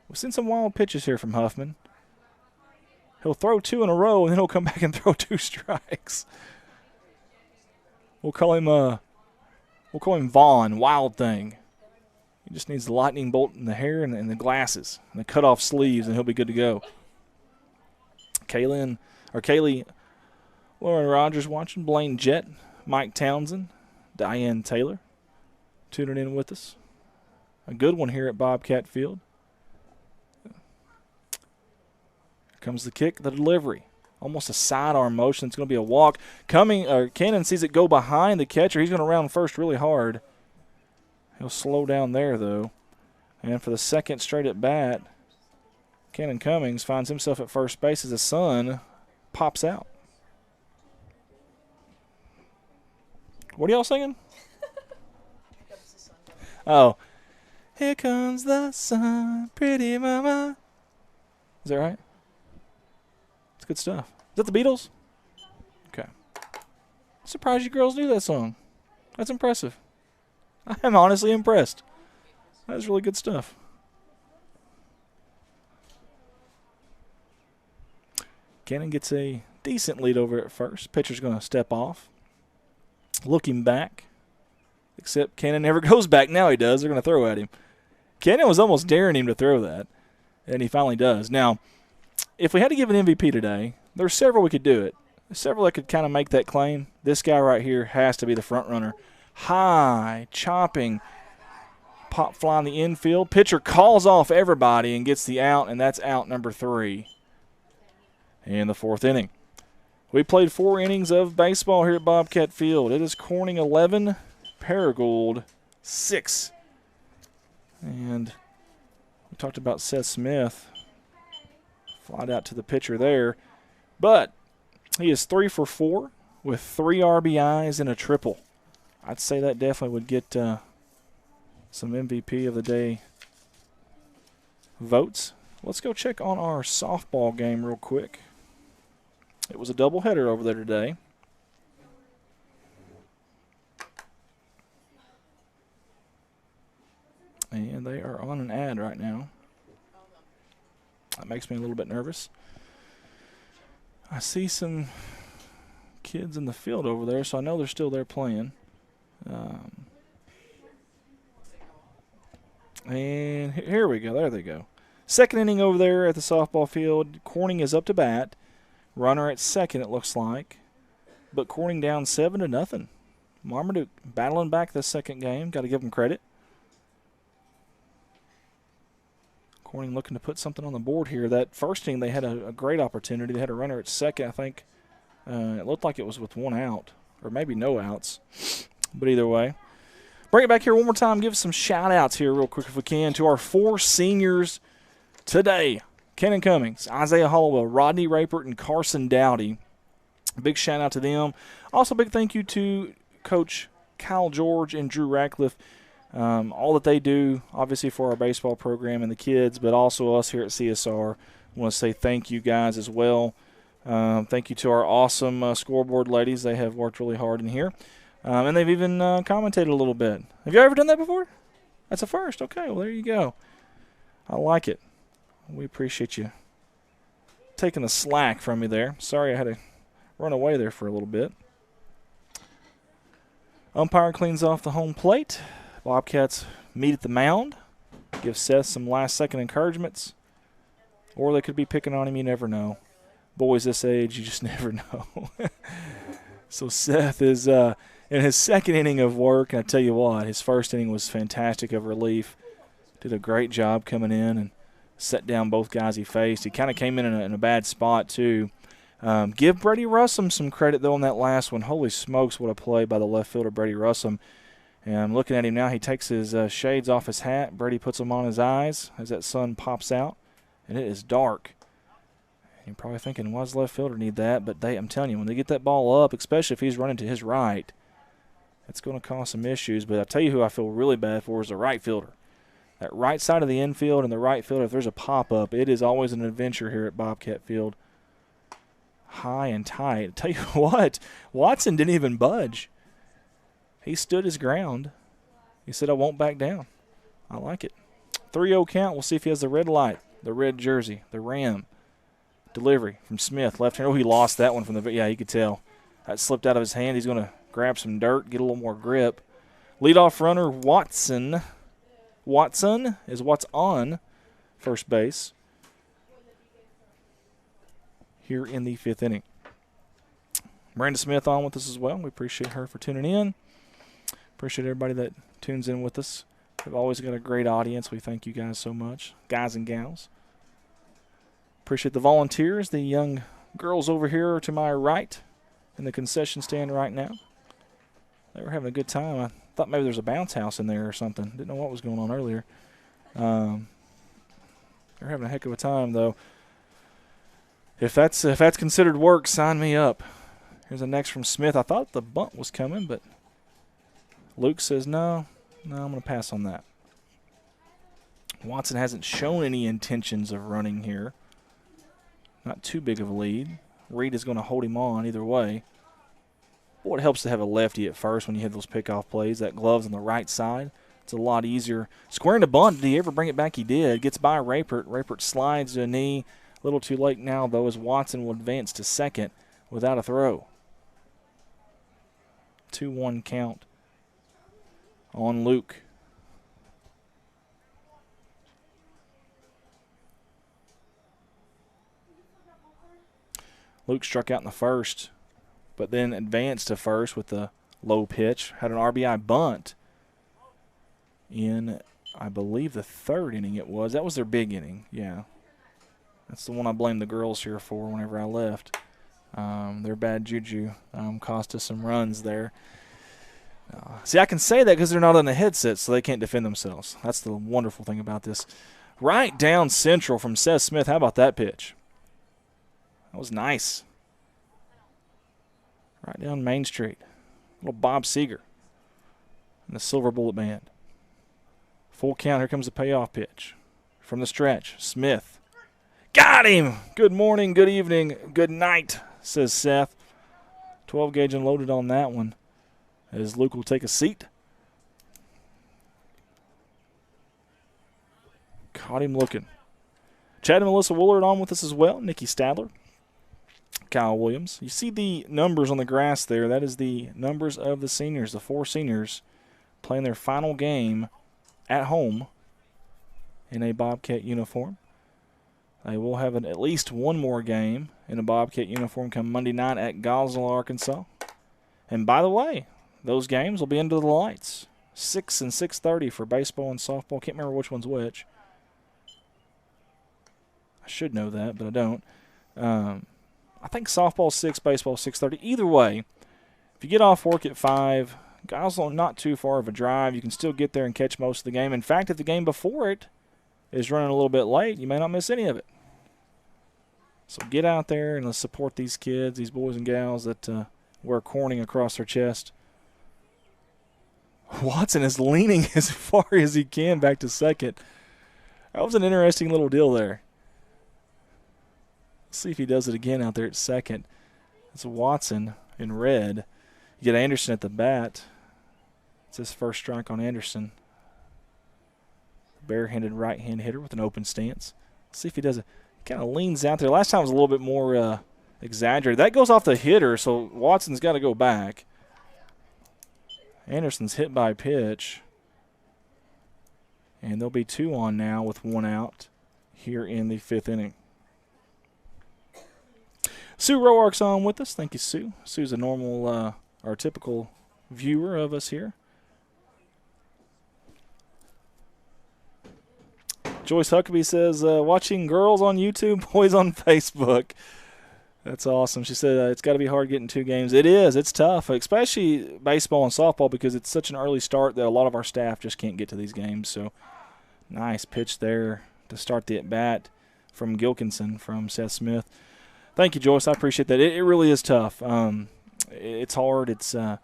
We've seen some wild pitches here from Huffman. He'll throw 2 in a row, and then he'll come back and throw 2 strikes. We'll call him Vaughn, Wild Thing. He just needs the lightning bolt in the hair and the glasses and the cut-off sleeves, and he'll be good to go. Kaylee, Lauren Rogers watching, Blaine Jett, Mike Townsend, Diane Taylor tuning in with us. A good one here at Bobcat Field. Here comes the kick, the delivery. Almost a sidearm motion. It's going to be a walk. Cannon sees it go behind the catcher. He's going to round first really hard. He'll slow down there, though. And for the second straight at bat, Cannon Cummings finds himself at first base as the sun pops out. What are y'all singing? Oh. Here comes the sun, pretty mama. Is that right? It's good stuff. Is that the Beatles? Okay. Surprised you girls knew that song. That's impressive. I am honestly impressed. That's really good stuff. Cannon gets a decent lead over at first. Pitcher's going to step off. Looking back. Except Cannon never goes back. Now he does. They're going to throw at him. Cannon was almost daring him to throw that, and he finally does. Now, if we had to give an MVP today, there's several we could do it. There's several that could kind of make that claim. This guy right here has to be the front runner. High, chopping, pop fly in the infield. Pitcher calls off everybody and gets the out, and that's out number 3 in the 4th inning. We played 4 innings of baseball here at Bobcat Field. It is Corning 11, Paragould 6. And we talked about Seth Smith. Flied out to the pitcher there. But he is 3 for 4 with 3 RBIs and a triple. I'd say that definitely would get some MVP of the day votes. Let's go check on our softball game real quick. It was a doubleheader over there today. And they are on an ad right now. That makes me a little bit nervous. I see some kids in the field over there, so I know they're still there playing. And here we go. There they go. Second inning over there at the softball field. Corning is up to bat. Runner at second, it looks like. But Corning down 7-0. Marmaduke battling back this second game. Got to give them credit. Corning looking to put something on the board here. That first inning, they had a great opportunity. They had a runner at second, I think. It looked like it was with 1 out, or maybe no outs. But either way. Bring it back here one more time. Give us some shout-outs here real quick if we can to our 4 seniors today. Cannon Cummings, Isaiah Hollowell, Rodney Rapert, and Carson Dowdy. Big shout-out to them. Also, big thank you to Coach Kyle George and Drew Ratcliffe. All that they do, obviously, for our baseball program and the kids, but also us here at CSR. I want to say thank you guys as well. Thank you to our awesome scoreboard ladies. They have worked really hard in here. And they've even commentated a little bit. Have you ever done that before? That's a first. Okay, well, there you go. I like it. We appreciate you taking the slack from me there. Sorry I had to run away there for a little bit. Umpire cleans off the home plate. Bobcats meet at the mound. Give Seth some last-second encouragements. Or they could be picking on him. You never know. Boys this age, you just never know. So Seth is in his second inning of work. And I tell you what, his first inning was fantastic of relief. Did a great job coming in and set down both guys he faced. He kind of came in a bad spot, too. Give Brady Russum some credit, though, on that last one. Holy smokes, what a play by the left fielder, Brady Russum. And I'm looking at him now. He takes his shades off his hat. Brady puts them on his eyes as that sun pops out. And it is dark. You're probably thinking, why does left fielder need that? But I'm telling you, when they get that ball up, especially if he's running to his right, it's going to cause some issues. But I tell you who I feel really bad for is the right fielder. that right side of the infield and the right field, if there's a pop-up, it is always an adventure here at Bobcat Field. High and tight. I tell you what, Watson didn't even budge. He stood his ground. He said, I won't back down. I like it. 3-0 count. We'll see if he has the red light, the red jersey, the Ram. Delivery from Smith, left hand. Oh, he lost that one from the – yeah, you could tell. That slipped out of his hand. He's going to grab some dirt, get a little more grip. Leadoff runner Watson. Watson is what's on first base here in the 5th inning. Miranda Smith on with us as well. We appreciate her for tuning in. Appreciate everybody that tunes in with us. We've always got a great audience. We thank you guys so much, guys and gals. Appreciate the volunteers, the young girls over here to my right in the concession stand right now. They were having a good time. I thought maybe there's a bounce house in there or something. Didn't know what was going on earlier. They're having a heck of a time, though. If that's considered work, sign me up. Here's the next from Smith. I thought the bunt was coming, but Luke says no, I'm going to pass on that. Watson hasn't shown any intentions of running here. Not too big of a lead. Reed is going to hold him on either way. Boy, it helps to have a lefty at first when you have those pickoff plays. That glove's on the right side. It's a lot easier. Squaring to bunt. Did he ever bring it back? He did. Gets by Raypert. Raypert slides to a knee. A little too late now, though, as Watson will advance to second without a throw. 2-1 count on Luke. Luke struck out in the first, but then advanced to first with the low pitch. Had an RBI bunt in, I believe, the 3rd inning it was. That was their big inning, yeah. That's the one I blame the girls here for whenever I left. Their bad juju cost us some runs there. See, I can say that because they're not on the headset, so they can't defend themselves. That's the wonderful thing about this. Right down central from Seth Smith. How about that pitch? That was nice. Right down Main Street. Little Bob Seeger and the Silver Bullet Band. Full count. Here comes the payoff pitch. From the stretch, Smith. Got him! Good morning, good evening, good night, says Seth. 12 gauge unloaded on that one as Luke will take a seat. Caught him looking. Chad and Melissa Woolard on with us as well. Nikki Stadler. Kyle Williams. You see the numbers on the grass there. That is the numbers of the seniors, the 4 seniors playing their final game at home in a Bobcat uniform. They will have at least one more game in a Bobcat uniform come Monday night at Gosnell, Arkansas. And by the way, those games will be under the lights. 6 and 6:30 for baseball and softball. Can't remember which one's which. I should know that, but I don't. I think softball 6, baseball 6:30. Either way, if you get off work at 5, Gosnell not too far of a drive. You can still get there and catch most of the game. In fact, if the game before it is running a little bit late, you may not miss any of it. So get out there and let's support these kids, these boys and gals that wear Corning across their chest. Watson is leaning as far as he can back to second. That was an interesting little deal there. Let's see if he does it again out there at second. It's Watson in red. You get Anderson at the bat. It's his first strike on Anderson. Barehanded right-hand hitter with an open stance. Let's see if he does it. Kind of leans out there. Last time was a little bit more exaggerated. That goes off the hitter, so Watson's got to go back. Anderson's hit by pitch. And there'll be 2 on now with 1 out here in the 5th inning. Sue Roark's on with us. Thank you, Sue. Sue's a normal or typical viewer of us here. Joyce Huckabee says, watching girls on YouTube, boys on Facebook. That's awesome. She said it's got to be hard getting 2 games. It is. It's tough, especially baseball and softball because it's such an early start that a lot of our staff just can't get to these games. So nice pitch there to start the at-bat from Gilkinson from Seth Smith. Thank you, Joyce. I appreciate that. It really is tough. It's hard. It's there's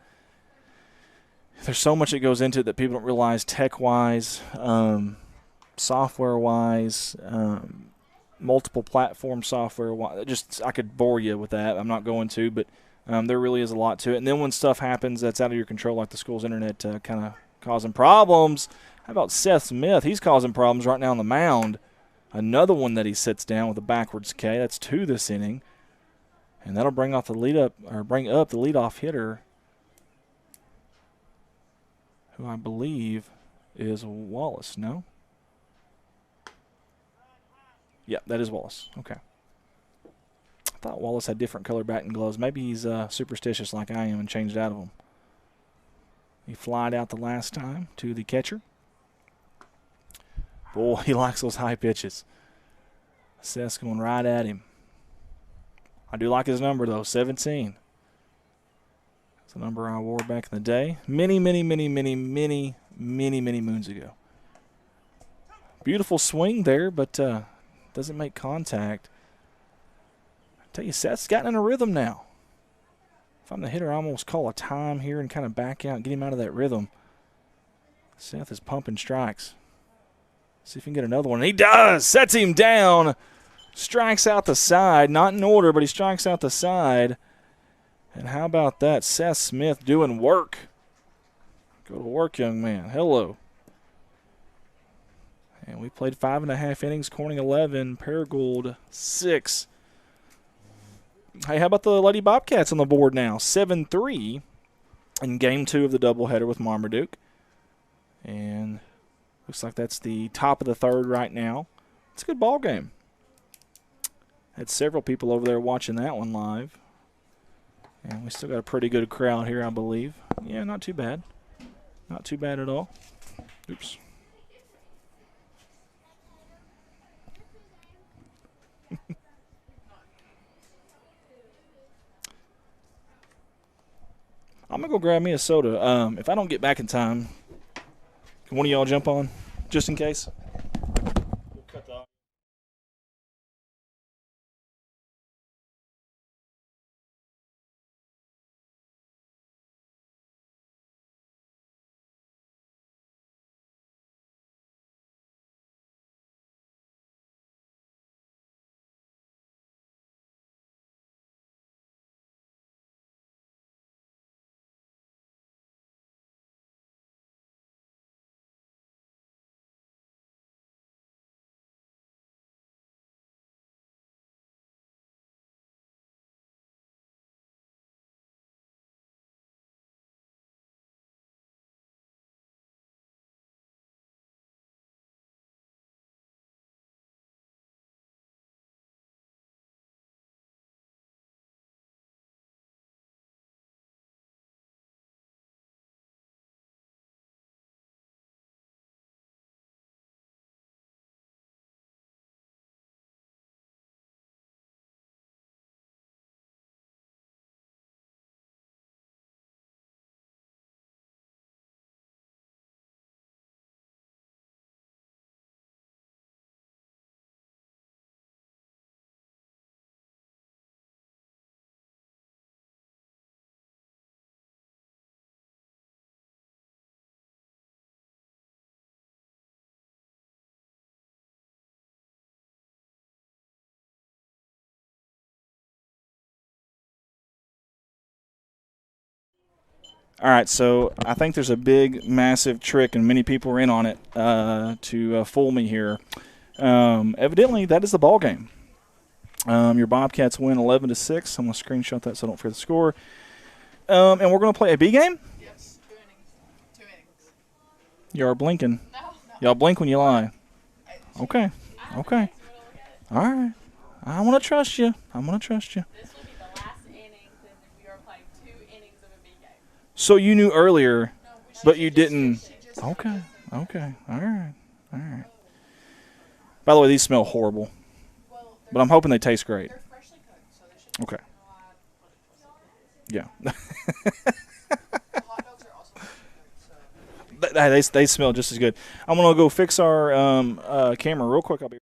so much that goes into it that people don't realize tech-wise. software-wise, multiple platform software. Just I could bore you with that. I'm not going to, but there really is a lot to it. And then when stuff happens that's out of your control, like the school's internet kind of causing problems. How about Seth Smith? He's causing problems right now on the mound. Another one that he sits down with a backwards K. That's 2 this inning, and that'll bring up the leadoff hitter, who I believe is Wallace. No. Yeah, that is Wallace. Okay. I thought Wallace had different color batting gloves. Maybe he's superstitious like I am and changed out of them. He flied out the last time to the catcher. Boy, he likes those high pitches. Seth's going right at him. I do like his number, though, 17. It's a number I wore back in the day. Many moons ago. Beautiful swing there, but doesn't make contact. I tell you, Seth's gotten in a rhythm now. If I'm the hitter, I almost call a time here and kind of back out and get him out of that rhythm. Seth is pumping strikes. See if he can get another one. And he does! Sets him down. Strikes out the side. Not in order, but he strikes out the side. And how about that? Seth Smith doing work. Go to work, young man. Hello. And we played 5.5 innings. Corning 11. Paragould 6. Hey, how about the Lady Bobcats on the board now? 7-3 in Game 2 of the doubleheader with Marmaduke. And looks like that's the top of the third right now. It's a good ball game. Had several people over there watching that one live. And we still got a pretty good crowd here, I believe. Yeah, not too bad. Not too bad at all. Oops. I'm going to go grab me a soda. If I don't get back in time, can one of y'all jump on just in case? We'll cut the All right, so I think there's a big, massive trick, and many people are in on it to fool me here. Evidently, that is the ball game. Your Bobcats win 11-6. I'm going to screenshot that so I don't forget the score. And we're going to play a B game? Yes, 2 innings. 2 innings. You are blinking. No. Y'all blink when you lie. Okay. Okay. All right. I want to trust you. I'm going to trust you. This will be the last inning, then we are playing 2 innings of a B game. So you knew earlier, No, but you didn't. Okay. Okay. All right. All right. By the way, these smell horrible, Well, but I'm hoping they taste great. they're freshly cooked, so they should Okay. Yeah. The hot dogs are also freshly cooked, so. They smell just as good. I'm going to go fix our camera real quick. I'll be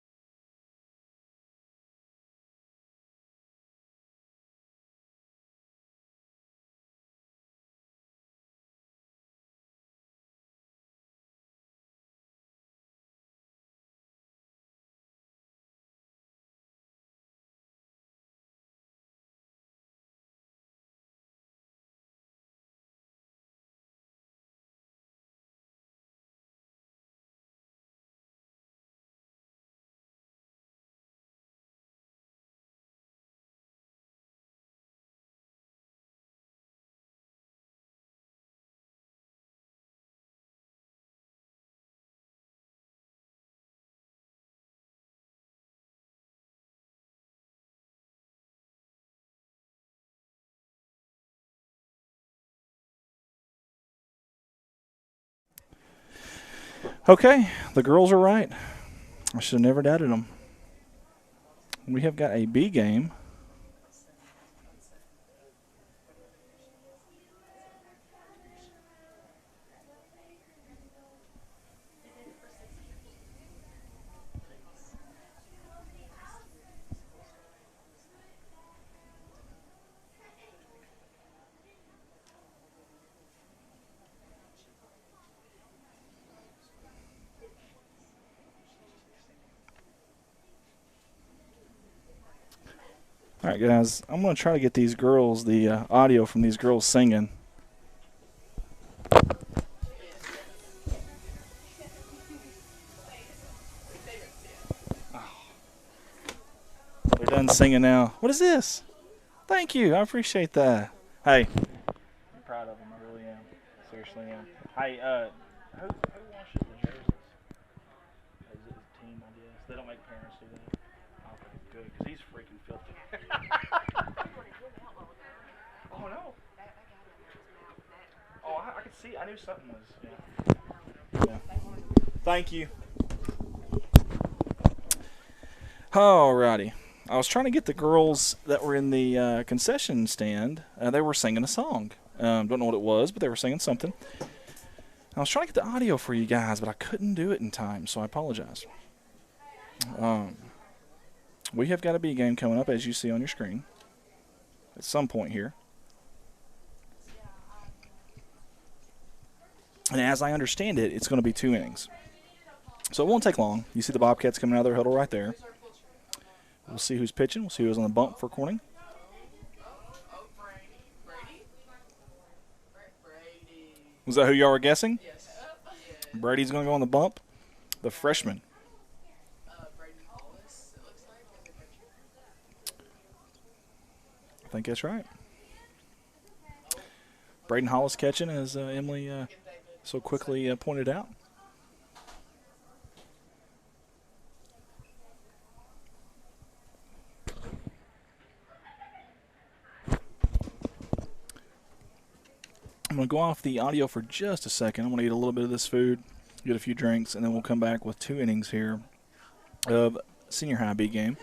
Okay, the girls are right. I should have never doubted them. We have got a B game. All right, guys, I'm going to try to get these girls, the audio from these girls singing. They're done singing now. What is this? Thank you. I appreciate that. Hey. I'm proud of them. I really am. Seriously am. Hey, who washes the jerseys? Is it the team, I guess? They don't make parents do that? Okay, good, because he's freaking filthy. Oh, no. Oh, I could see. I knew something was, yeah. Thank you. Alrighty. I was trying to get the girls that were in the concession stand. They were singing a song. Don't know what it was, but they were singing something. I was trying to get the audio for you guys, but I couldn't do it in time, so I apologize. We have got a B game coming up, as you see on your screen, at some point here. And as I understand it, it's going to be 2 innings. So it won't take long. You see the Bobcats coming out of their huddle right there. We'll see who's pitching. We'll see who's on the bump for Corning. Was that who y'all were guessing? Yes. Brady's going to go on the bump. The freshman. I think that's right. Braden Hollis catching, as Emily so quickly pointed out. I'm going to go off the audio for just a second. I'm going to eat a little bit of this food, get a few drinks, and then we'll come back with 2 innings here of senior high B game.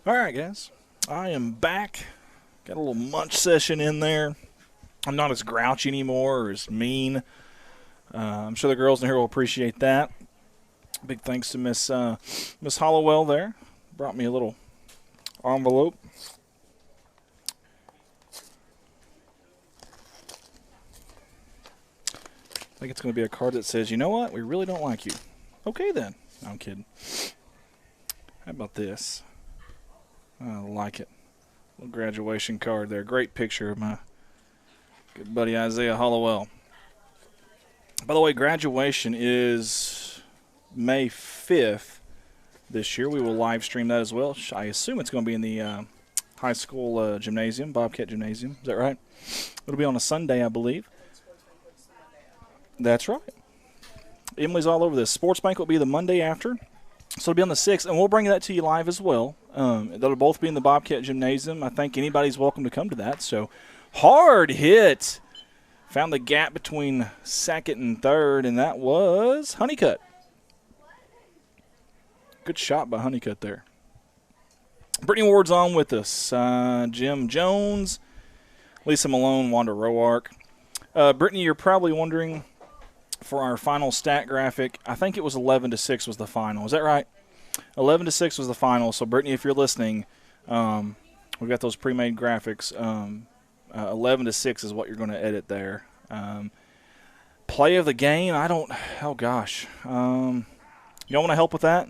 All right, guys. I am back. Got a little munch session in there. I'm not as grouchy anymore or as mean. I'm sure the girls in here will appreciate that. Big thanks to Miss Hollowell there. Brought me a little envelope. I think it's going to be a card that says, you know what? We really don't like you. Okay, then. No, I'm kidding. How about this? I like it. Little graduation card there. Great picture of my good buddy Isaiah Hollowell. By the way, graduation is May 5th this year. We will live stream that as well. I assume it's going to be in the high school gymnasium, Bobcat Gymnasium. Is that right? It'll be on a Sunday, I believe. That's right. Emily's all over this. Sports Bank will be the Monday after. So it'll be on the 6th, and we'll bring that to you live as well. That'll both be in the Bobcat Gymnasium. I think anybody's welcome to come to that. So hard hit. Found the gap between second and third, and that was Honeycutt. Good shot by Honeycutt there. Brittany Ward's on with us. Jim Jones, Lisa Malone, Wanda Roark. Brittany, you're probably wondering for our final stat graphic, I think it was 11-6 was the final. Is that right? 11-6 was the final. So, Brittany, if you're listening, we've got those pre-made graphics. 11-6 is what you're going to edit there. Play of the game, I don't – oh, gosh. Y'all want to help with that?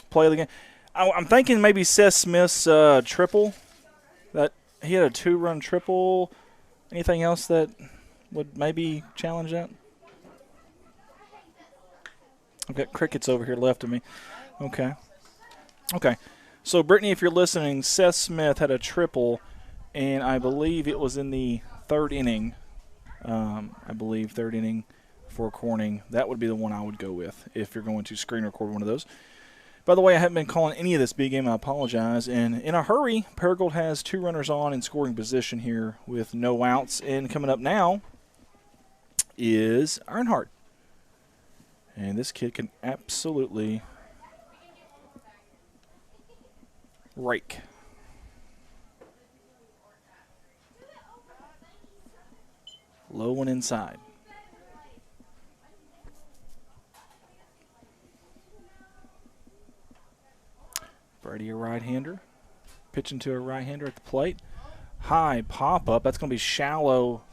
Play of the game. I'm thinking maybe Seth Smith's triple. That he had a 2-run triple. Anything else that would maybe challenge that? I've got crickets over here left of me. Okay. So, Brittany, if you're listening, Seth Smith had a triple, and I believe it was in the third inning. Third inning for Corning. That would be the one I would go with if you're going to screen record one of those. By the way, I haven't been calling any of this big game. I apologize. And in a hurry, Paragould has 2 runners on in scoring position here with no outs. And coming up now is Earnhardt. And this kid can absolutely rake. Low one inside. Brady, a right-hander. Pitching to a right-hander at the plate. High pop-up. That's going to be shallow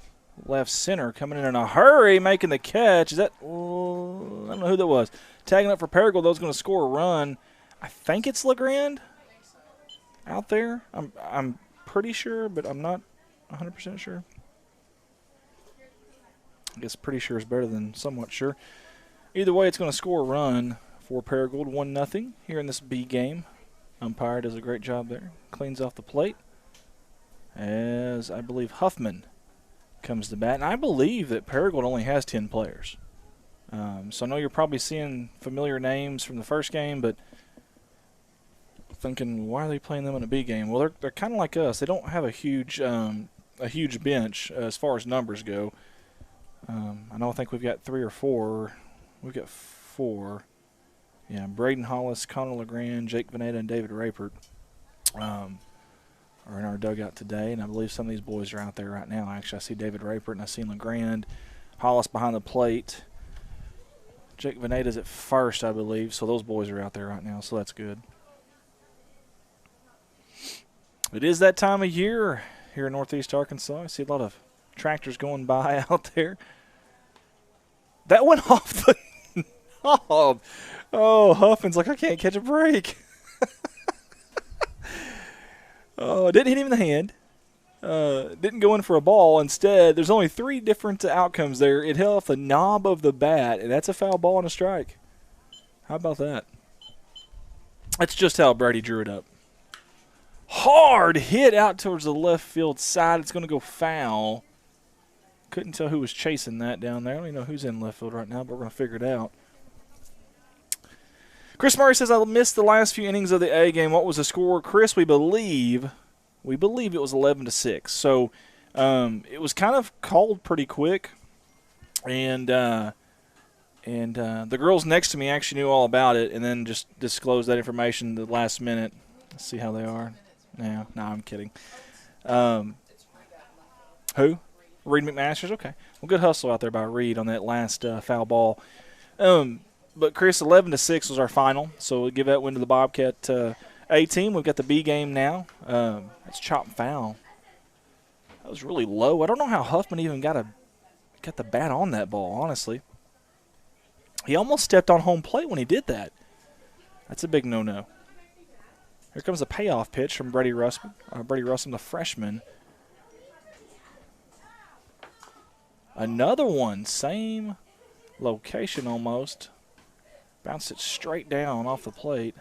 left center. Coming in a hurry, making the catch. Is that – I don't know who that was. Tagging up for Paragould. Those going to score a run. I think it's LeGrand out there. I'm pretty sure, but I'm not 100% sure. I guess pretty sure is better than somewhat sure. Either way, it's going to score a run for Paragould, 1-0 here in this B game. Umpire does a great job there. Cleans off the plate as I believe Huffman comes to bat. And I believe that Paragould only has 10 players. So I know you're probably seeing familiar names from the first game, but thinking, why are they playing them in a B game? Well, they're kind of like us. They don't have a huge bench as far as numbers go. I think we've got 3 or 4. We've got 4. Yeah, Braden Hollis, Connor LeGrand, Jake Veneta, and David Rapert are in our dugout today, and I believe some of these boys are out there right now. Actually, I see David Rapert, and I see LeGrand. Hollis behind the plate. Jake Veneta's at first, I believe, so those boys are out there right now, so that's good. It is that time of year here in Northeast Arkansas. I see a lot of tractors going by out there. That went off the knob. Oh, Huffman's like, I can't catch a break. Oh, it didn't hit him in the hand. Didn't go in for a ball. Instead, there's only 3 different outcomes there. It hit off the knob of the bat, and that's a foul ball and a strike. How about that? That's just how Brady drew it up. Hard hit out towards the left field side. It's going to go foul. Couldn't tell who was chasing that down there. I don't even know who's in left field right now, but we're going to figure it out. Chris Murray says, I missed the last few innings of the A game. What was the score? Chris, we believe it was 11-6. So it was kind of called pretty quick. And the girls next to me actually knew all about it and then just disclosed that information the last minute. Let's see how they are. No, I'm kidding. Who? Reed McMasters? Okay. Well, good hustle out there by Reed on that last foul ball. But, Chris, 11-6 was our final, so we'll give that win to the Bobcat A team. We've got the B game now. That's chop foul. That was really low. I don't know how Huffman even got the bat on that ball, honestly. He almost stepped on home plate when he did that. That's a big no-no. Here comes a payoff pitch from Brady Russell, the freshman. Another one, same location almost. Bounce it straight down off the plate.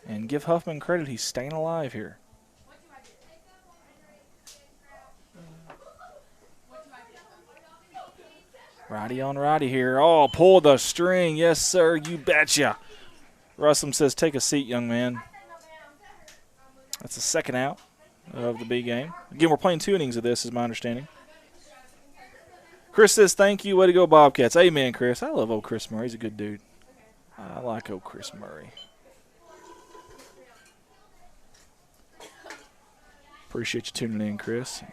And give Huffman credit, he's staying alive here. Righty on righty here. Oh, pull the string. Yes, sir, you betcha. Russell says, take a seat, young man. That's the second out of the B game. Again, we're playing 2 innings of this, is my understanding. Chris says, thank you. Way to go, Bobcats. Amen, Chris. I love old Chris Murray. He's a good dude. I like old Chris Murray. Appreciate you tuning in, Chris.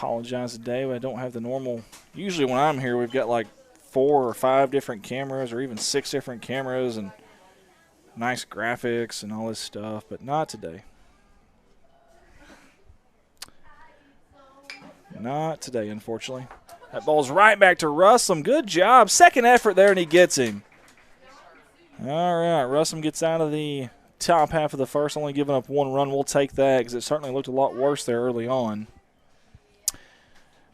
Apologize today, but I don't have the normal. Usually when I'm here, we've got like 4 or 5 different cameras or even 6 different cameras and nice graphics and all this stuff, but not today. Not today, unfortunately. That ball's right back to Russell. Good job. Second effort there, and he gets him. All right, Russell gets out of the top half of the first, only giving up 1 run. We'll take that because it certainly looked a lot worse there early on.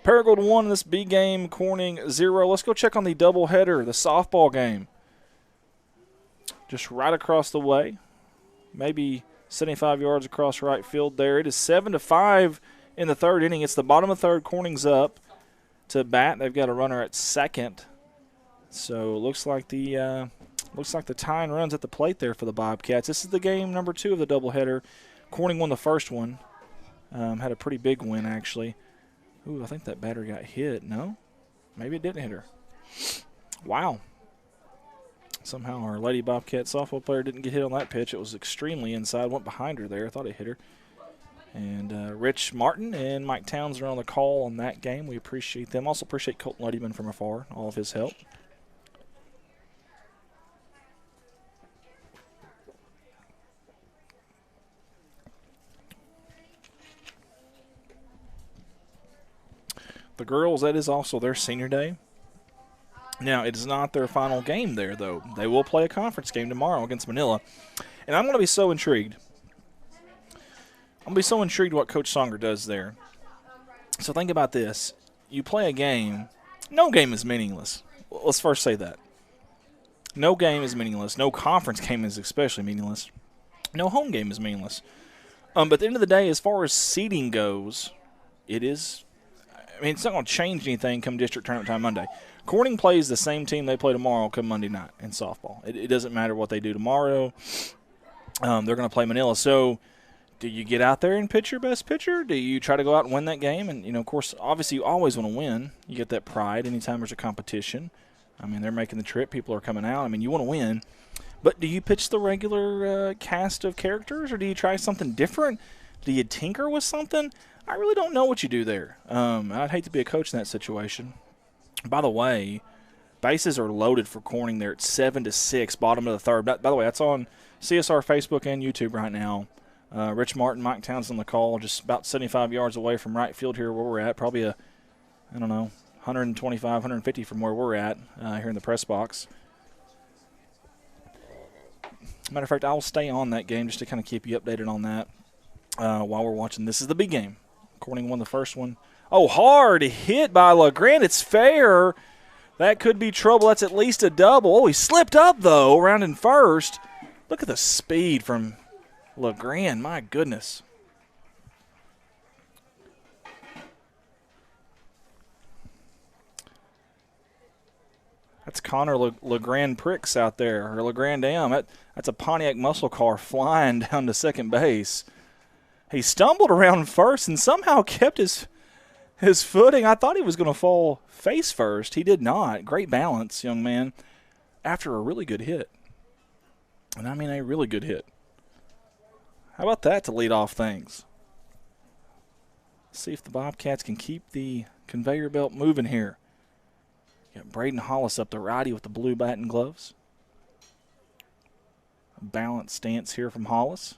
Paragould 1 in this B game, Corning 0. Let's go check on the doubleheader, the softball game. Just right across the way, maybe 75 yards across right field there. It is 7-5 in the third inning. It's the bottom of the third. Corning's up to bat. They've got a runner at second. So it looks like the tying runs at the plate there for the Bobcats. This is the game number 2 of the doubleheader. Corning won the first one. Had a pretty big win, actually. Ooh, I think that batter got hit. No? Maybe it didn't hit her. Wow. Somehow our Lady Bobcat softball player didn't get hit on that pitch. It was extremely inside. Went behind her there. I thought it hit her. And Rich Martin and Mike Townsend are on the call on that game. We appreciate them. Also appreciate Colton Luddyman from afar, all of his help. The girls, that is also their senior day. Now, it is not their final game there, though. They will play a conference game tomorrow against Manila. And I'm going to be so intrigued. I'm going to be so intrigued what Coach Songer does there. So think about this. You play a game. No game is meaningless. Let's first say that. No game is meaningless. No conference game is especially meaningless. No home game is meaningless. But at the end of the day, as far as seeding goes, it is – I mean, it's not going to change anything come district tournament time Monday. Corning plays the same team they play tomorrow come Monday night in softball. It doesn't matter what they do tomorrow. They're going to play Manila. So do you get out there and pitch your best pitcher? Do you try to go out and win that game? And, of course, obviously you always want to win. You get that pride anytime there's a competition. I mean, they're making the trip. People are coming out. I mean, you want to win. But do you pitch the regular cast of characters, or do you try something different? Do you tinker with something? I really don't know what you do there. I'd hate to be a coach in that situation. By the way, bases are loaded for Corning there at 7-6, bottom of the third. By the way, that's on CSR Facebook and YouTube right now. Rich Martin, Mike Townsend on the call, just about 75 yards away from right field here where we're at. Probably 125, 150 from where we're at here in the press box. Matter of fact, I'll stay on that game just to kind of keep you updated on that while we're watching. This is the big game. Corning won the first one. Oh, hard hit by LeGrand. It's fair. That could be trouble. That's at least a double. Oh, he slipped up, though, around in first. Look at the speed from LeGrand. My goodness. That's Connor LeGrand Pricks out there, or LeGrand Dam. That's a Pontiac muscle car flying down to second base. He stumbled around first and somehow kept his footing. I thought he was going to fall face first. He did not. Great balance, young man, after a really good hit. And I mean a really good hit. How about that to lead off things? See if the Bobcats can keep the conveyor belt moving here. Got Braden Hollis up the righty with the blue bat and gloves. A balanced stance here from Hollis.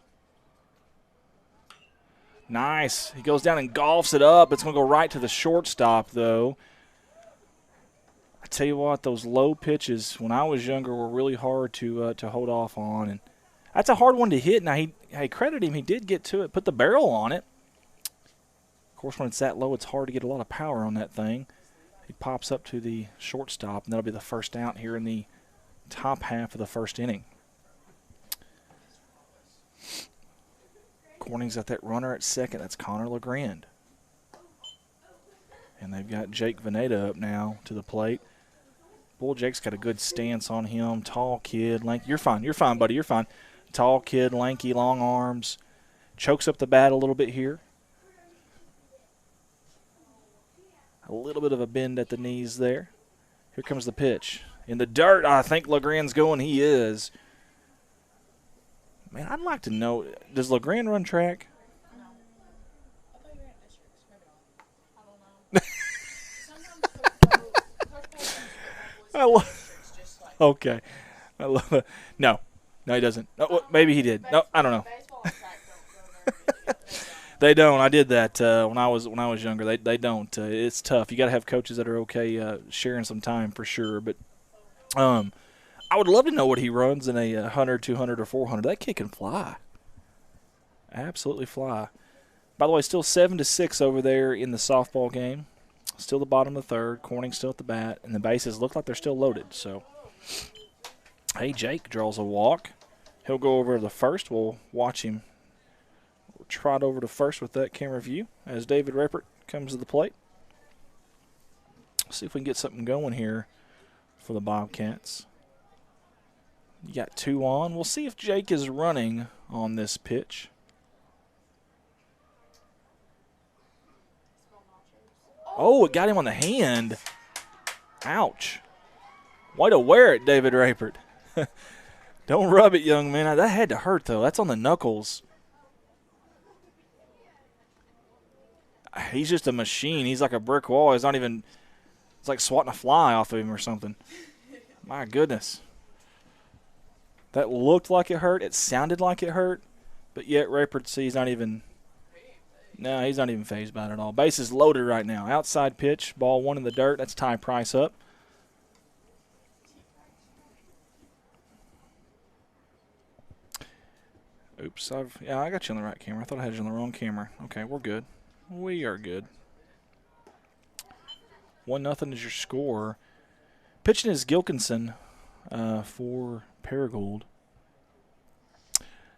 Nice. He goes down and golfs it up. It's going to go right to the shortstop, though. I tell you what, those low pitches when I was younger were really hard to hold off on. And that's a hard one to hit. Now, I credit him. He did get to it, put the barrel on it. Of course, when it's that low, it's hard to get a lot of power on that thing. He pops up to the shortstop, and that'll be the first out here in the top half of the first inning. Corning's got that runner at second. That's Connor LeGrand. And they've got Jake Veneta up now to the plate. Boy, Jake's got a good stance on him. Tall kid, lanky. You're fine, buddy. You're fine. Tall kid, lanky, long arms. Chokes up the bat a little bit here. A little bit of a bend at the knees there. Here comes the pitch. In the dirt, I think LeGrand's going. He is. Man, I'd like to know, does LeGrand run track? No. I thought you ran districts. Maybe not. I don't know. I okay. I love it. No, he doesn't. No, maybe he did. No, I don't know. They don't. I did that when I was younger. They don't. It's tough. You got to have coaches that are okay sharing some time for sure. But I would love to know what he runs in a 100, 200, or 400. That kid can fly. Absolutely fly. By the way, still 7-6 over there in the softball game. Still the bottom of the third. Corning still at the bat, and the bases look like they're still loaded. So, hey, Jake draws a walk. He'll go over to the first. We'll watch him trot over to first with that camera view as David Rapert comes to the plate. See if we can get something going here for the Bobcats. You got 2 on. We'll see if Jake is running on this pitch. Oh, it got him on the hand. Ouch. Way to wear it, David Rapert. Don't rub it, young man. That had to hurt, though. That's on the knuckles. He's just a machine. He's like a brick wall. He's not even – it's like swatting a fly off of him or something. My goodness. That looked like it hurt. It sounded like it hurt. But yet Rapert, he's not even – no, he's not even fazed by it at all. Base is loaded right now. Outside pitch, ball 1 in the dirt. That's Ty Price up. Oops, I got you on the right camera. I thought I had you on the wrong camera. Okay, we're good. We are good. 1-0 is your score. Pitching is Gilkinson for Paragould.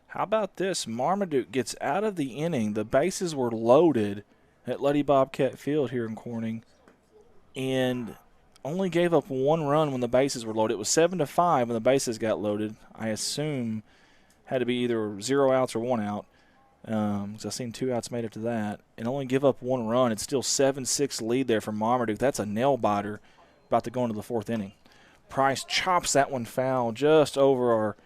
How about this? Marmaduke gets out of the inning. The bases were loaded at Luddy Bobcat Field here in Corning, and only gave up 1 run when the bases were loaded. It was 7-5 when the bases got loaded. I assume had to be either 0 outs or 1 out. Because I've seen 2 outs made up to that, and only give up 1 run. It's still 7-6 lead there for Marmaduke. That's a nail biter about to go into the 4th inning. Price chops that one foul just over our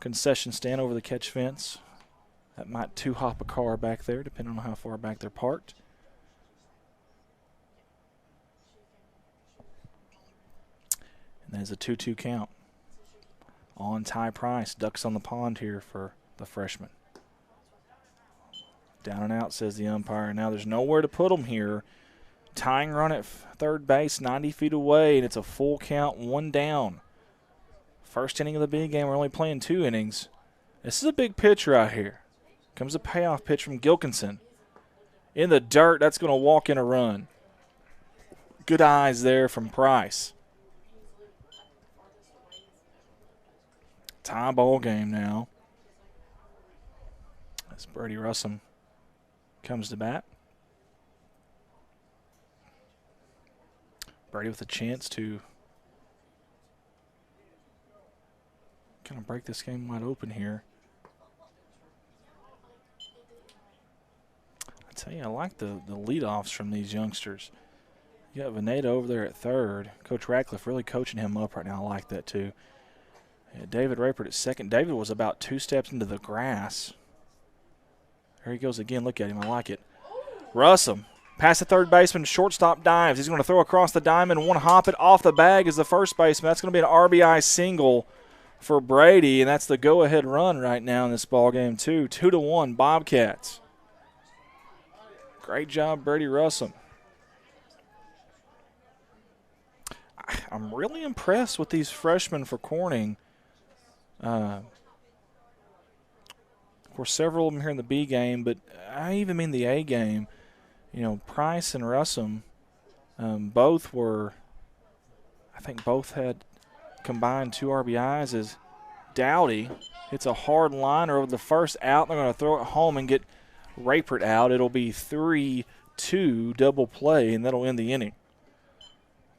concession stand, over the catch fence. That might 2-hop a car back there, depending on how far back they're parked. And there's a 2-2 count. On Ty Price, ducks on the pond here for the freshman. Down and out, says the umpire. Now there's nowhere to put him here. Tying run at third base, 90 feet away, and it's a full count, 1 down. First inning of the big game. We're only playing 2 innings. This is a big pitch right here. Comes a payoff pitch from Gilkinson. In the dirt, that's going to walk in a run. Good eyes there from Price. Tie ball game now. As Brady Russum comes to bat. Brady with a chance to kind of break this game wide open here. I tell you, I like the leadoffs from these youngsters. You got Veneta over there at third. Coach Ratcliffe really coaching him up right now. I like that too. Yeah, David Rapert at second. David was about 2 steps into the grass. There he goes again. Look at him. I like it. Russum, past the third baseman, shortstop dives. He's going to throw across the diamond. 1-hop it off the bag is the first baseman. That's going to be an RBI single for Brady, and that's the go-ahead run right now in this ball game too. 2-1 Bobcats. Great job, Brady Russum. I'm really impressed with these freshmen for Corning. Of course, several of them here in the B game, but I even mean the A game. You know, Price and Russum, both were, I think both had combined 2 RBIs. As Dowdy hits a hard liner over the first out. They're going to throw it home and get Rapert out. It'll be 3-2 double play, and that'll end the inning.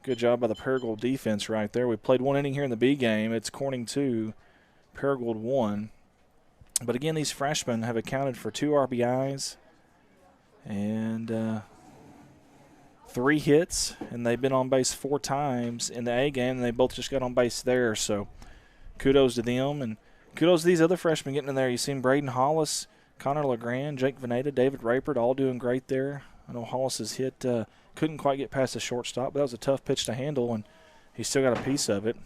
Good job by the Paragould defense right there. We played 1 inning here in the B game. It's Corning 2, Paragould 1. But again, these freshmen have accounted for 2 RBIs and 3 hits, and they've been on base 4 times in the A game, and they both just got on base there. So kudos to them, and kudos to these other freshmen getting in there. You've seen Braden Hollis, Connor LeGrand, Jake Veneta, David Rapert all doing great there. I know Hollis's hit couldn't quite get past the shortstop, but that was a tough pitch to handle, and He's still got a piece of it.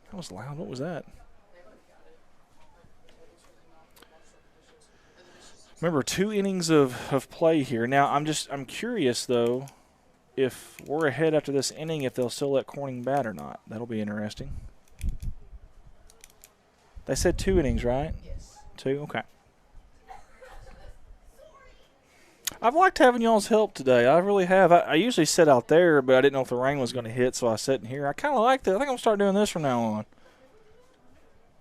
That was loud. What was that? Remember, 2 innings of play here. Now, I'm curious, though, if we're ahead after this inning, if they'll still let Corning bat or not. That'll be interesting. They said 2 innings, right? Yes. 2? Okay. I've liked having y'all's help today. I really have. I usually sit out there, but I didn't know if the rain was going to hit, so I sat in here. I kind of liked it. I think I'm going to start doing this from now on.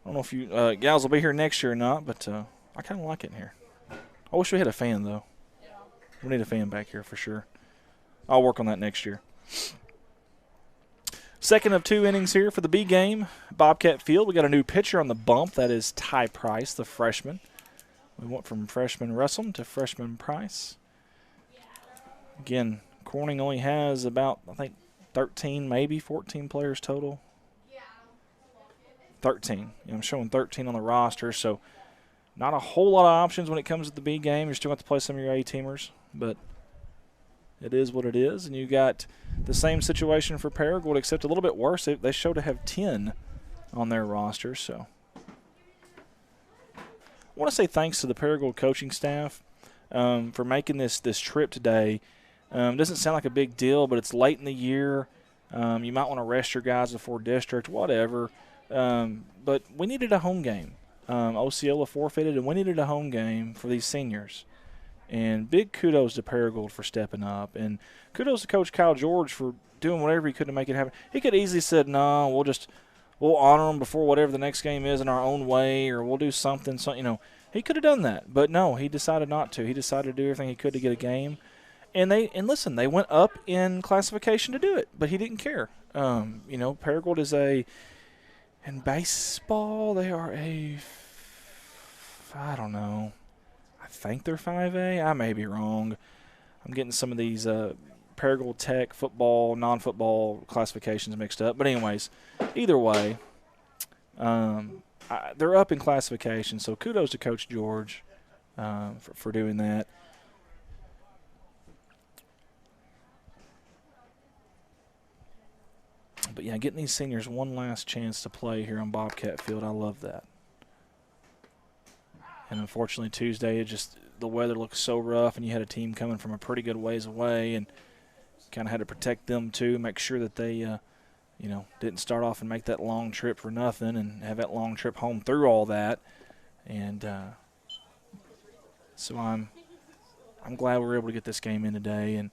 I don't know if you gals will be here next year or not, but I kind of like it in here. I wish we had a fan, though. Yeah. We need a fan back here for sure. I'll work on that next year. Second of 2 innings here for the B game. Bobcat Field. We got a new pitcher on the bump. That is Ty Price, the freshman. We went from freshman Russell to freshman Price. Again, Corning only has about, I think, 13, maybe 14 players total. 13. I'm showing 13 on the roster, so not a whole lot of options when it comes to the B game. You're still going to have to play some of your A-teamers, but it is what it is. And you got the same situation for Paragould, except a little bit worse. They show to have 10 on their roster, so. I want to say thanks to the Paragould coaching staff for making this trip today. Doesn't sound like a big deal, but it's late in the year. You might want to rest your guys before district, whatever. But we needed a home game. Osceola forfeited, and we needed a home game for these seniors. And big kudos to Paragould for stepping up. And kudos to Coach Kyle George for doing whatever he could to make it happen. He could easily said, no, we'll honor them before whatever the next game is in our own way, or we'll do something. So, he could have done that. But, no, he decided not to. He decided to do everything he could to get a game. And listen, they went up in classification to do it, but he didn't care. Paragould is in baseball, they are I don't know. I think they're 5A. I may be wrong. I'm getting some of these Paragould Tech football, non-football classifications mixed up. But anyways, either way, they're up in classification, so kudos to Coach George for doing that. But, yeah, getting these seniors one last chance to play here on Bobcat Field, I love that. And unfortunately, Tuesday, the weather looked so rough, and you had a team coming from a pretty good ways away, and kind of had to protect them too, make sure that they, didn't start off and make that long trip for nothing and have that long trip home through all that. And so I'm glad we were able to get this game in today, and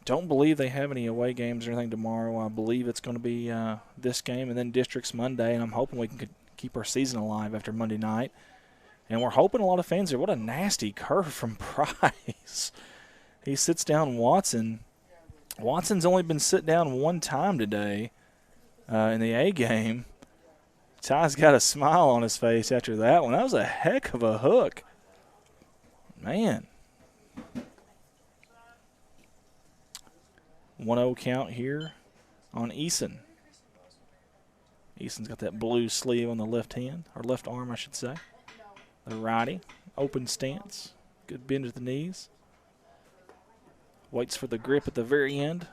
don't believe they have any away games or anything tomorrow. I believe it's going to be this game and then districts Monday, and I'm hoping we can keep our season alive after Monday night. And we're hoping a lot of fans there. What a nasty curve from Price. He sits down Watson. Watson's only been sit down one time today in the A game. Ty's got a smile on his face after that one. That was a heck of a hook. Man. 1-0 count here on Eason. Eason's got that blue sleeve on the left hand, or left arm, I should say. The righty, open stance, good bend at the knees. Waits for the grip at the very end.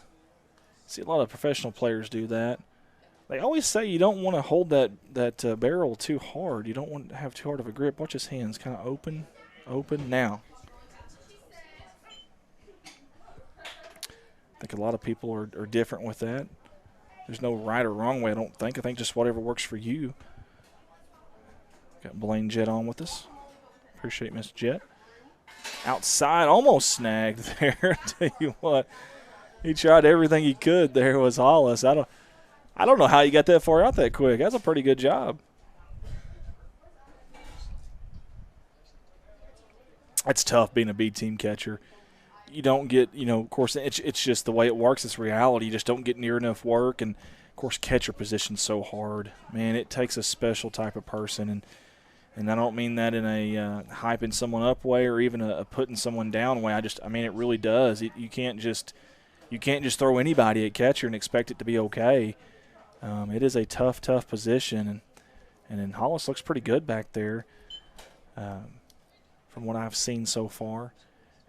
See a lot of professional players do that. They always say you don't want to hold that barrel too hard. You don't want to have too hard of a grip. Watch his hands, kind of open now. I think a lot of people are different with that. There's no right or wrong way, I don't think. I think just whatever works for you. Got Blaine Jett on with us. Appreciate Miss Jett. Outside, almost snagged there. Tell you what, he tried everything he could there was Hollis. I don't know how you got that far out that quick. That's a pretty good job. It's tough being a B team catcher. You don't get, of course, it's just the way it works. It's reality. You just don't get near enough work. And, of course, catcher position's so hard. Man, it takes a special type of person. And I don't mean that in a hyping someone up way or even a putting someone down way. I mean, it really does. You can't just throw anybody at catcher and expect it to be okay. It is a tough position. And then Hollis looks pretty good back there from what I've seen so far.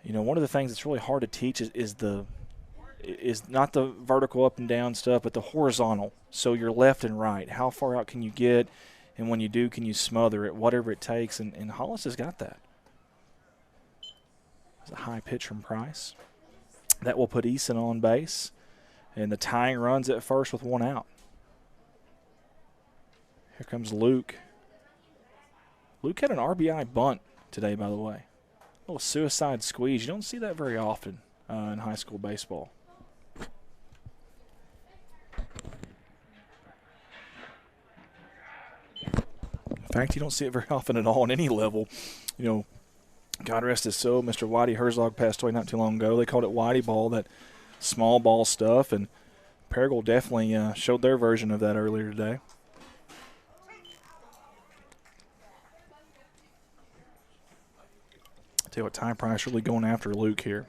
One of the things that's really hard to teach is is not the vertical up and down stuff, but the horizontal. So you're left and right. How far out can you get? And when you do, can you smother it, whatever it takes? And Hollis has got that. It's a high pitch from Price. That will put Eason on base. And the tying runs at first with one out. Here comes Luke. Luke had an RBI bunt today, by the way. A little suicide squeeze. You don't see that very often in high school baseball. In fact, you don't see it very often at all on any level. You know, God rest his soul, Mr. Whitey Herzog passed away not too long ago. They called it Whitey ball, that small ball stuff, and Paragould definitely showed their version of that earlier today. Tell you what, Ty Price really going after Luke here.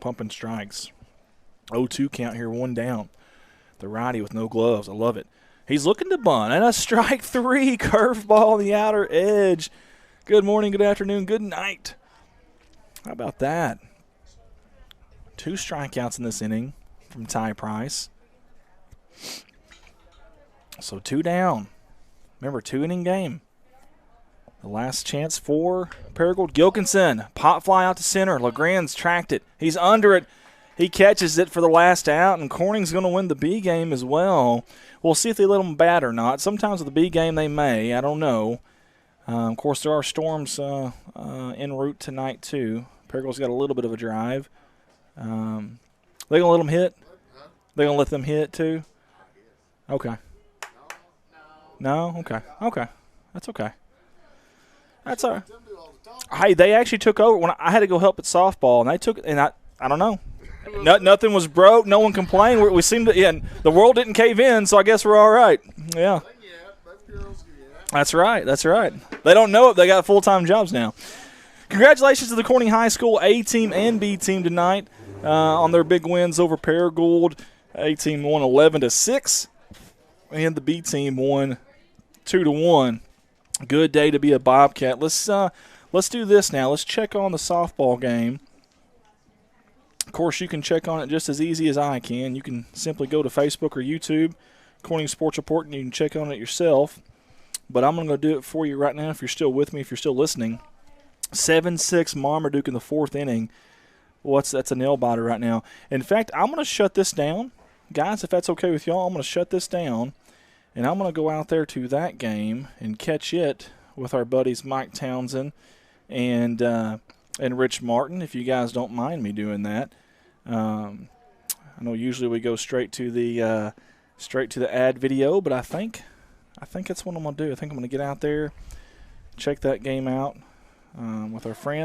Pumping strikes. 0-2 count here, one down. The righty with no gloves. I love it. He's looking to bunt. And a strike three. Curveball on the outer edge. Good morning, good afternoon, good night. How about that? 2 strikeouts in this inning from Ty Price. So 2 down. Remember, 2-inning game. The last chance for Paragould. Gilkinson, pop fly out to center. LeGrand's tracked it. He's under it. He catches it for the last out, and Corning's going to win the B game as well. We'll see if they let them bat or not. Sometimes with the B game they may. I don't know. Of course, there are storms en route tonight, too. Paragould's got a little bit of a drive. They going to let them hit? They going to let them hit, too? Okay. No? Okay. Okay. That's okay. That's all right. Hey, they actually took over when I had to go help at softball, and they took – and I don't know. Nothing was broke. No one complained. We seemed to – yeah, the world didn't cave in, so I guess we're all right. Yeah. That's right. That's right. They don't know it. They got full-time jobs now. Congratulations to the Corning High School A team and B team tonight on their big wins over Paragould. A team won 11-6, and the B team won 2-1. Good day to be a Bobcat. Let's do this now. Let's check on the softball game. Of course, you can check on it just as easy as I can. You can simply go to Facebook or YouTube, Corning Sports Report, and you can check on it yourself. But I'm going to do it for you right now if you're still with me, if you're still listening. 7-6 Marmaduke in the 4th inning. That's a nail-biter right now. In fact, I'm going to shut this down. Guys, if that's okay with y'all, I'm going to shut this down. And I'm going to go out there to that game and catch it with our buddies Mike Townsend and Rich Martin, if you guys don't mind me doing that. I know usually we go straight to the ad video, but I think that's what I'm going to do. I think I'm going to get out there, check that game out with our friends.